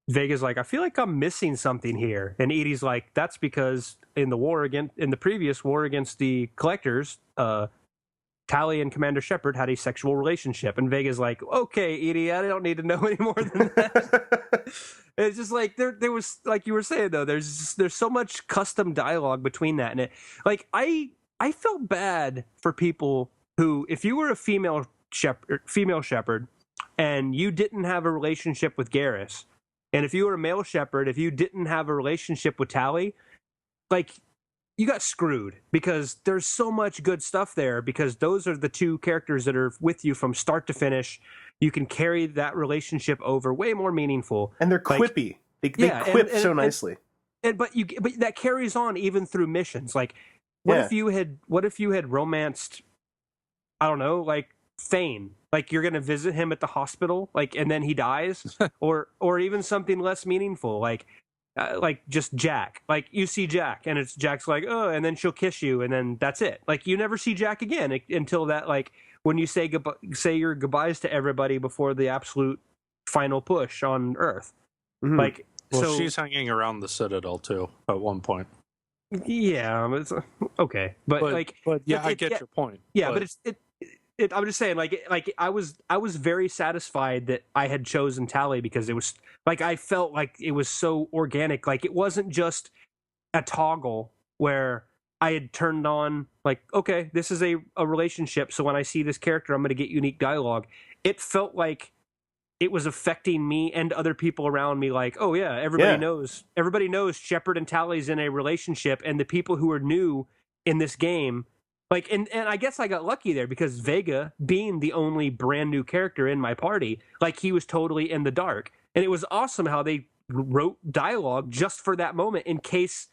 Vega's like, I feel like I'm missing something here. And Edie's like, that's because in the previous war against the Collectors, Tali and Commander Shepard had a sexual relationship. And Vega's like, okay, Edie, I don't need to know any more than that. It's just like, there was, like you were saying though, there's so much custom dialogue between that. And it, like, I felt bad for people who, if you were a female Shepard and you didn't have a relationship with Garrus, and if you were a male Shepard, if you didn't have a relationship with Tali, like, you got screwed, because there's so much good stuff there, because those are the two characters that are with you from start to finish. You can carry that relationship over, way more meaningful. And they're quippy. They quip so nicely. But that carries on even through missions. Like, what if you had romanced, I don't know, like Thane? Like, you're going to visit him at the hospital, like, and then he dies, or even something less meaningful, like just Jack. Like, you see Jack, and Jack's like, oh, and then she'll kiss you, and then that's it. Like, you never see Jack again until that, like, when you say your goodbyes to everybody before the absolute final push on Earth. Mm-hmm. Like, well, so she's hanging around the Citadel too at one point. Yeah, it's okay, but yeah, I get your point. Yeah, but I'm just saying, like I was very satisfied that I had chosen Tali, because it was like, I felt like it was so organic. Like, it wasn't just a toggle where I had turned on, like, okay, this is a relationship, so when I see this character, I'm going to get unique dialogue. It felt like it was affecting me and other people around me. Like, oh yeah, everybody knows Shepard and Tali's in a relationship, and the people who are new in this game Like, and I guess I got lucky there because Vega, being the only brand new character in my party, like he was totally in the dark. And it was awesome how they wrote dialogue just for that moment in case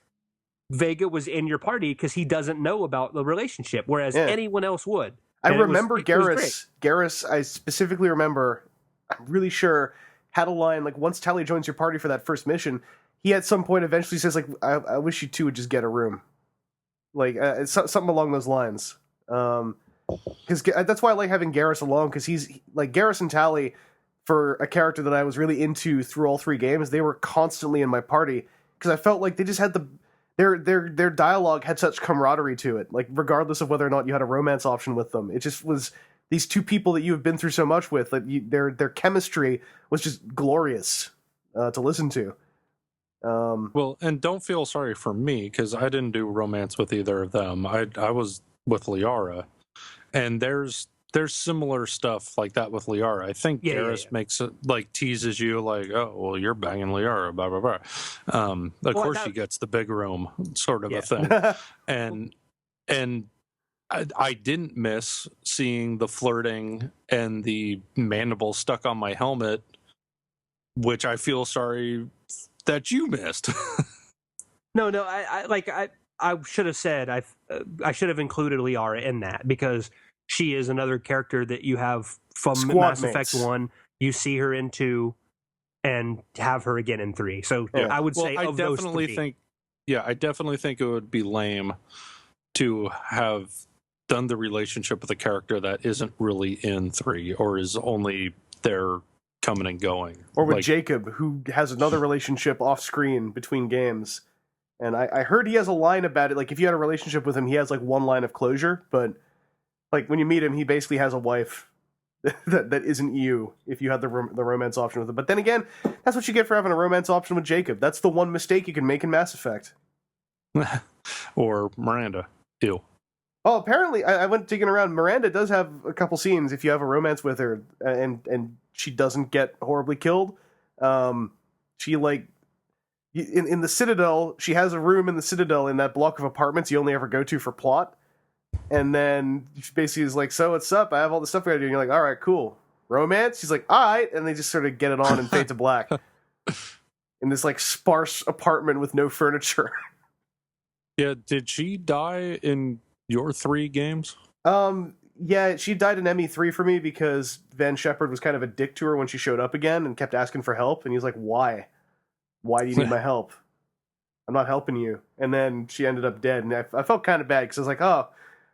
Vega was in your party because he doesn't know about the relationship, whereas anyone else would. I remember Garrus. Garrus, I specifically remember, I'm really sure, had a line, like, once Tali joins your party for that first mission, he at some point eventually says, like, I wish you two would just get a room. Like, something along those lines. Because that's why I like having Garrus along, because he's, like, Garrus and Tali, for a character that I was really into through all 3 games, they were constantly in my party, because I felt like they just had their dialogue had such camaraderie to it, like regardless of whether or not you had a romance option with them. It just was these 2 people that you have been through so much with. Like their chemistry was just glorious to listen to. Well, and don't feel sorry for me because I didn't do romance with either of them. I was with Liara, and there's similar stuff like that with Liara. I think Garrus makes it like teases you like, oh, well, you're banging Liara, blah blah blah. Of course, she gets the big room, sort of a thing, and I didn't miss seeing the flirting and the mandible stuck on my helmet, which I feel sorry that you missed. No, I should have said I should have included Liara in that because she is another character that you have from Mass Effect 1. You see her in 2 and have her again in 3. So I would say I definitely those 3. I definitely think it would be lame to have done the relationship with a character that isn't really in 3 or is only there coming and going. Or with Jacob, who has another relationship off screen between games. And I heard he has a line about it. Like, if you had a relationship with him, he has, like, one line of closure. But, like, when you meet him, he basically has a wife that isn't you if you had the romance option with him. But then again, that's what you get for having a romance option with Jacob. That's the one mistake you can make in Mass Effect. Or Miranda. Ew. Oh, apparently, I went digging around. Miranda does have a couple scenes if you have a romance with her, and she doesn't get horribly killed. She, like, in the Citadel, she has a room in the Citadel in that block of apartments you only ever go to for plot. And then she basically is like, so what's up? I have all this stuff I gotta do. And you're like, all right, cool. Romance? She's like, all right. And they just sort of get it on and fade to black. In this, like, sparse apartment with no furniture. Yeah, did she die in your 3 games? Yeah, she died in ME3 for me because Van Shepard was kind of a dick to her when she showed up again and kept asking for help. And he's like, why? Why do you need my help? I'm not helping you. And then she ended up dead. And I felt kind of bad because I was like, oh,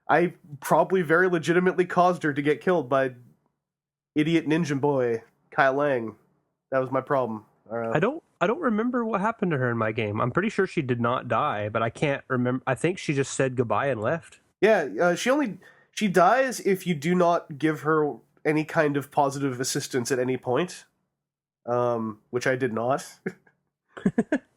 I probably very legitimately caused her to get killed by idiot ninja boy Kai Leng. That was my problem. I don't remember what happened to her in my game. I'm pretty sure she did not die, but I can't remember. I think she just said goodbye and left. Yeah, she dies if you do not give her any kind of positive assistance at any point, which I did not.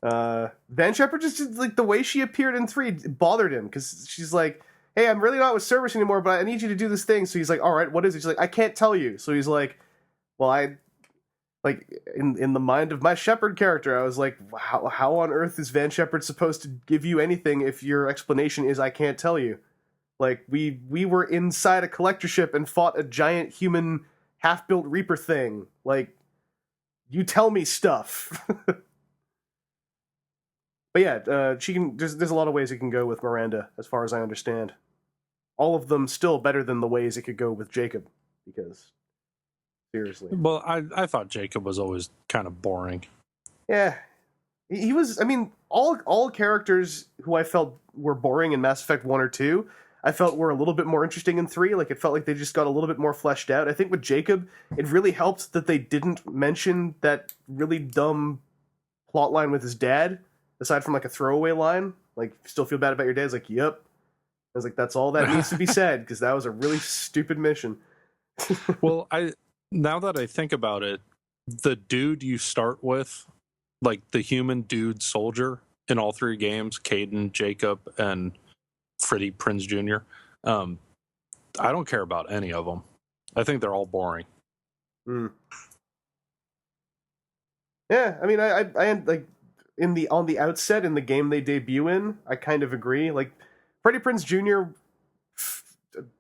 Van Shepard just, like, the way she appeared in 3 bothered him because she's like, hey, I'm really not with Cerberus anymore, but I need you to do this thing. So he's like, all right, what is it? She's like, I can't tell you. So he's like, well, like, in the mind of my Shepard character, I was like, how on earth is Van Shepard supposed to give you anything if your explanation is I can't tell you? Like, we were inside a collector ship and fought a giant human half-built Reaper thing. Like, you tell me stuff. But yeah, she can. There's a lot of ways it can go with Miranda, as far as I understand. All of them still better than the ways it could go with Jacob, because seriously. Well, I thought Jacob was always kind of boring. Yeah, he was. I mean, all characters who I felt were boring in Mass Effect 1 or 2, I felt were a little bit more interesting in 3. Like, it felt like they just got a little bit more fleshed out. I think with Jacob, it really helped that they didn't mention that really dumb plotline with his dad. Aside from, like, a throwaway line, like, still feel bad about your dad? It's like, yep. I was like, that's all that needs to be said, because that was a really stupid mission. Well, now that I think about it, the dude you start with, like, the human dude soldier in all 3 games, Caden, Jacob, and Freddie Prinze Jr., I don't care about any of them. I think they're all boring. Yeah, I mean, I like, on the outset in the game they debut in, I kind of agree. Like, Freddie Prinze Jr.,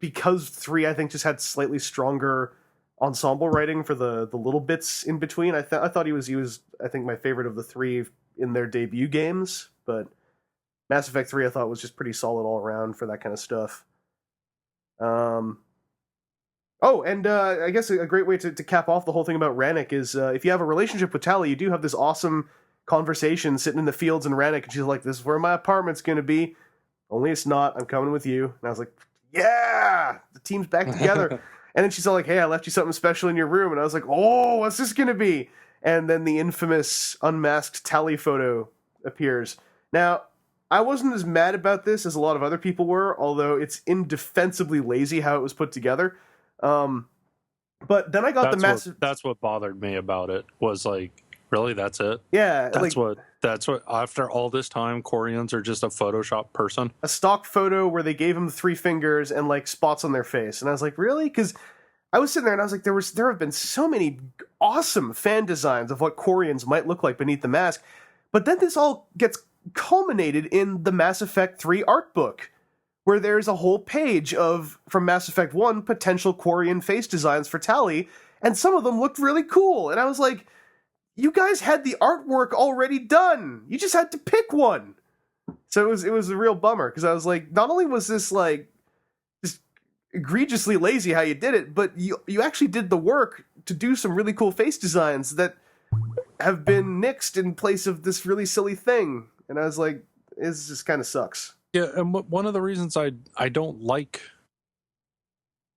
because 3 I think just had slightly stronger ensemble writing for the little bits in between. I thought he was I think my favorite of the 3 in their debut games, but Mass Effect 3 I thought was just pretty solid all around for that kind of stuff. I guess a great way to cap off the whole thing about Rannoch is if you have a relationship with Tali, you do have this awesome conversation sitting in the fields in Rannoch, and she's like, "This is where my apartment's going to be. Only it's not. I'm coming with you." And I was like, "Yeah, the team's back together." And then she's all like, "Hey, I left you something special in your room." And I was like, "Oh, what's this going to be?" And then the infamous unmasked Tali photo appears. Now, I wasn't as mad about this as a lot of other people were, although it's indefensibly lazy how it was put together. But then I got that's what bothered me about it, was like, really, that's it? Yeah. That's what after all this time, Quarians are just a Photoshop person? A stock photo where they gave them 3 fingers and like spots on their face. And I was like, really? Because I was sitting there and I was like, there have been so many awesome fan designs of what Quarians might look like beneath the mask. But then this all gets culminated in the Mass Effect 3 art book, where there's a whole page from Mass Effect 1, potential Quarian face designs for Tali, and some of them looked really cool. And I was like, you guys had the artwork already done. You just had to pick one. So it was a real bummer, because I was like, not only was this like just egregiously lazy how you did it, but you actually did the work to do some really cool face designs that have been nixed in place of this really silly thing. And I was like, this just kind of sucks. Yeah, and one of the reasons I don't like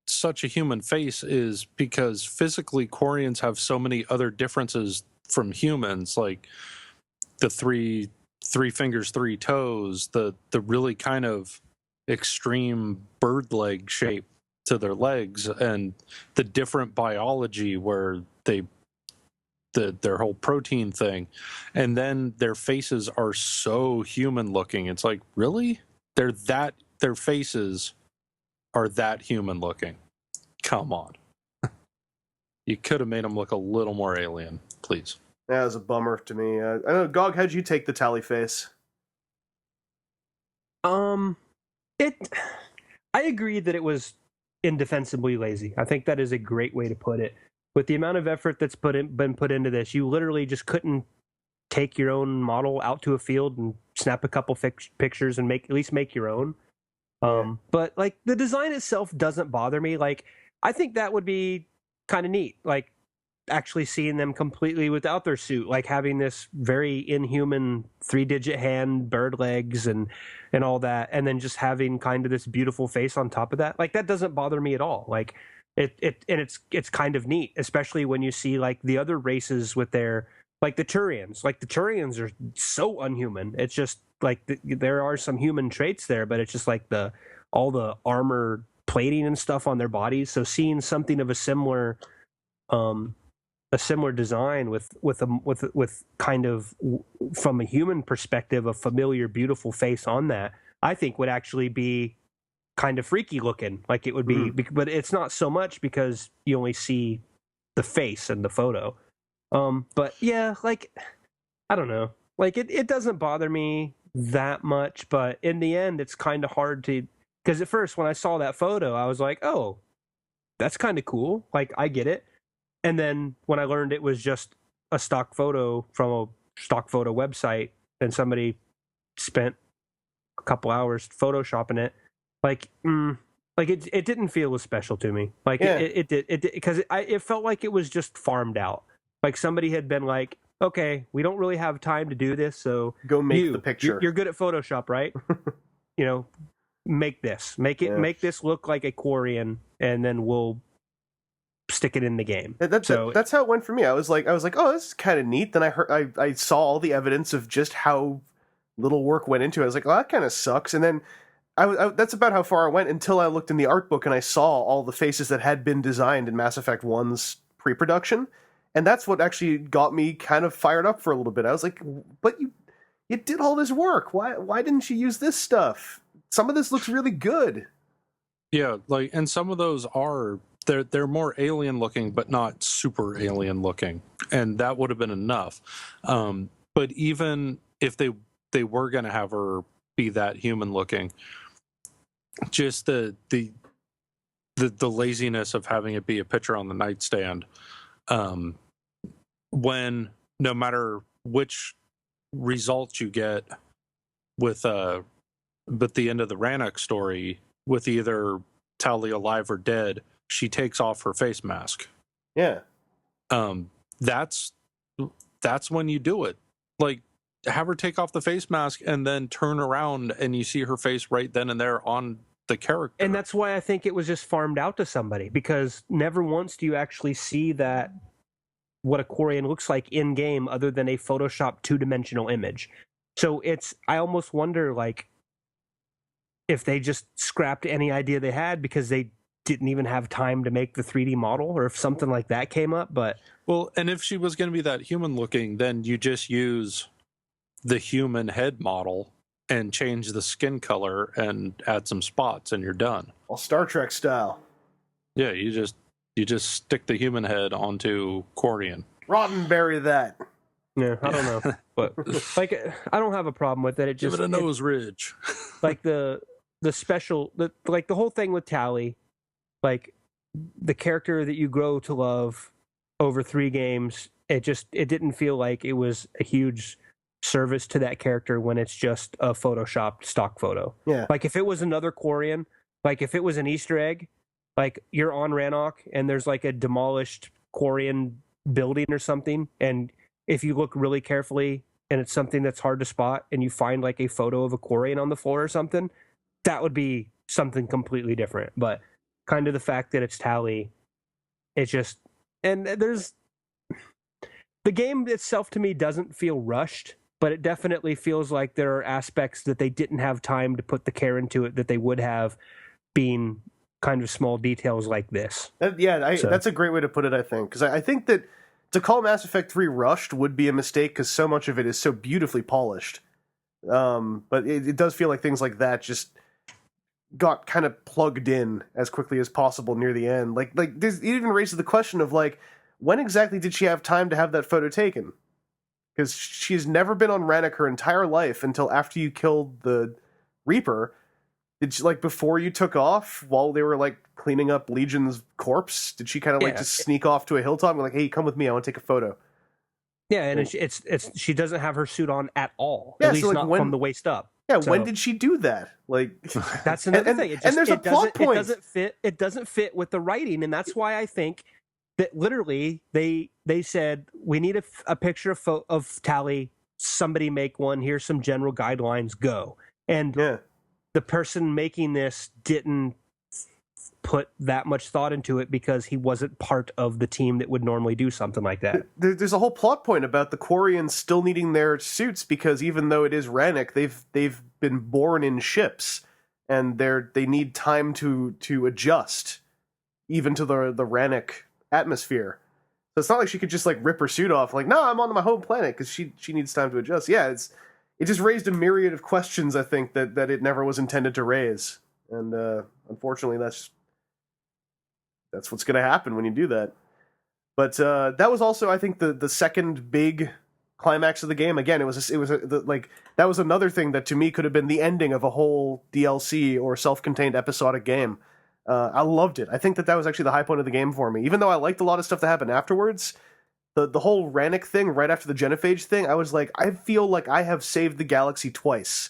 such a human face is because physically Quarians have so many other differences from humans, like the three fingers, 3 toes, the really kind of extreme bird leg shape to their legs, and the different biology where their whole protein thing, and then their faces are so human looking. It's like, really? Their faces are that human looking? Come on. You could have made them look a little more alien, please. That was a bummer to me. I know, Gog, how'd you take the Tali face? I agree that it was indefensibly lazy. I think that is a great way to put it. With the amount of effort that's been put into this, you literally just couldn't take your own model out to a field and snap a couple pictures and at least make your own. But like, the design itself doesn't bother me. Like, I think that would be kind of neat. Like, actually seeing them completely without their suit, like having this very inhuman 3-digit hand, bird legs, and all that, and then just having kind of this beautiful face on top of that. Like, that doesn't bother me at all. Like, it's kind of neat, especially when you see like the other races with their, like the Turians. Like, the Turians are so unhuman. It's just like there are some human traits there, but it's just like all the armor plating and stuff on their bodies. So seeing something of a similar design with kind of, from a human perspective, a familiar, beautiful face on that, I think would actually be kind of freaky looking. Like, it would be, but it's not so much because you only see the face in the photo. But yeah, like, I don't know. Like, it doesn't bother me that much, but in the end, it's kind of hard to, because at first when I saw that photo, I was like, oh, that's kind of cool. Like, I get it. And then when I learned it was just a stock photo from a stock photo website, and somebody spent a couple hours photoshopping it, like it didn't feel as special to me. Like, it did because it felt like it was just farmed out. Like, somebody had been like, okay, we don't really have time to do this, so go make the picture. You're good at Photoshop, right? Make this, make this look like a Quarian, and then we'll stick it in the game. That's how it went for me. I was like, oh, this is kind of neat. Then I saw all the evidence of just how little work went into it. I was like, oh, that kind of sucks. And then that's about how far I went until I looked in the art book and I saw all the faces that had been designed in Mass Effect 1's pre-production. And that's what actually got me kind of fired up for a little bit. I was like, but you did all this work. Why didn't you use this stuff? Some of this looks really good. Yeah, like, and some of those are, they're more alien looking, but not super alien looking. And that would have been enough. But even if they were going to have her be that human looking, just the the laziness of having it be a picture on the nightstand. When no matter which result you get with but the end of the Rannoch story, with either Tali alive or dead, she takes off her face mask. Yeah. That's when you do it. Like, have her take off the face mask and then turn around and you see her face right then and there on the character. And that's why I think it was just farmed out to somebody, because never once do you actually see that what a Quarian looks like in game other than a Photoshop 2-dimensional image. So I almost wonder, like, if they just scrapped any idea they had because they didn't even have time to make the 3D model, or if something like that came up. But well, and if she was going to be that human looking, then you just use the human head model and change the skin color and add some spots and you're done. Well, Star Trek style. Yeah, you just stick the human head onto Quarian. Roddenberry that. Yeah, I don't know. But like, I don't have a problem with it. It just give it a nose ridge. Like the whole thing with Tali, like the character that you grow to love over 3 games, it didn't feel like it was a huge service to that character when it's just a photoshopped stock photo. Yeah. Like if it was another Quarian, like if it was an Easter egg, like you're on Rannoch and there's like a demolished Quarian building or something, and if you look really carefully and it's something that's hard to spot and you find like a photo of a Quarian on the floor or something, that would be something completely different. But kind of the fact that it's Tali, it's just, and there's, the game itself to me doesn't feel rushed, but it definitely feels like there are aspects that they didn't have time to put the care into it that they would have, being kind of small details like this. That's a great way to put it, I think. Because I think that to call Mass Effect 3 rushed would be a mistake, because so much of it is so beautifully polished. But it does feel like things like that just got kind of plugged in as quickly as possible near the end. Like it even raises the question of, like, when exactly did she have time to have that photo taken? Because she's never been on Rannoch her entire life until after you killed the Reaper. Did she, like, before you took off, while they were, like, cleaning up Legion's corpse, did she kind of, like, just sneak off to a hilltop and be like, hey, come with me, I want to take a photo? Yeah, and it's she doesn't have her suit on at all. Yeah, at least so, like, not from the waist up. Yeah, so, when did she do that? Like, that's another thing. And there's a plot point. It doesn't fit with the writing, and that's why I think that literally they said, we need a picture of Tali. Somebody make one. Here's some general guidelines. Go. And the person making this didn't put that much thought into it because he wasn't part of the team that would normally do something like that. There's a whole plot point about the Quarians still needing their suits, because even though it is Rannoch, they've been born in ships, and they need time to adjust, even to the Rannoch atmosphere. So it's not like she could just, like, rip her suit off, like, no, I'm on my home planet, because she needs time to adjust. Yeah, it just raised a myriad of questions, I think, that it never was intended to raise. And unfortunately, that's what's going to happen when you do that. But that was also, I think, the second big climax of the game. Again, that was another thing that to me could have been the ending of a whole DLC or self-contained episodic game. I loved it. I think that was actually the high point of the game for me. Even though I liked a lot of stuff that happened afterwards, the whole Rannoch thing right after the genophage thing, I was like, I feel like I have saved the galaxy twice.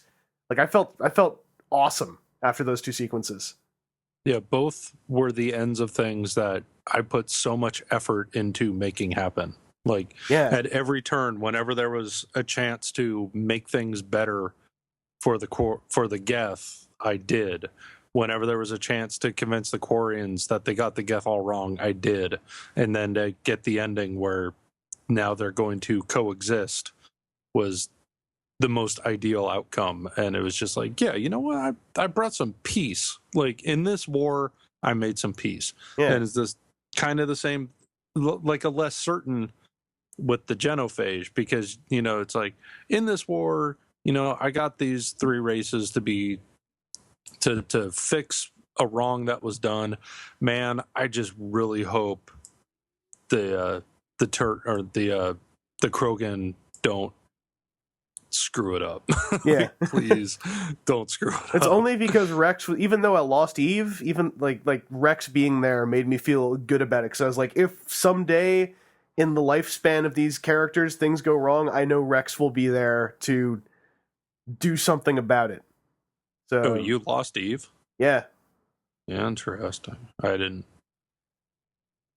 Like, I felt awesome after those 2 sequences. Yeah, both were the ends of things that I put so much effort into making happen. Like, at every turn, whenever there was a chance to make things better for the Geth, I did. Whenever there was a chance to convince the Quarians that they got the Geth all wrong, I did. And then to get the ending where now they're going to coexist was the most ideal outcome. And it was just like, yeah, you know what? I brought some peace. Like, in this war, I made some peace. Yeah. And it's this kind of the same, like a less certain with the genophage, because, you know, it's like, in this war, you know, I got these 3 races to fix a wrong that was done. Man, I just really hope the Krogan don't screw it up. Yeah. Please don't screw it up. It's only because Rex, even though I lost Eve, even like Rex being there made me feel good about it. Because I was like, if someday in the lifespan of these characters things go wrong, I know Rex will be there to do something about it. So Oh, you lost Eve? yeah. Yeah, interesting. I didn't.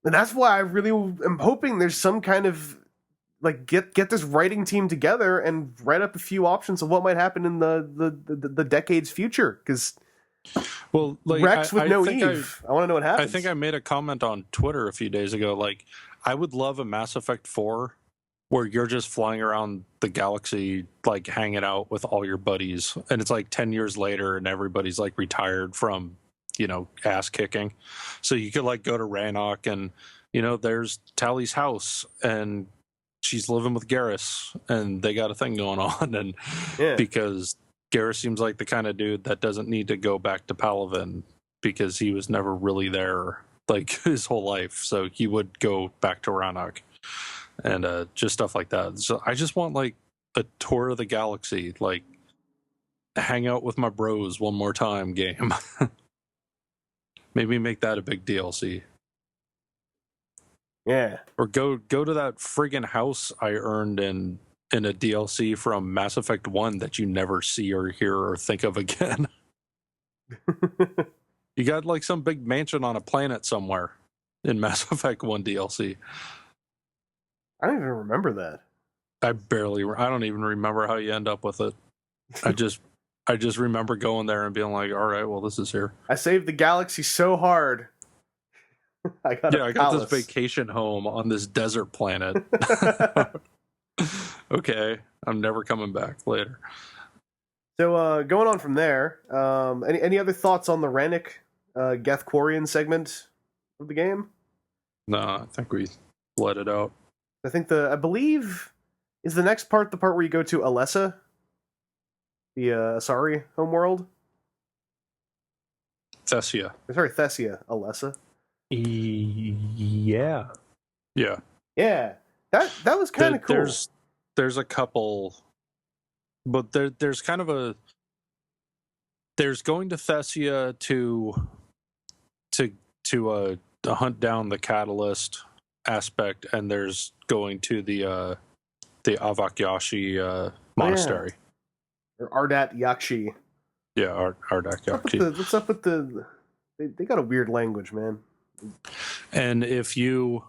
And that's why I really am hoping there's some kind of like get this writing team together and write up a few options of what might happen in the decade's future. Because Well, like Rex with no think Eve, I want to know what happens. I think I made a comment on Twitter a few days ago. Like, I would love a Mass Effect 4 where you're just flying around the galaxy, like hanging out with all your buddies, and it's like 10 years later, and everybody's like retired from, ass kicking. So you could like go to Rannoch, and there's Tali's house, and she's living with Garrus, and they got a thing going on, and because Garrus seems like the kind of dude that doesn't need to go back to Palaven because he was never really there like his whole life, so he would go back to Rannoch and just stuff like that. So I just want like a tour of the galaxy, like hang out with my bros one more time game. Maybe make that a big DLC. Yeah. Or go to that friggin' house I earned in a DLC from Mass Effect 1 that you never see or hear or think of again. You got like some big mansion on a planet somewhere in Mass Effect 1 DLC. I don't even remember that. I don't even remember how you end up with it. I just remember going there and being like, all right, well, this is here. I saved the galaxy so hard. I got this vacation home on this desert planet. Okay, I'm never coming back later. So going on from there, any other thoughts on the Rannoch Geth-Quarian segment of the game? No, I think we let it out. I believe is the next part the part where you go to Alessa, the Asari homeworld. Thessia. Sorry, Thessia, Alessa. Yeah. Yeah. Yeah. That was kind of cool. There's a couple, but there's kind of there's going to Thessia to hunt down the catalyst aspect, and there's going to the Avakyashi monastery. Or Ardat Yakshi. Yeah, Ardat Yakshi. What's up with the they got a weird language, man. And if you,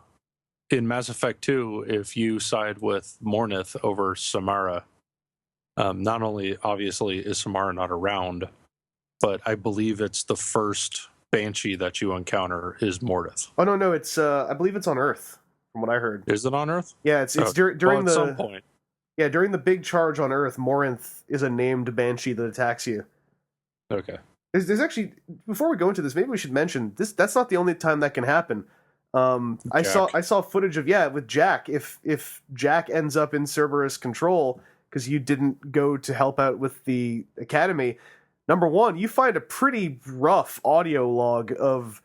in Mass Effect 2, if you side with Mornith over Samara, not only obviously is Samara not around, but I believe it's the first Banshee that you encounter is Mornith. Oh no, it's I believe it's on Earth, from what I heard. Is it on Earth? Yeah, it's during at some point. Yeah, during the big charge on Earth, Morinth is a named Banshee that attacks you. Okay. There's actually, before we go into this, maybe we should mention this. That's not the only time that can happen. I saw footage of with Jack. If Jack ends up in Cerberus control because you didn't go to help out with the Academy, number one, you find a pretty rough audio log of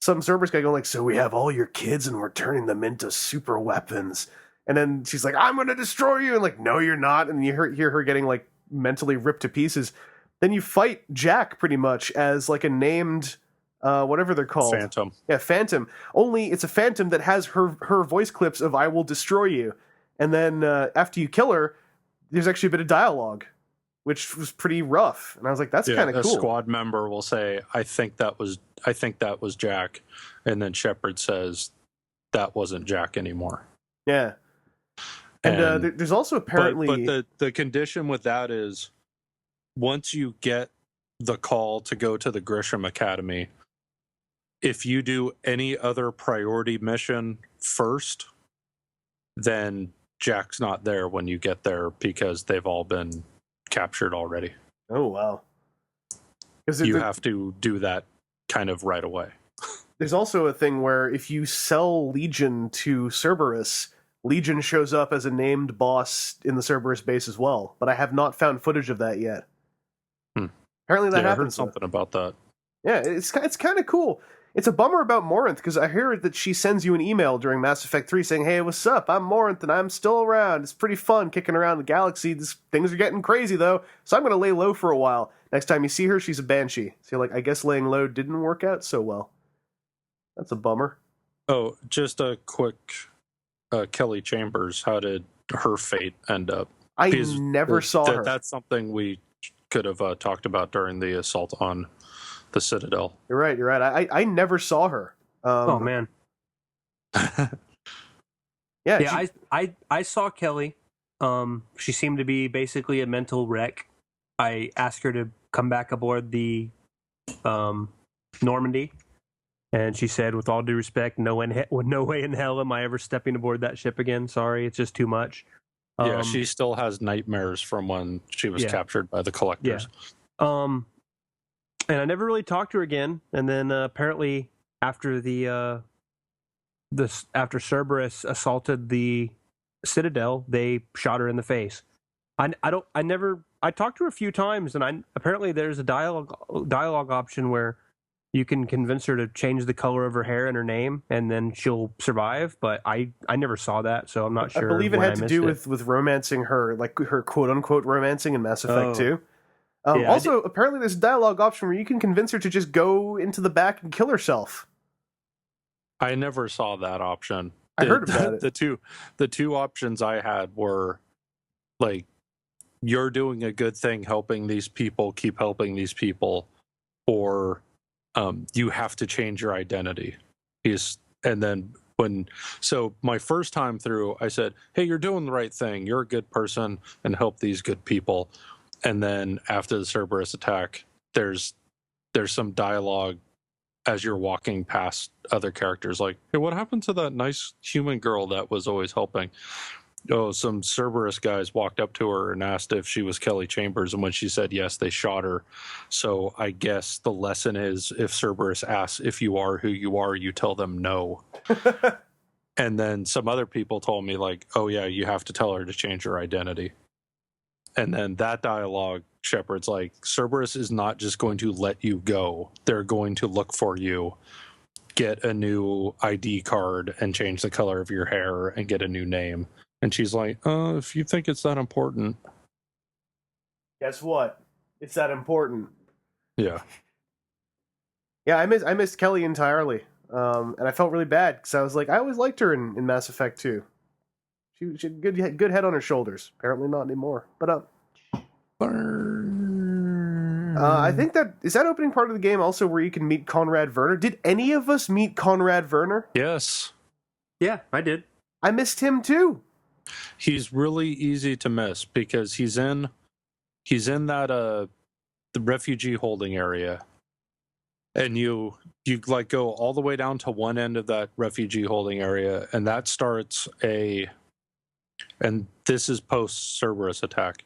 some Cerberus guy going like, "So we have all your kids and we're turning them into super weapons." And then she's like, "I'm going to destroy you," and like, "No, you're not." And you hear her getting like mentally ripped to pieces. Then you fight Jack pretty much as like a named, whatever they're called. Phantom. Yeah, Phantom. Only it's a Phantom that has her voice clips of "I will destroy you," and then after you kill her, there's actually a bit of dialogue, which was pretty rough. And I was like, "That's kind of cool." A squad member will say, "I think that was Jack," and then Shepard says, "That wasn't Jack anymore." Yeah. And there's also apparently, but the condition with that is, once you get the call to go to the Grisham Academy, if you do any other priority mission first, then Jack's not there when you get there because they've all been captured already. Oh, wow. You have to do that kind of right away. There's also a thing where if you sell Legion to Cerberus, Legion shows up as a named boss in the Cerberus base as well, but I have not found footage of that yet. Apparently that happens. I heard something about that. Yeah, it's kind of cool. It's a bummer about Morinth, because I hear that she sends you an email during Mass Effect 3 saying, hey, what's up? I'm Morinth, and I'm still around. It's pretty fun kicking around the galaxy. Things are getting crazy, though, so I'm going to lay low for a while. Next time you see her, she's a banshee. So, like, I guess laying low didn't work out so well. That's a bummer. Oh, just a quick Kelly Chambers. How did her fate end up? I never saw her. That's something we could have talked about during the assault on the Citadel. You're right. I never saw her. Oh man. Yeah. I saw Kelly. She seemed to be basically a mental wreck. I asked her to come back aboard the Normandy, and she said, "With all due respect, no way in hell am I ever stepping aboard that ship again. Sorry, it's just too much." Yeah, she still has nightmares from when she was captured by the Collectors. Yeah. And I never really talked to her again. And then apparently after after Cerberus assaulted the Citadel, they shot her in the face. I talked to her a few times, and apparently there's a dialogue option where you can convince her to change the color of her hair and her name, and then she'll survive. But I never saw that, so I'm not sure. I believe it had to do with romancing her, like her quote unquote romancing in Mass Effect 2. Also, apparently there's a dialogue option where you can convince her to just go into the back and kill herself. I never saw that option. I heard about it. The two options I had were like, you're doing a good thing helping these people, keep helping these people, or you have to change your identity. So my first time through, I said, hey, you're doing the right thing. You're a good person and help these good people. And then after the Cerberus attack, there's some dialogue as you're walking past other characters like, hey, what happened to that nice human girl that was always helping? Oh, some Cerberus guys walked up to her and asked if she was Kelly Chambers, and when she said yes, they shot her. So I guess the lesson is, if Cerberus asks if you are who you are, you tell them no. And then some other people told me like, oh yeah, you have to tell her to change her identity. And then that dialogue, Shepard's like, Cerberus is not just going to let you go. They're going to look for you, get a new ID card, and change the color of your hair, and get a new name. And she's like, if you think it's that important. Guess what? It's that important. Yeah. Yeah, I missed Kelly entirely. And I felt really bad, because I was like, I always liked her in Mass Effect 2. She had good head on her shoulders. Apparently not anymore. But I think is that opening part of the game also where you can meet Conrad Verner? Did any of us meet Conrad Verner? Yes. Yeah, I did. I missed him too. He's really easy to miss because he's in that the refugee holding area. And you like go all the way down to one end of that refugee holding area, and that starts and this is post Cerberus attack.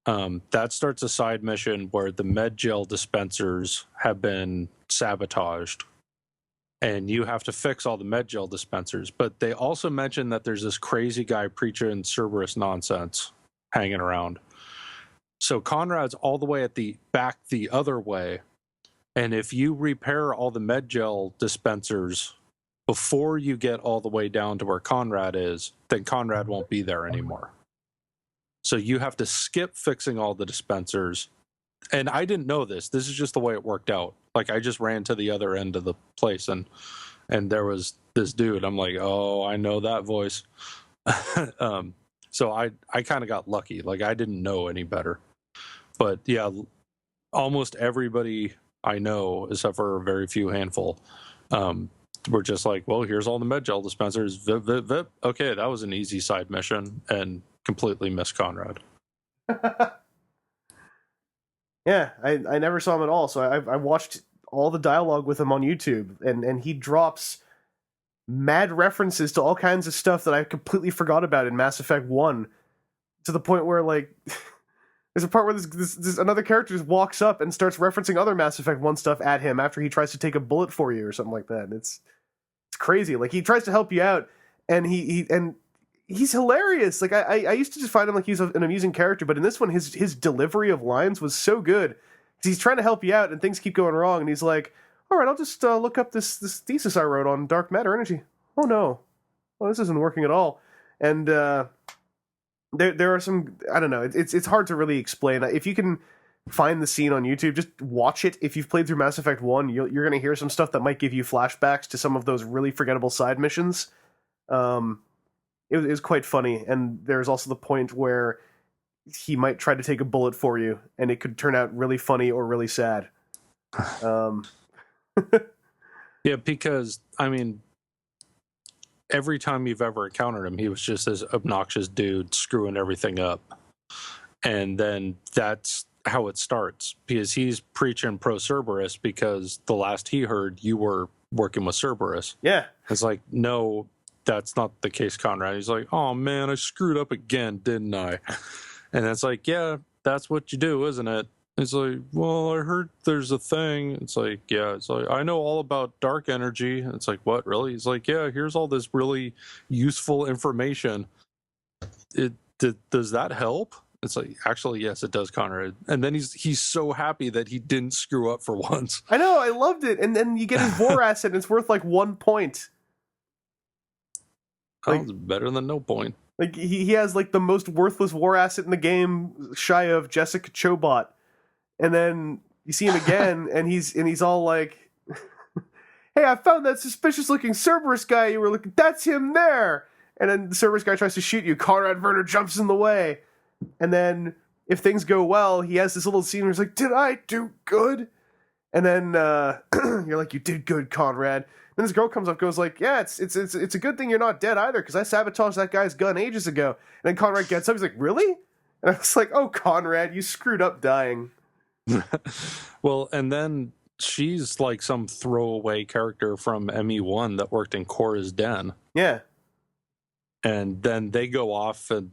That starts a side mission where the med gel dispensers have been sabotaged, and you have to fix all the med gel dispensers. But they also mention that there's this crazy guy preaching Cerberus nonsense hanging around. So Conrad's all the way at the back the other way, and if you repair all the med gel dispensers before you get all the way down to where Conrad is, then Conrad won't be there anymore. So you have to skip fixing all the dispensers. And I didn't know this. This is just the way it worked out. Like, I just ran to the other end of the place, and there was this dude. I'm like, oh, I know that voice. So I kind of got lucky. Like, I didn't know any better. But yeah, almost everybody I know, except for a very few handful, we're just like, well, here's all the med gel dispensers. Vip, vip, vip. Okay, that was an easy side mission, and completely missed Conrad. Yeah, I never saw him at all, so I watched all the dialogue with him on YouTube, and he drops mad references to all kinds of stuff that I completely forgot about in Mass Effect 1, to the point where, like, there's a part where this another character just walks up and starts referencing other Mass Effect 1 stuff at him after he tries to take a bullet for you or something like that. It's crazy. Like, he tries to help you out, and he's hilarious. Like, I used to just find him like he's an amusing character, but in this one, his delivery of lines was so good. He's trying to help you out, and things keep going wrong, and he's like, all right, I'll just look up this thesis I wrote on dark matter energy. Oh no, well, this isn't working at all. And there are some, I don't know, it's hard to really explain. If you can find the scene on YouTube, just watch it. If you've played through Mass Effect 1, you're going to hear some stuff that might give you flashbacks to some of those really forgettable side missions. It was quite funny, and there's also the point where he might try to take a bullet for you, and it could turn out really funny or really sad. Yeah, because, I mean, every time you've ever encountered him, he was just this obnoxious dude screwing everything up. And then that's how it starts, because he's preaching pro Cerberus because the last he heard, you were working with Cerberus. Yeah. It's like, no, that's not the case, Conrad. He's like, oh man, I screwed up again, didn't I? And it's like, yeah, that's what you do, isn't it? It's like, well, I heard there's a thing. It's like, yeah, it's like, I know all about dark energy. It's like, what, really? He's like, yeah, here's all this really useful information. Does that help? It's like, actually, yes, it does, Conrad. And then he's so happy that he didn't screw up for once. I know, I loved it. And then you get his Vor asset, and it's worth like 1 point. Like, it's better than no point. Like he has like the most worthless war asset in the game, shy of Jessica Chobot. And then you see him again, and he's all like, "Hey, I found that suspicious-looking Cerberus guy you were looking. That's him there." And then the Cerberus guy tries to shoot you. Conrad Verner jumps in the way, and then if things go well, he has this little scene where he's like, "Did I do good?" And then you're like, "You did good, Conrad." Then this girl comes up, goes like, "Yeah, it's a good thing you're not dead either, because I sabotaged that guy's gun ages ago." And then Conrad gets up, he's like, "Really?" And I was like, "Oh, Conrad, you screwed up dying." Well, and then she's like some throwaway character from ME1 that worked in Cora's Den. Yeah. And then they go off and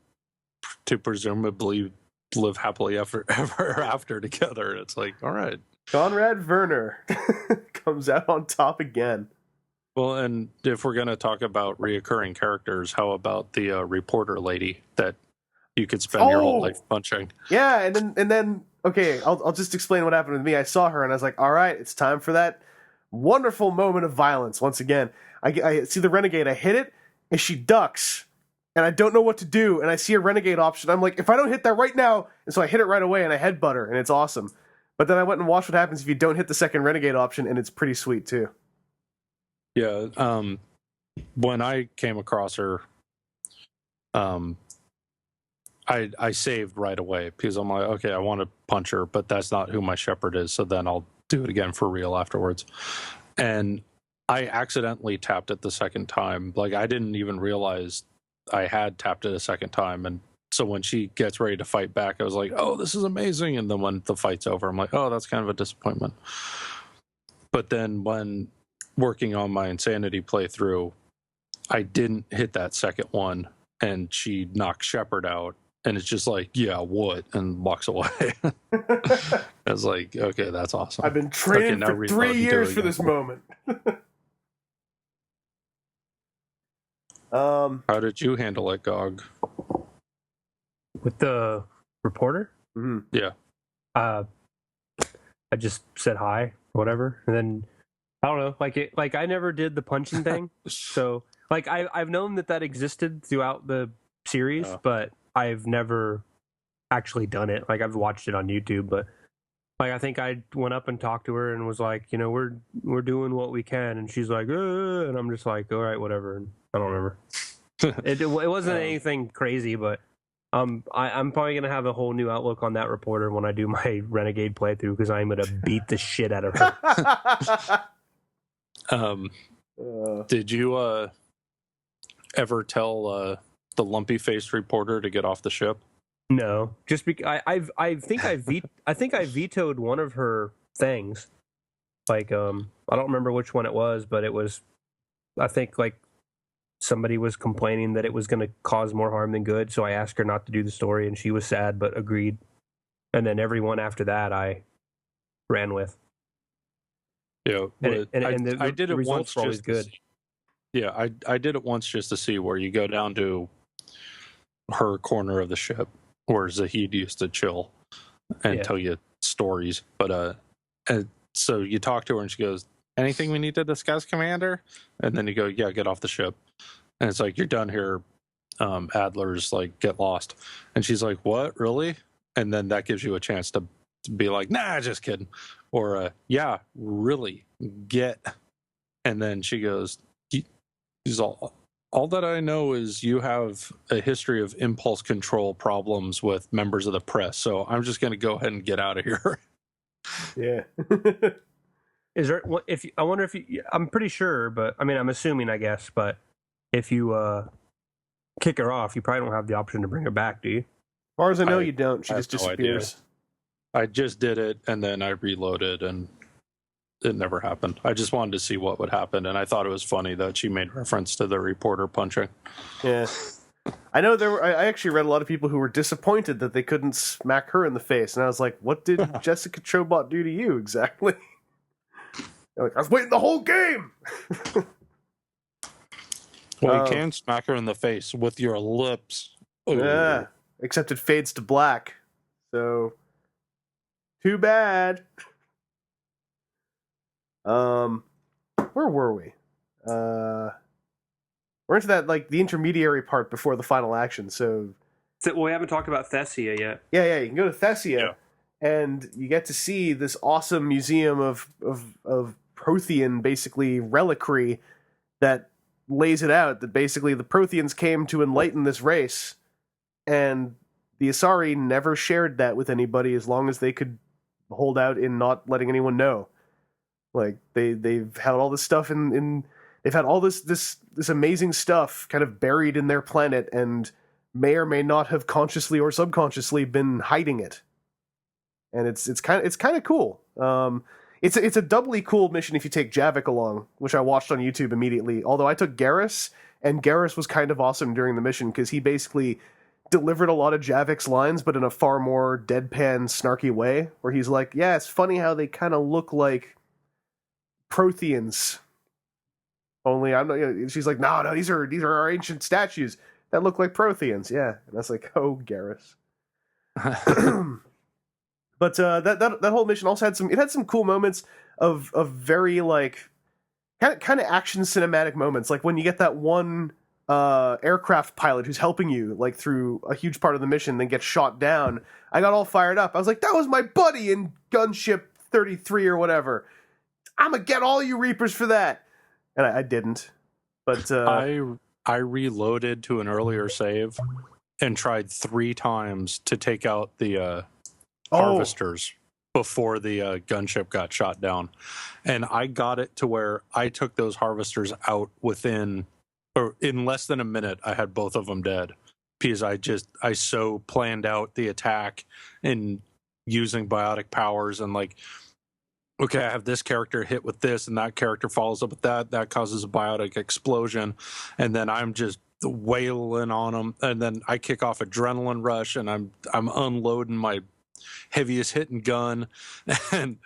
to presumably live happily ever after together. It's like, all right. Conrad Verner comes out on top again. Well, and if we're going to talk about reoccurring characters, how about the reporter lady that you could spend your whole life punching? Yeah, and then okay, I'll just explain what happened with me. I saw her and I was like, all right, it's time for that wonderful moment of violence. Once again, I see the renegade, I hit it, and she ducks, and I don't know what to do, and I see a renegade option. I'm like, if I don't hit that right now, and so I hit it right away, and I headbutt her, and it's awesome. But then I went and watched what happens if you don't hit the second renegade option, and it's pretty sweet too. Yeah, when I came across her, I saved right away because I'm like, okay, I want to punch her, but that's not who my shepherd is. So then I'll do it again for real afterwards. And I accidentally tapped it the second time. Like, I didn't even realize I had tapped it a second time. And so when she gets ready to fight back, I was like, oh, this is amazing. And then when the fight's over, I'm like, oh, that's kind of a disappointment. But then when working on my Insanity playthrough, I didn't hit that second one, and she knocked Shepard out. And it's just like, yeah, what? And walks away. I was like, okay, that's awesome. I've been training for 3 years for this moment. How did you handle it, Gog? With the reporter? Mm-hmm. Yeah. I just said hi, whatever, and then I don't know, like I never did the punching thing, so like I've known that existed throughout the series, but I've never actually done it. Like, I've watched it on YouTube, but like I think I went up and talked to her and was like, you know, we're doing what we can, and she's like, and I'm just like, all right, whatever. And I don't remember. It wasn't anything crazy, but I'm probably gonna have a whole new outlook on that reporter when I do my Renegade playthrough, because I'm gonna beat the shit out of her. Did you ever tell the lumpy faced reporter to get off the ship? No, just because I think I vetoed one of her things. Like, I don't remember which one it was, but it was, I think, like, somebody was complaining that it was going to cause more harm than good, so I asked her not to do the story, and she was sad but agreed. And then everyone after that I ran with. Yeah, I did it once just good. Yeah, I did it once just to see, where you go down to her corner of the ship where Zahid used to chill and tell you stories. But and so you talk to her and she goes, anything we need to discuss, Commander? And then you go, yeah, get off the ship. And it's like, you're done here. Adler's like, get lost. And she's like, what, really? And then that gives you a chance to be like, nah, just kidding. Or, yeah, really, get. And then she goes, she's all that I know is you have a history of impulse control problems with members of the press. So I'm just going to go ahead and get out of here. Yeah. Is there, I wonder if you, I'm pretty sure, but I mean, I'm assuming, I guess, but if you kick her off, you probably don't have the option to bring her back, do you? As far as I know, you don't. She just disappears. I just did it, and then I reloaded, and it never happened. I just wanted to see what would happen, and I thought it was funny that she made reference to the reporter punching. Yeah. I know I actually read a lot of people who were disappointed that they couldn't smack her in the face, and I was like, what did Jessica Chobot do to you exactly? They're like, I was waiting the whole game! Well, you can smack her in the face with your lips. Ooh. Yeah, except it fades to black. So, too bad. Where were we? We're into that, like, the intermediary part before the final action, so... Well, we haven't talked about Thessia yet. Yeah, you can go to Thessia, and you get to see this awesome museum of Prothean, basically, reliquary that lays it out, that basically the Protheans came to enlighten this race, and the Asari never shared that with anybody as long as they could hold out in not letting anyone know. Like, they've had all this stuff they've had all this amazing stuff kind of buried in their planet, and may or may not have consciously or subconsciously been hiding it. And it's kind of cool. It's a doubly cool mission if you take Javik along, which I watched on YouTube immediately. Although I took Garrus, and Garrus was kind of awesome during the mission because he basically delivered a lot of Javik's lines, but in a far more deadpan, snarky way, where he's like, yeah, it's funny how they kind of look like Protheans. Only I'm not. She's like, no, these are our ancient statues that look like Protheans. Yeah, and that's like, oh, Garrus. But that whole mission also had some cool moments of very like kind of action cinematic moments, like when you get that one aircraft pilot who's helping you like through a huge part of the mission, then gets shot down. I got all fired up. I was like, that was my buddy in Gunship 33 or whatever. I'm gonna get all you Reapers for that. And I didn't. But I reloaded to an earlier save and tried 3 times to take out the harvesters before the gunship got shot down. And I got it to where I took those harvesters out in less than a minute. I had both of them dead because I so planned out the attack and using biotic powers and like, okay, I have this character hit with this and that character follows up with that causes a biotic explosion, and then I'm just wailing on them, and then I kick off adrenaline rush and I'm unloading my heaviest hitting gun, and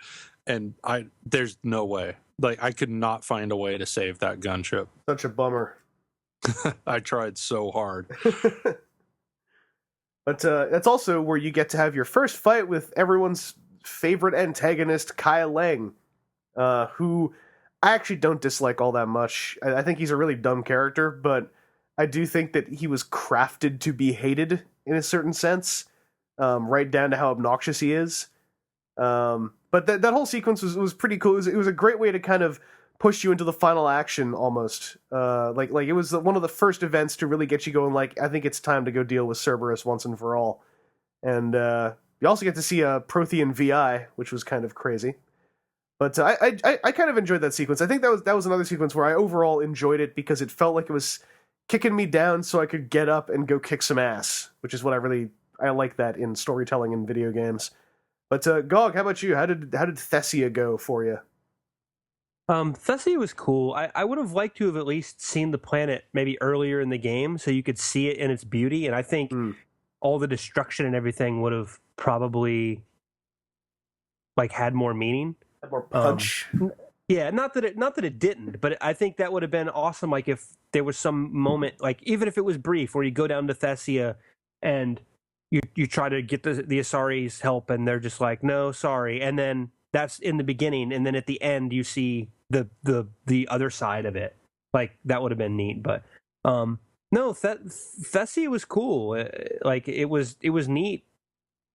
there's no way, like I could not find a way to save that gunship. Such a bummer. I tried so hard. But that's also where you get to have your first fight with everyone's favorite antagonist, Kai Leng, who I actually don't dislike all that much. I think he's a really dumb character, but I do think that he was crafted to be hated in a certain sense, right down to how obnoxious he is. But that whole sequence was pretty cool. It was a great way to kind of push you into the final action almost. Like it was one of the first events to really get you going, like, I think it's time to go deal with Cerberus once and for all. And you also get to see a Prothean VI, which was kind of crazy. But I kind of enjoyed that sequence. I think that was another sequence where I overall enjoyed it because it felt like it was kicking me down so I could get up and go kick some ass, which is what I like that in storytelling in video games. But Gog, how about you? How did Thessia go for you? Thessia was cool. I would have liked to have at least seen the planet maybe earlier in the game so you could see it in its beauty, and I think all the destruction and everything would have probably like had more meaning. Had more punch. Yeah, not that it didn't, but I think that would have been awesome. Like if there was some moment, like even if it was brief, where you go down to Thessia and you try to get the Asari's help, and they're just like, no, sorry, and then that's in the beginning, and then at the end you see the other side of it. Like that would have been neat, but no, Thessia was cool. Like it was neat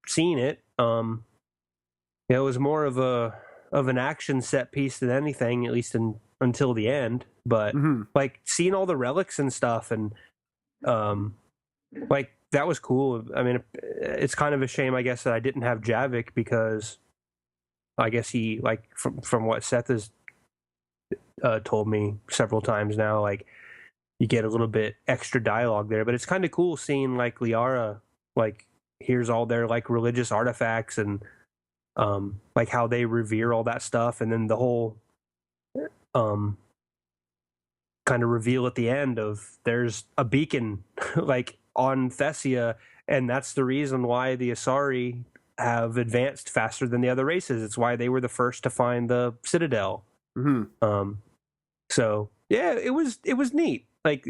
seeing it. It was more of an action set piece than anything, at least until the end. But like seeing all the relics and stuff, and like that was cool. I mean, it's kind of a shame, I guess, that I didn't have Javik, because I guess he, like, from what Seth has told me several times now, like you get a little bit extra dialogue there. But it's kind of cool seeing like Liara, like here's all their like religious artifacts and like how they revere all that stuff, and then the whole kind of reveal at the end of there's a beacon like on Thessia, and that's the reason why the Asari have advanced faster than the other races. It's why they were the first to find the Citadel. So yeah, it was neat. Like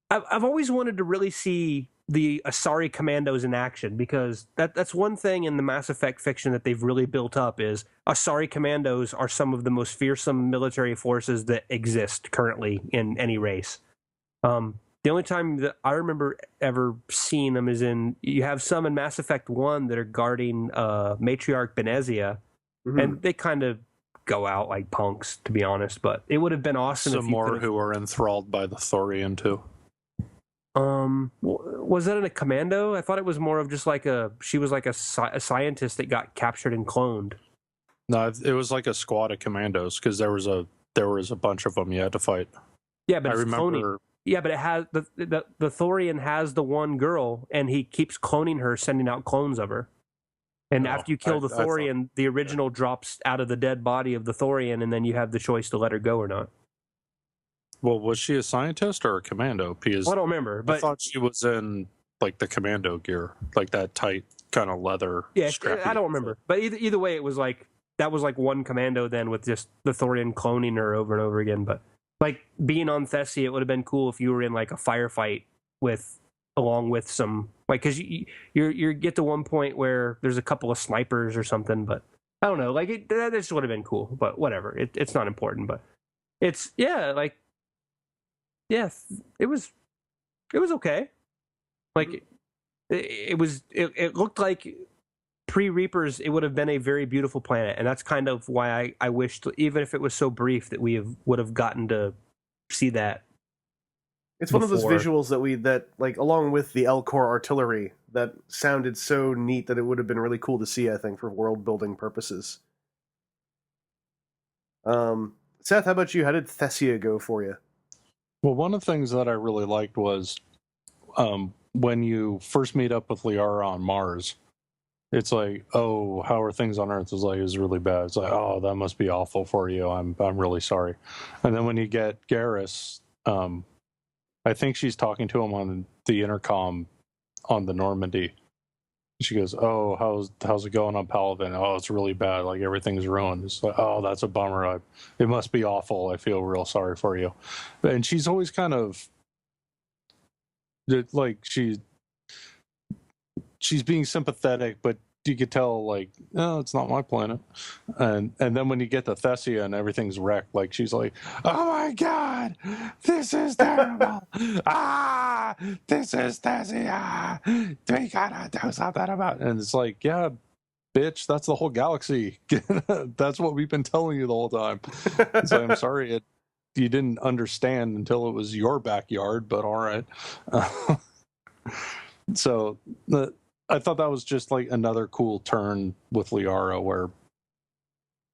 I've always wanted to really see the Asari commandos in action, because that's one thing in the Mass Effect fiction that they've really built up, is Asari commandos are some of the most fearsome military forces that exist currently in any race. The only time that I remember ever seeing them is you have some in Mass Effect 1 that are guarding Matriarch Benezia, and they kind of go out like punks, to be honest, but it would have been awesome Some more who are enthralled by the Thorian too. Was that in a commando? I thought it was more of just like she was like a scientist that got captured and cloned. No, it was like a squad of commandos, because there was a bunch of them you had to fight. Yeah, but I remember. Cloning. Yeah, but it has the Thorian has the one girl, and he keeps cloning her, sending out clones of her. And after you kill the Thorian, the original drops out of the dead body of the Thorian, and then you have the choice to let her go or not. Well, was she a scientist or a commando? Because I don't remember, but I thought she was in like the commando gear, like that tight kind of leather. Yeah, I don't remember, but either way, it was like that was like one commando then, with just the Thorian cloning her over and over again. But like being on Thessia, it would have been cool if you were in like a firefight along with some, like, because you get to one point where there's a couple of snipers or something. But I don't know, like that just would have been cool. But whatever, it's not important. But it's like. Yeah, it was okay. Like it looked like pre-Reapers, it would have been a very beautiful planet, and that's kind of why I wished, even if it was so brief, that would have gotten to see that. It's one of those visuals that like along with the L-Core artillery that sounded so neat that it would have been really cool to see, I think, for world building purposes. Seth, how about you? How did Thessia go for you? Well, one of the things that I really liked was when you first meet up with Liara on Mars, it's like, oh, how are things on Earth? It's like, it's really bad. It's like, oh, that must be awful for you. I'm really sorry. And then when you get Garrus, I think she's talking to him on the intercom on the Normandy. She goes, oh, how's it going on Paladin? Oh, it's really bad. Like, everything's ruined. It's like, oh, that's a bummer. It must be awful. I feel real sorry for you. And she's always kind of like, she's being sympathetic, but you could tell, like, no, it's not my planet. And then when you get to Thessia and everything's wrecked, like, she's like, oh my god, this is terrible. This is Thessia. We gotta do something about it. And it's like, yeah, bitch, that's the whole galaxy. That's what we've been telling you the whole time. So I'm sorry you didn't understand until it was your backyard, but all right. So I thought that was just like another cool turn with Liara, where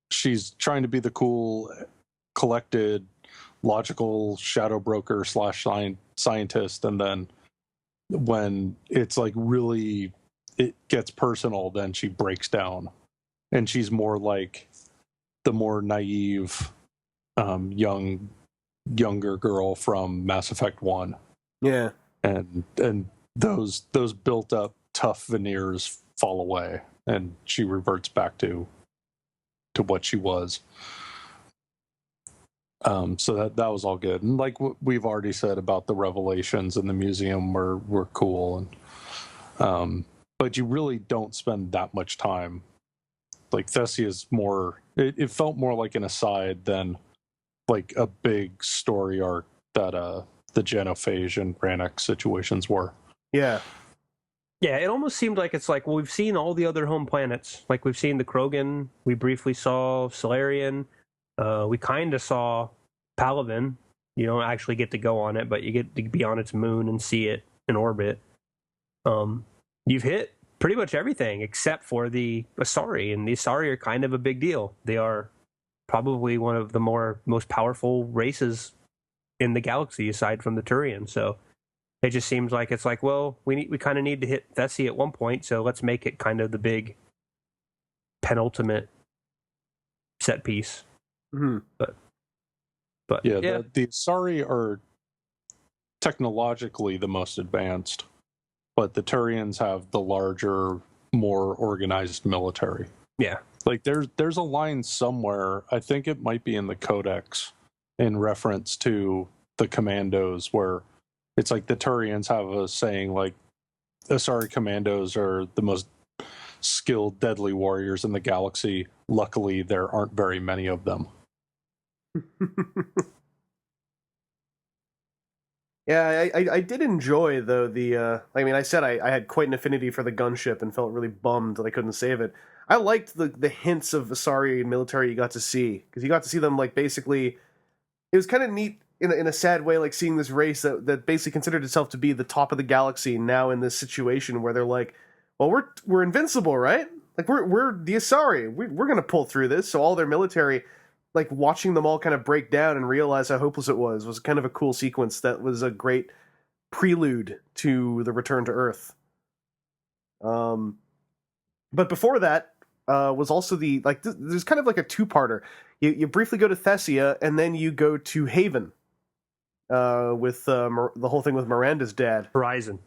she's trying to be the cool, collected, logical shadow broker / scientist, and then when it's like really it gets personal, then she breaks down, and she's more like the more naive, younger girl from Mass Effect 1. Yeah, and those built up tough veneers fall away, and she reverts back to what she was. So that was all good, and like we've already said about the revelations in the museum were cool, and but you really don't spend that much time. Like Thessia is more. It felt more like an aside than like a big story arc that the genophage and Rannoch situations were. Yeah. Yeah, it almost seemed like it's like, well, we've seen all the other home planets. Like, we've seen the Krogan. We briefly saw Solarian. We kind of saw Palaven. You don't actually get to go on it, but you get to be on its moon and see it in orbit. You've hit pretty much everything except for the Asari, and the Asari are kind of a big deal. They are probably one of the most powerful races in the galaxy, aside from the Turian. So it just seems like it's like, well, we kind of need to hit Thessia at one point, so let's make it kind of the big penultimate set piece. Mm-hmm. But yeah. The Asari are technologically the most advanced, but the Turians have the larger, more organized military. Yeah. Like there's a line somewhere, I think it might be in the Codex, in reference to the commandos, where it's like the Turians have a saying like Asari commandos are the most skilled, deadly warriors in the galaxy. Luckily, there aren't very many of them. Yeah, I did enjoy, though, I said I had quite an affinity for the gunship and felt really bummed that I couldn't save it. I liked the hints of Asari military you got to see, because you got to see them, like, basically... It was kind of neat in a sad way, like, seeing this race that basically considered itself to be the top of the galaxy now in this situation where they're like, well, we're invincible, right? Like, we're the Asari. We're going to pull through this. So all their military... like, watching them all kind of break down and realize how hopeless it was kind of a cool sequence that was a great prelude to the return to Earth. But before that was also there's kind of like a two-parter. You briefly go to Thessia, and then you go to Haven with the whole thing with Miranda's dad. Horizon.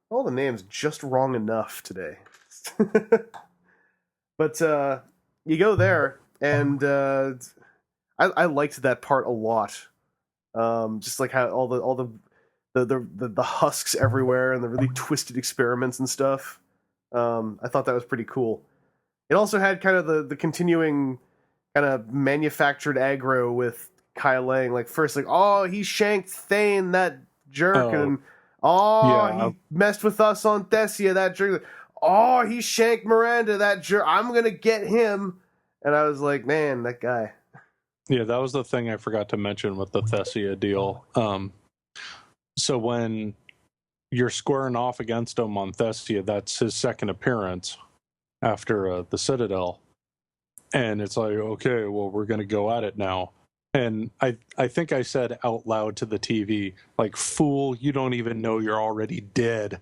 All the names just wrong enough today. But you go there, and I liked that part a lot. Just like how all the husks everywhere and the really twisted experiments and stuff. I thought that was pretty cool. It also had kind of the continuing kind of manufactured aggro with Kai Leng. Like first, like, oh, he shanked Thane, that jerk, and he messed with us on Thessia, that jerk. Oh, he shanked Miranda, that jerk. I'm gonna get him. And I was like, man, that guy. Yeah, that was the thing I forgot to mention with the Thessia deal. So when you're squaring off against him on Thessia, that's his second appearance after the Citadel. And it's like, okay, well, we're going to go at it now. And I think I said out loud to the TV, like, fool, you don't even know you're already dead.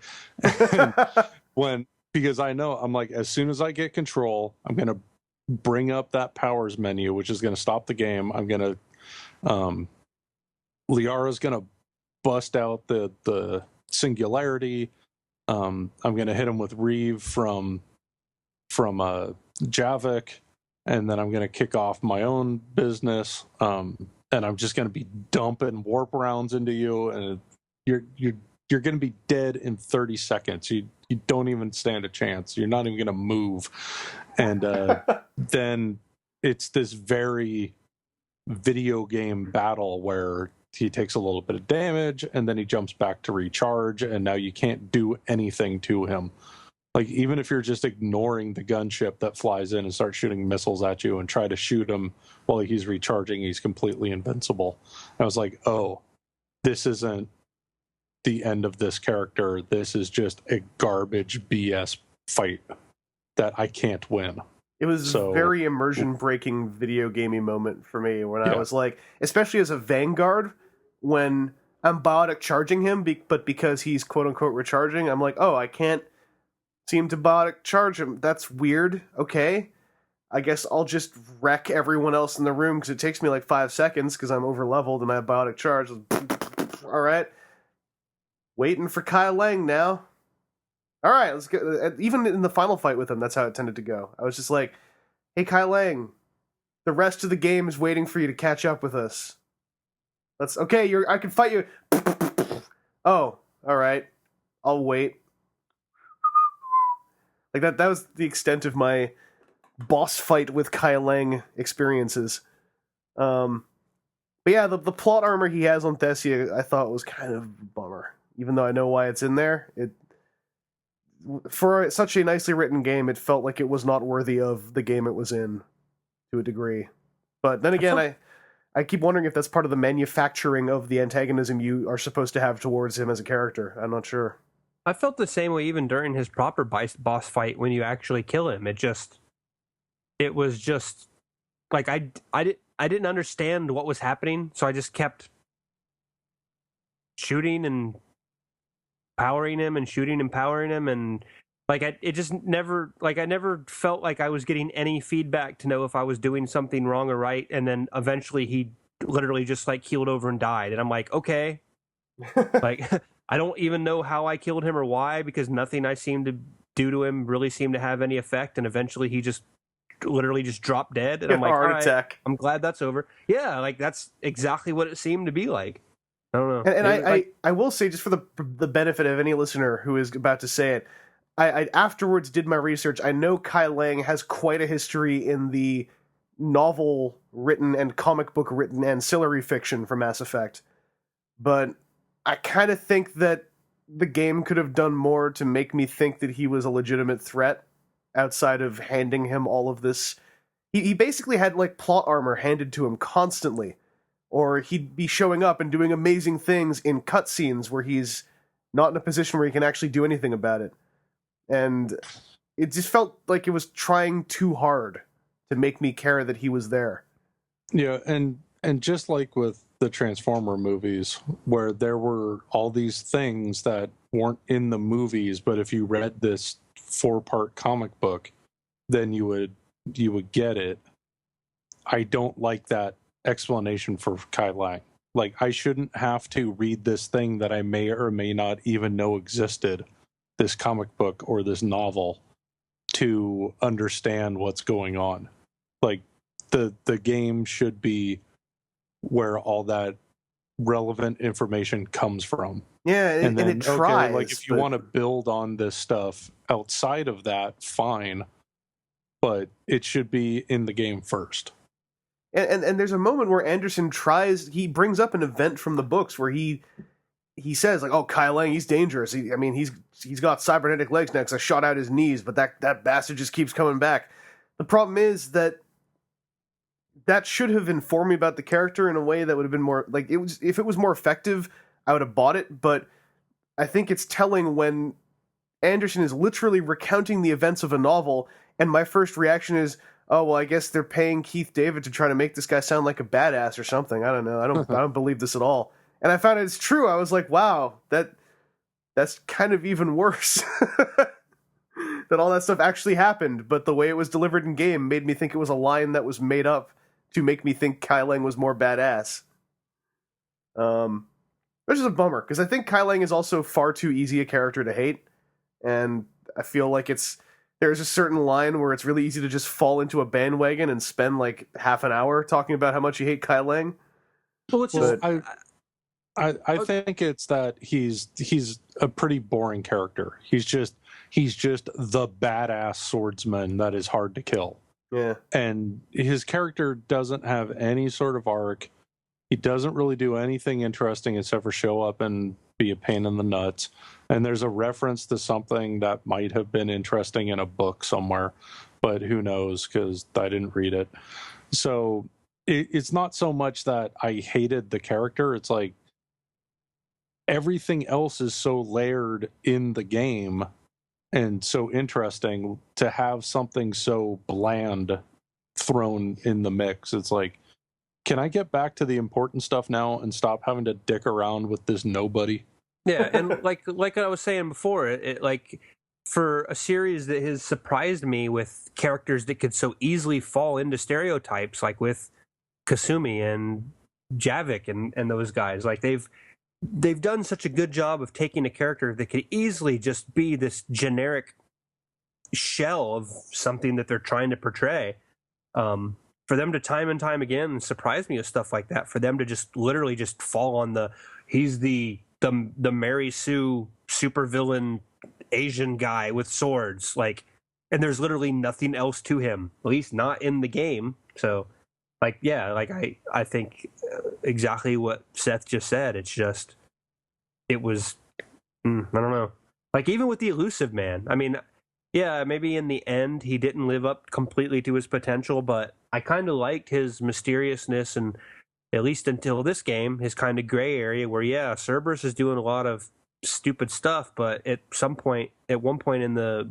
Because I know, I'm like, as soon as I get control, I'm going to bring up that powers menu, which is going to stop the game. I'm going to, Liara's going to bust out the singularity. I'm going to hit him with Reeve from Javik, and then I'm going to kick off my own business. And I'm just going to be dumping warp rounds into you, and you're going to be dead in 30 seconds. You don't even stand a chance. You're not even going to move. And then it's this very video game battle where he takes a little bit of damage and then he jumps back to recharge, and now you can't do anything to him. Like, even if you're just ignoring the gunship that flies in and starts shooting missiles at you and try to shoot him while he's recharging, he's completely invincible. I was like, oh, this isn't the end of this character. This is just a garbage BS fight that I can't win. It was a very immersion-breaking video gamey moment for me when I was like, especially as a Vanguard, when I'm biotic charging him, but because he's quote-unquote recharging, I'm like, oh, I can't seem to biotic charge him. That's weird. Okay. I guess I'll just wreck everyone else in the room because it takes me like 5 seconds because I'm over-leveled and I have biotic charge. All right. Waiting for Kai Leng now. All right, let's go. Even in the final fight with him, that's how it tended to go. I was just like, hey, Kai Leng, the rest of the game is waiting for you to catch up with us. I can fight you. Oh, all right. I'll wait. Like that was the extent of my boss fight with Kai Leng experiences. But yeah, the plot armor he has on Thessia, I thought was kind of a bummer. Even though I know why it's in there, for such a nicely written game, it felt like it was not worthy of the game it was in, to a degree. But then again, I keep wondering if that's part of the manufacturing of the antagonism you are supposed to have towards him as a character. I'm not sure. I felt the same way even during his proper boss fight when you actually kill him. It was just like I didn't understand what was happening, so I just kept shooting and powering him and shooting and powering him, and like I never felt like I was getting any feedback to know if I was doing something wrong or right. And then eventually he literally just like keeled over and died, and I'm like, okay, like I don't even know how I killed him or why, because nothing I seemed to do to him really seemed to have any effect. And eventually he just literally just dropped dead, and I'm like, heart all attack. right, I'm glad that's over. Yeah, like that's exactly what it seemed to be like. I don't know. And I will say, just for the benefit of any listener who is about to say it, I afterwards did my research. I know Kai Leng has quite a history in the novel written and comic book written ancillary fiction for Mass Effect, but I kind of think that the game could have done more to make me think that he was a legitimate threat outside of handing him all of this. He basically had like plot armor handed to him constantly, or he'd be showing up and doing amazing things in cutscenes where he's not in a position where he can actually do anything about it. And it just felt like it was trying too hard to make me care that he was there. Yeah, and just like with the Transformer movies, where there were all these things that weren't in the movies, but if you read this 4-part comic book, then you would get it. I don't like that explanation for Kai Leng. Like, I shouldn't have to read this thing that I may or may not even know existed, this comic book or this novel, to understand what's going on. Like, the game should be where all that relevant information comes from. Yeah, and it tries. Like, if you want to build on this stuff outside of that, fine, but it should be in the game first. And there's a moment where Anderson he brings up an event from the books where he says, like, oh, Kai Leng, he's dangerous. He's got cybernetic legs next. I shot out his knees, but that bastard just keeps coming back. The problem is that should have informed me about the character in a way that would have been more, like, if it was more effective, I would have bought it, but I think it's telling when Anderson is literally recounting the events of a novel, and my first reaction is, oh, well, I guess they're paying Keith David to try to make this guy sound like a badass or something. I don't know. I don't believe this at all. And I found it's true. I was like, wow, that's kind of even worse. That all that stuff actually happened, but the way it was delivered in game made me think it was a line that was made up to make me think Kai Leng was more badass. Which is a bummer, because I think Kai Leng is also far too easy a character to hate, and I feel like there's a certain line where it's really easy to just fall into a bandwagon and spend like half an hour talking about how much you hate Kai Leng. Well, it's just, I think it's that he's a pretty boring character. He's just the badass swordsman that is hard to kill. Yeah. And his character doesn't have any sort of arc. He doesn't really do anything interesting except for show up and be a pain in the nuts. And there's a reference to something that might have been interesting in a book somewhere, but who knows, because I didn't read it. So it's not so much that I hated the character. It's like everything else is so layered in the game and so interesting, to have something so bland thrown in the mix. It's like, can I get back to the important stuff now and stop having to dick around with this nobody? Yeah, and like I was saying before, it like, for a series that has surprised me with characters that could so easily fall into stereotypes, like with Kasumi and Javik and those guys, like they've done such a good job of taking a character that could easily just be this generic shell of something that they're trying to portray. For them to time and time again surprise me with stuff like that, for them to just literally just fall on he's the Mary Sue supervillain Asian guy with swords, like and there's literally nothing else to him, at least not in the game. So, like, yeah, like I think exactly what Seth just said. It's just, it was, I don't know. Like, even with the Illusive Man, I mean, yeah, maybe in the end he didn't live up completely to his potential, but I kind of liked his mysteriousness, and at least until this game, his kind of gray area where, yeah, Cerberus is doing a lot of stupid stuff, but at one point in the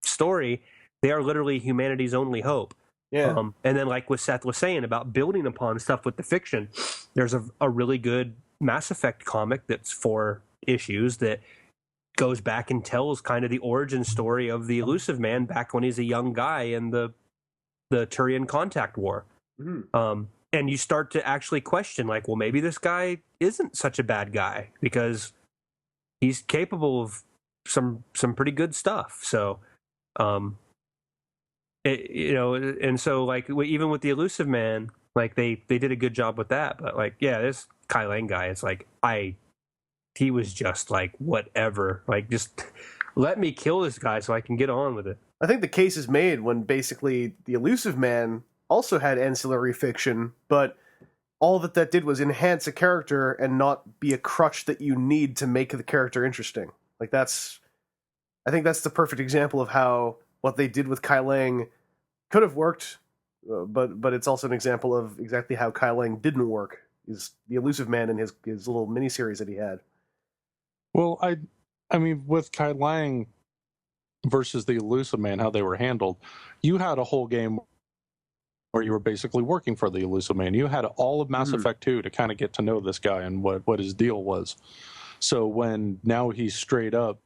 story, they are literally humanity's only hope. Yeah. And then, like what Seth was saying about building upon stuff with the fiction, there's a really good Mass Effect comic that's 4 issues that goes back and tells kind of the origin story of the Illusive Man back when he's a young guy in the Turian Contact War. Mm-hmm. And you start to actually question, like, well, maybe this guy isn't such a bad guy because he's capable of some pretty good stuff. So, and so, like, even with the Illusive Man, like, they did a good job with that. But, like, yeah, this Kai Leng guy, it's like, he was just like, whatever, like, just let me kill this guy so I can get on with it. I think the case is made when basically the Illusive Man also had ancillary fiction, but all that did was enhance a character and not be a crutch that you need to make the character interesting. Like, I think that's the perfect example of how what they did with Kai Leng could have worked, but it's also an example of exactly how Kai Leng didn't work. Is the Illusive Man in his little miniseries that he had. Well, I mean, with Kai Leng versus the Illusive Man, how they were handled, you had a whole game where you were basically working for the Illusive Man. You had all of Mass Effect 2 to kind of get to know this guy and what his deal was. So when now he's straight up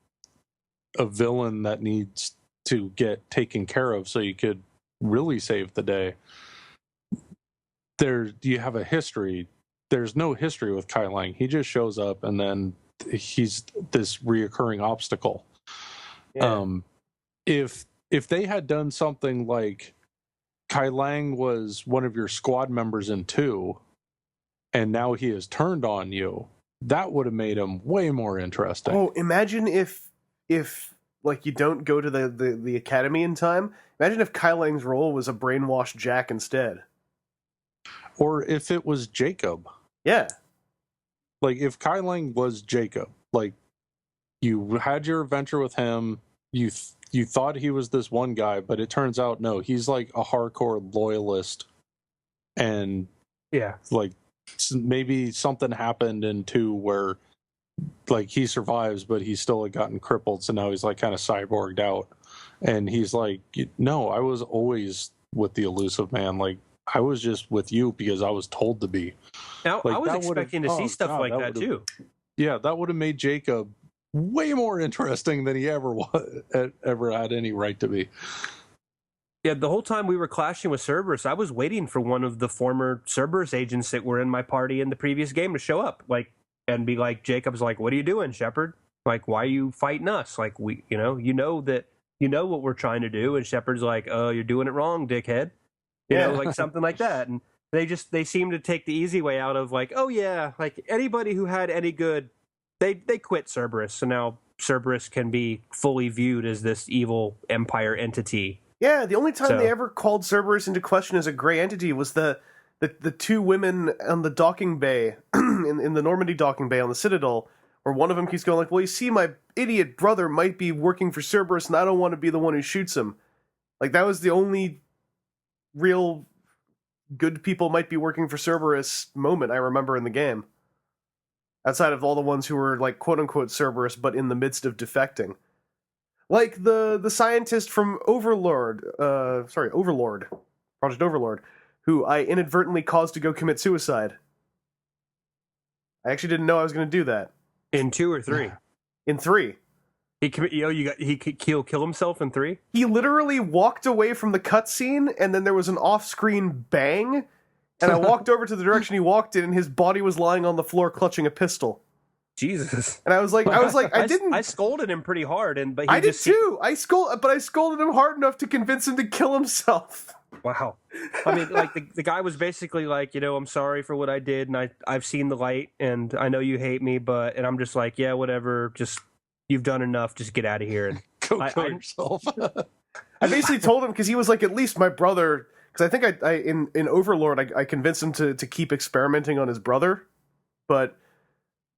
a villain that needs to get taken care of so you could really save the day, you have a history. There's no history with Kai Leng. He just shows up and then he's this reoccurring obstacle. Yeah. If they had done something like Kai Leng was one of your squad members in 2, and now he has turned on you, that would have made him way more interesting. Oh, imagine if like, you don't go to the academy in time. Imagine if Kai Leng's role was a brainwashed Jack instead. Or if it was Jacob. Yeah. Like, if Kai Leng was Jacob, like, you had your adventure with him, you thought he was this one guy, but it turns out, no, he's like a hardcore loyalist. And, yeah, like, maybe something happened in 2 where, like, he survives, but he's still, like, gotten crippled, so now he's, like, kind of cyborged out. And he's like, no, I was always with the Illusive Man. Like, I was just with you because I was told to be. Now, like, I was expecting to see stuff like that too. Yeah, that would have made Jacob way more interesting than he ever had any right to be. Yeah, the whole time we were clashing with Cerberus, I was waiting for one of the former Cerberus agents that were in my party in the previous game to show up, like, and be like, Jacob's like, "What are you doing, Shepard? Like, why are you fighting us? Like, what we're trying to do." And Shepard's like, "Oh, you're doing it wrong, dickhead." You know, like something like that. And they seem to take the easy way out of, like, oh yeah, like, anybody who had any good, they quit Cerberus, so now Cerberus can be fully viewed as this evil Empire entity. Yeah, the only time they ever called Cerberus into question as a gray entity was the 2 women on the docking bay, in the Normandy docking bay on the Citadel, where one of them keeps going like, well, you see, my idiot brother might be working for Cerberus, and I don't want to be the one who shoots him. Like, that was the only real good people might be working for Cerberus moment I remember in the game. Outside of all the ones who were, like, quote-unquote Cerberus, but in the midst of defecting. Like the scientist from Overlord, Project Overlord, who I inadvertently caused to go commit suicide. I actually didn't know I was going to do that. In 2 or 3? In 3. He'll kill himself in 3? He literally walked away from the cutscene, and then there was an off-screen bang, and I walked over to the direction he walked in, and his body was lying on the floor clutching a pistol. Jesus. And I was like, I scolded him pretty hard, but I did too. I scolded him hard enough to convince him to kill himself. Wow. I mean, like, the guy was basically like, I'm sorry for what I did, and I've seen the light, and I know you hate me, and I'm just like, yeah, whatever, just, you've done enough, just get out of here. And Go kill yourself. I basically told him because he was like, at least my brother. Because I think I in Overlord, I convinced him to keep experimenting on his brother, but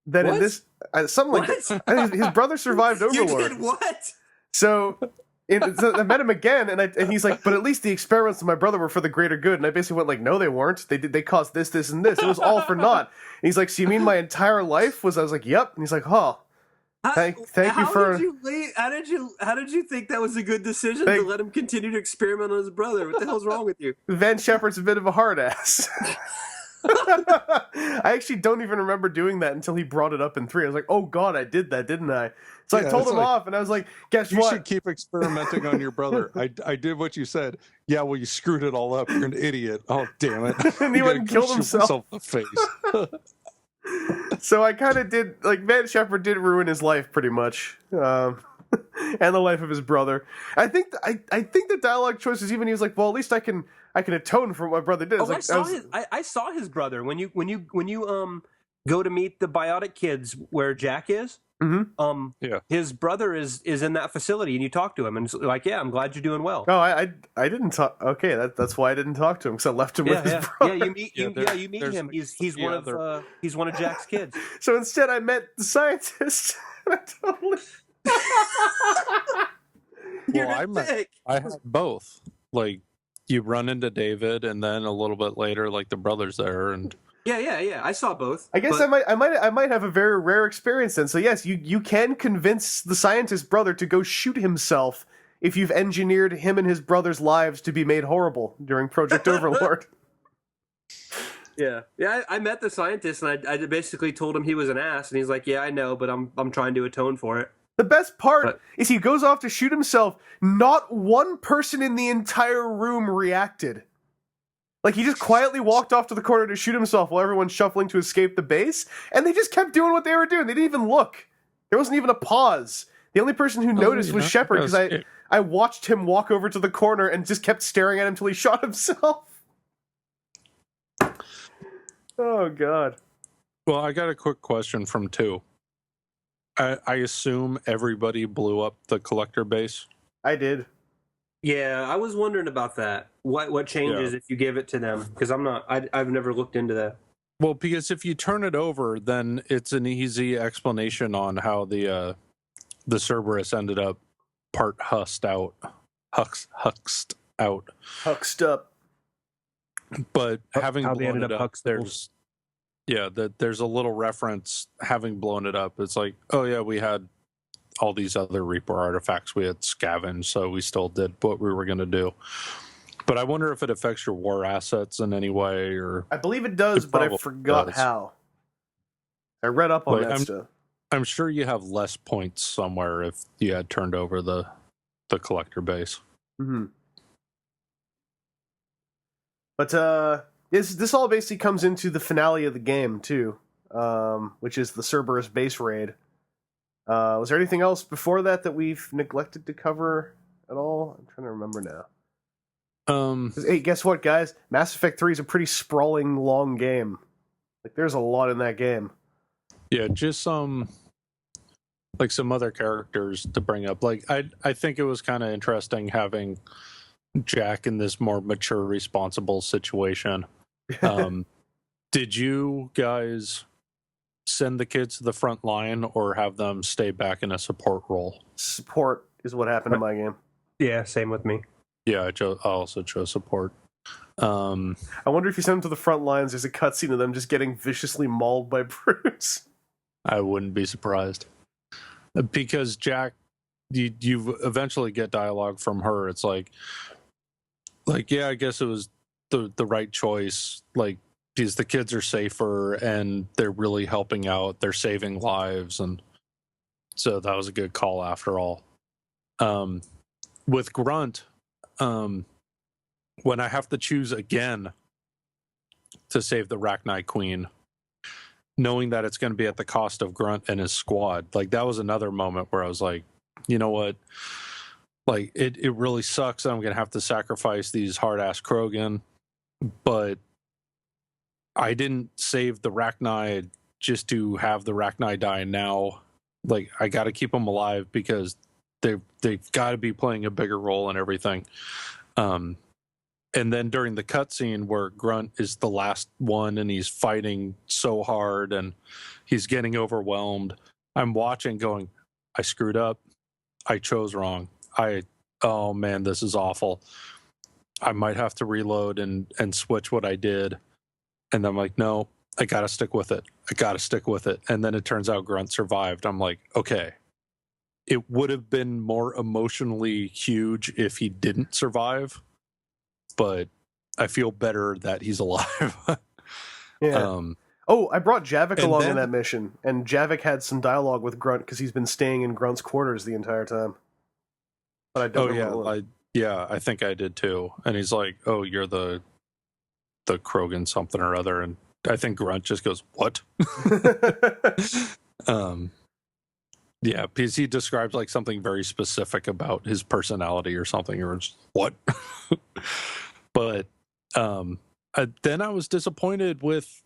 then What? in this something like that, his brother survived Overlord. You did what? So I met him again, and he's like, but at least the experiments of my brother were for the greater good. And I basically went like, no, they weren't. They caused this, and this. It was all for naught. And he's like, so you mean my entire life was? I was like, yep. And he's like, oh. Thank you for. How did you think that was a good decision to let him continue to experiment on his brother? What the hell's wrong with you? Van Shepard's a bit of a hard ass. I actually don't even remember doing that until he brought it up in 3. I was like, oh god, I did that, didn't I? So I told him off, and I was like, guess what? You should keep experimenting on your brother. I did what you said. Yeah, well, you screwed it all up. You're an idiot. Oh, damn it. And he went and killed himself. In the face. So I kind of did, like, Van Shepard did ruin his life pretty much, and the life of his brother. I think the dialogue choices, even he was like, well, at least I can atone for what my brother did. I saw his brother when you go to meet the biotic kids where Jack is. Mm-hmm. His brother is in that facility, and you talk to him, and it's like, yeah, I'm glad you're doing well. Oh, I didn't talk. Okay, that's why I didn't talk to him, because I left him with his brother. Yeah, you meet him. He's one of Jack's kids. So instead, I met the scientist. I had both. Like, you run into David, and then a little bit later, like, the brother's there, and yeah. I saw both. I guess I might have a very rare experience then. So yes, you can convince the scientist's brother to go shoot himself if you've engineered him and his brother's lives to be made horrible during Project Overlord. Yeah. I met the scientist, and I basically told him he was an ass, and he's like, yeah, I know, but I'm trying to atone for it. The best part is he goes off to shoot himself. Not one person in the entire room reacted. Like, he just quietly walked off to the corner to shoot himself while everyone's shuffling to escape the base, and they just kept doing what they were doing. They didn't even look. There wasn't even a pause. The only person who noticed was Shepard, because I watched him walk over to the corner and just kept staring at him until he shot himself. Oh, God. Well, I got a quick question from 2. I assume everybody blew up the collector base? I did. Yeah, I was wondering about that. What changes if you give it to them? Because I've never looked into that. Well, because if you turn it over, then it's an easy explanation on how the Cerberus ended up part huxed out. Huxed up. But having blown it up, there's a little reference having blown it up. It's like, oh yeah, we had all these other Reaper artifacts we had scavenged, so we still did what we were going to do. But I wonder if it affects your war assets in any way, or I believe it does, but I forgot how. I read up on that stuff. I'm sure you have less points somewhere if you had turned over the collector base. Mm-hmm. But this all basically comes into the finale of the game too, which is the Cerberus base raid. Was there anything else before that we've neglected to cover at all? I'm trying to remember now. Hey, guess what, guys? Mass Effect 3 is a pretty sprawling, long game. Like, there's a lot in that game. Yeah, just some other characters to bring up. Like, I think it was kind of interesting having Jack in this more mature, responsible situation. Did you guys send the kids to the front line or have them stay back in a support role? Support is what happened in my game. Yeah, same with me. Yeah, I also chose support. I wonder if you send them to the front lines, there's a cutscene of them just getting viciously mauled by brutes. I wouldn't be surprised. Because Jack, you eventually get dialogue from her. It's like, yeah, I guess it was the right choice. Like, because the kids are safer and they're really helping out. They're saving lives. And so that was a good call after all. With Grunt, when I have to choose again to save the Rachni Queen, knowing that it's going to be at the cost of Grunt and his squad, like, that was another moment where I was like, you know what? Like, it really sucks that I'm going to have to sacrifice these hard-ass Krogan, but I didn't save the Rachni just to have the Rachni die now. Like, I got to keep them alive because they've got to be playing a bigger role in everything. And then during the cutscene where Grunt is the last one and he's fighting so hard and he's getting overwhelmed, I'm watching going, I screwed up. I chose wrong. Oh man, this is awful. I might have to reload and switch what I did. And I'm like, no, I got to stick with it. And then it turns out Grunt survived. I'm like, okay. It would have been more emotionally huge if he didn't survive, but I feel better that he's alive. Yeah. I brought Javik along in that mission, and Javik had some dialogue with Grunt because he's been staying in Grunt's quarters the entire time. But I don't know. I think I did too. And he's like, "Oh, you're the Krogan something or other," and I think Grunt just goes, "What?" Yeah, because he describes like something very specific about his personality or something, or just, what? But then I was disappointed with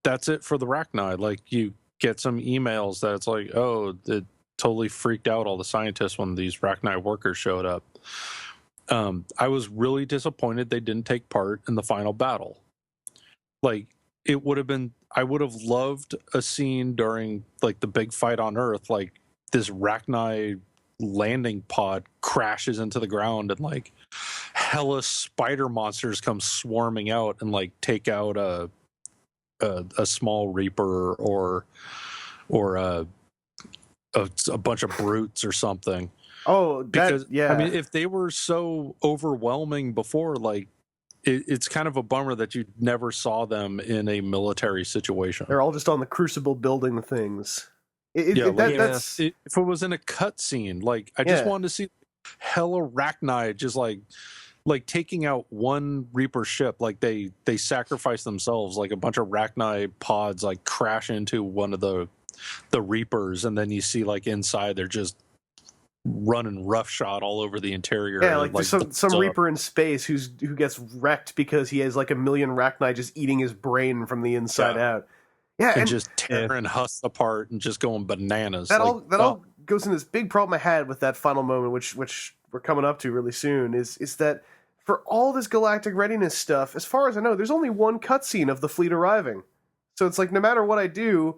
that's it for the Rachni. Like, you get some emails that it's like, oh, it totally freaked out all the scientists when these Rachni workers showed up. I was really disappointed they didn't take part in the final battle. Like, it would have been, I would have loved a scene during like the big fight on Earth, like this Rachni landing pod crashes into the ground and like hella spider monsters come swarming out and like take out a small Reaper or a bunch of brutes or something. Oh, because yeah. I mean, if they were so overwhelming before, like, it's kind of a bummer that you never saw them in a military situation. They're all just on the Crucible building things. If it was in a cutscene, like, I just wanted to see hella Rachni just like taking out one Reaper ship. Like they sacrifice themselves, like a bunch of Rachni pods like crash into one of the Reapers, and then you see like inside they're just running roughshod all over the interior. Yeah, like there's some Reaper in space who gets wrecked because he has like a million Rachni just eating his brain from the inside out. Yeah, and just tearing husks apart and just going bananas. That all goes in this big problem I had with that final moment, which we're coming up to really soon, is that for all this galactic readiness stuff, as far as I know, there's only one cutscene of the fleet arriving. So it's like, no matter what I do,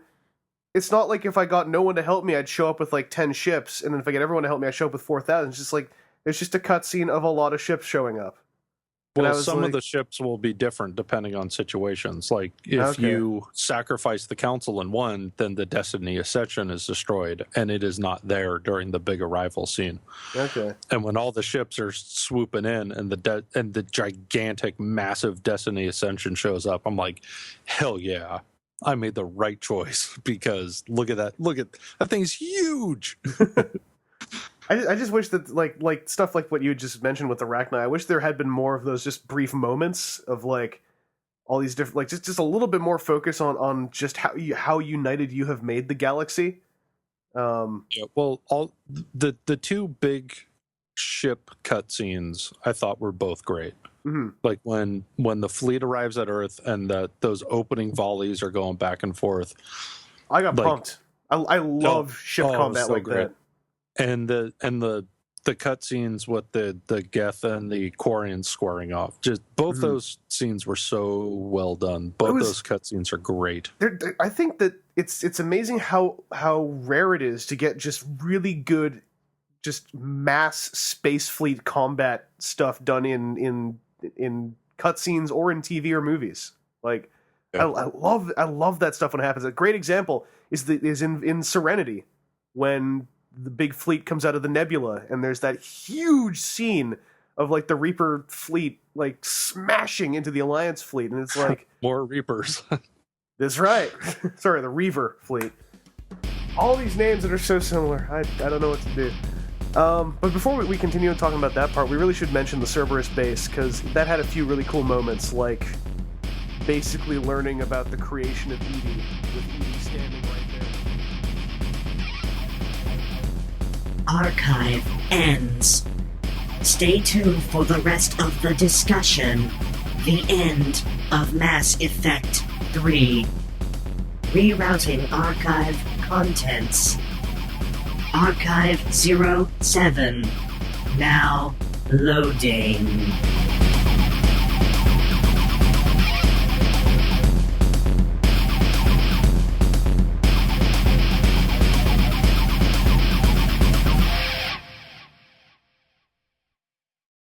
it's not like if I got no one to help me, I'd show up with like 10 ships, and then if I get everyone to help me, I show up with 4,000. It's just like, there's just a cutscene of a lot of ships showing up. Well, some of the ships will be different depending on situations. Like, if you sacrifice the Council in one, then the Destiny Ascension is destroyed, and it is not there during the big arrival scene. Okay. And when all the ships are swooping in, and the gigantic, massive Destiny Ascension shows up, I'm like, hell yeah, I made the right choice, because look at that thing's huge. I just wish that like stuff like what you just mentioned with the Rachni, I wish there had been more of those just brief moments of like all these different, like just a little bit more focus on just how united you have made the galaxy. Yeah, well, all the two big ship cutscenes I thought were both great. Mm-hmm. Like when the fleet arrives at Earth and those opening volleys are going back and forth. I got pumped. I love ship combat so like great. That. And the cutscenes with the Geth and the Quarian squaring off. Just both those scenes were so well done. Those cutscenes are great. I think that it's amazing how rare it is to get just really good, just mass space fleet combat stuff done in cutscenes or in TV or movies. Like, yeah. I love that stuff when it happens. A great example is in Serenity, when the big fleet comes out of the nebula, and there's that huge scene of like the Reaper fleet like smashing into the Alliance fleet, and it's like more Reapers. That's right. Sorry, the Reaver fleet. All these names that are so similar. I don't know what to do. But before we continue talking about that part, we really should mention the Cerberus base, because that had a few really cool moments, like basically learning about the creation of Edie, with Edie standing right there. Archive ends. Stay tuned for the rest of the discussion. The end of Mass Effect 3. Rerouting archive contents. Archive 07. Now loading.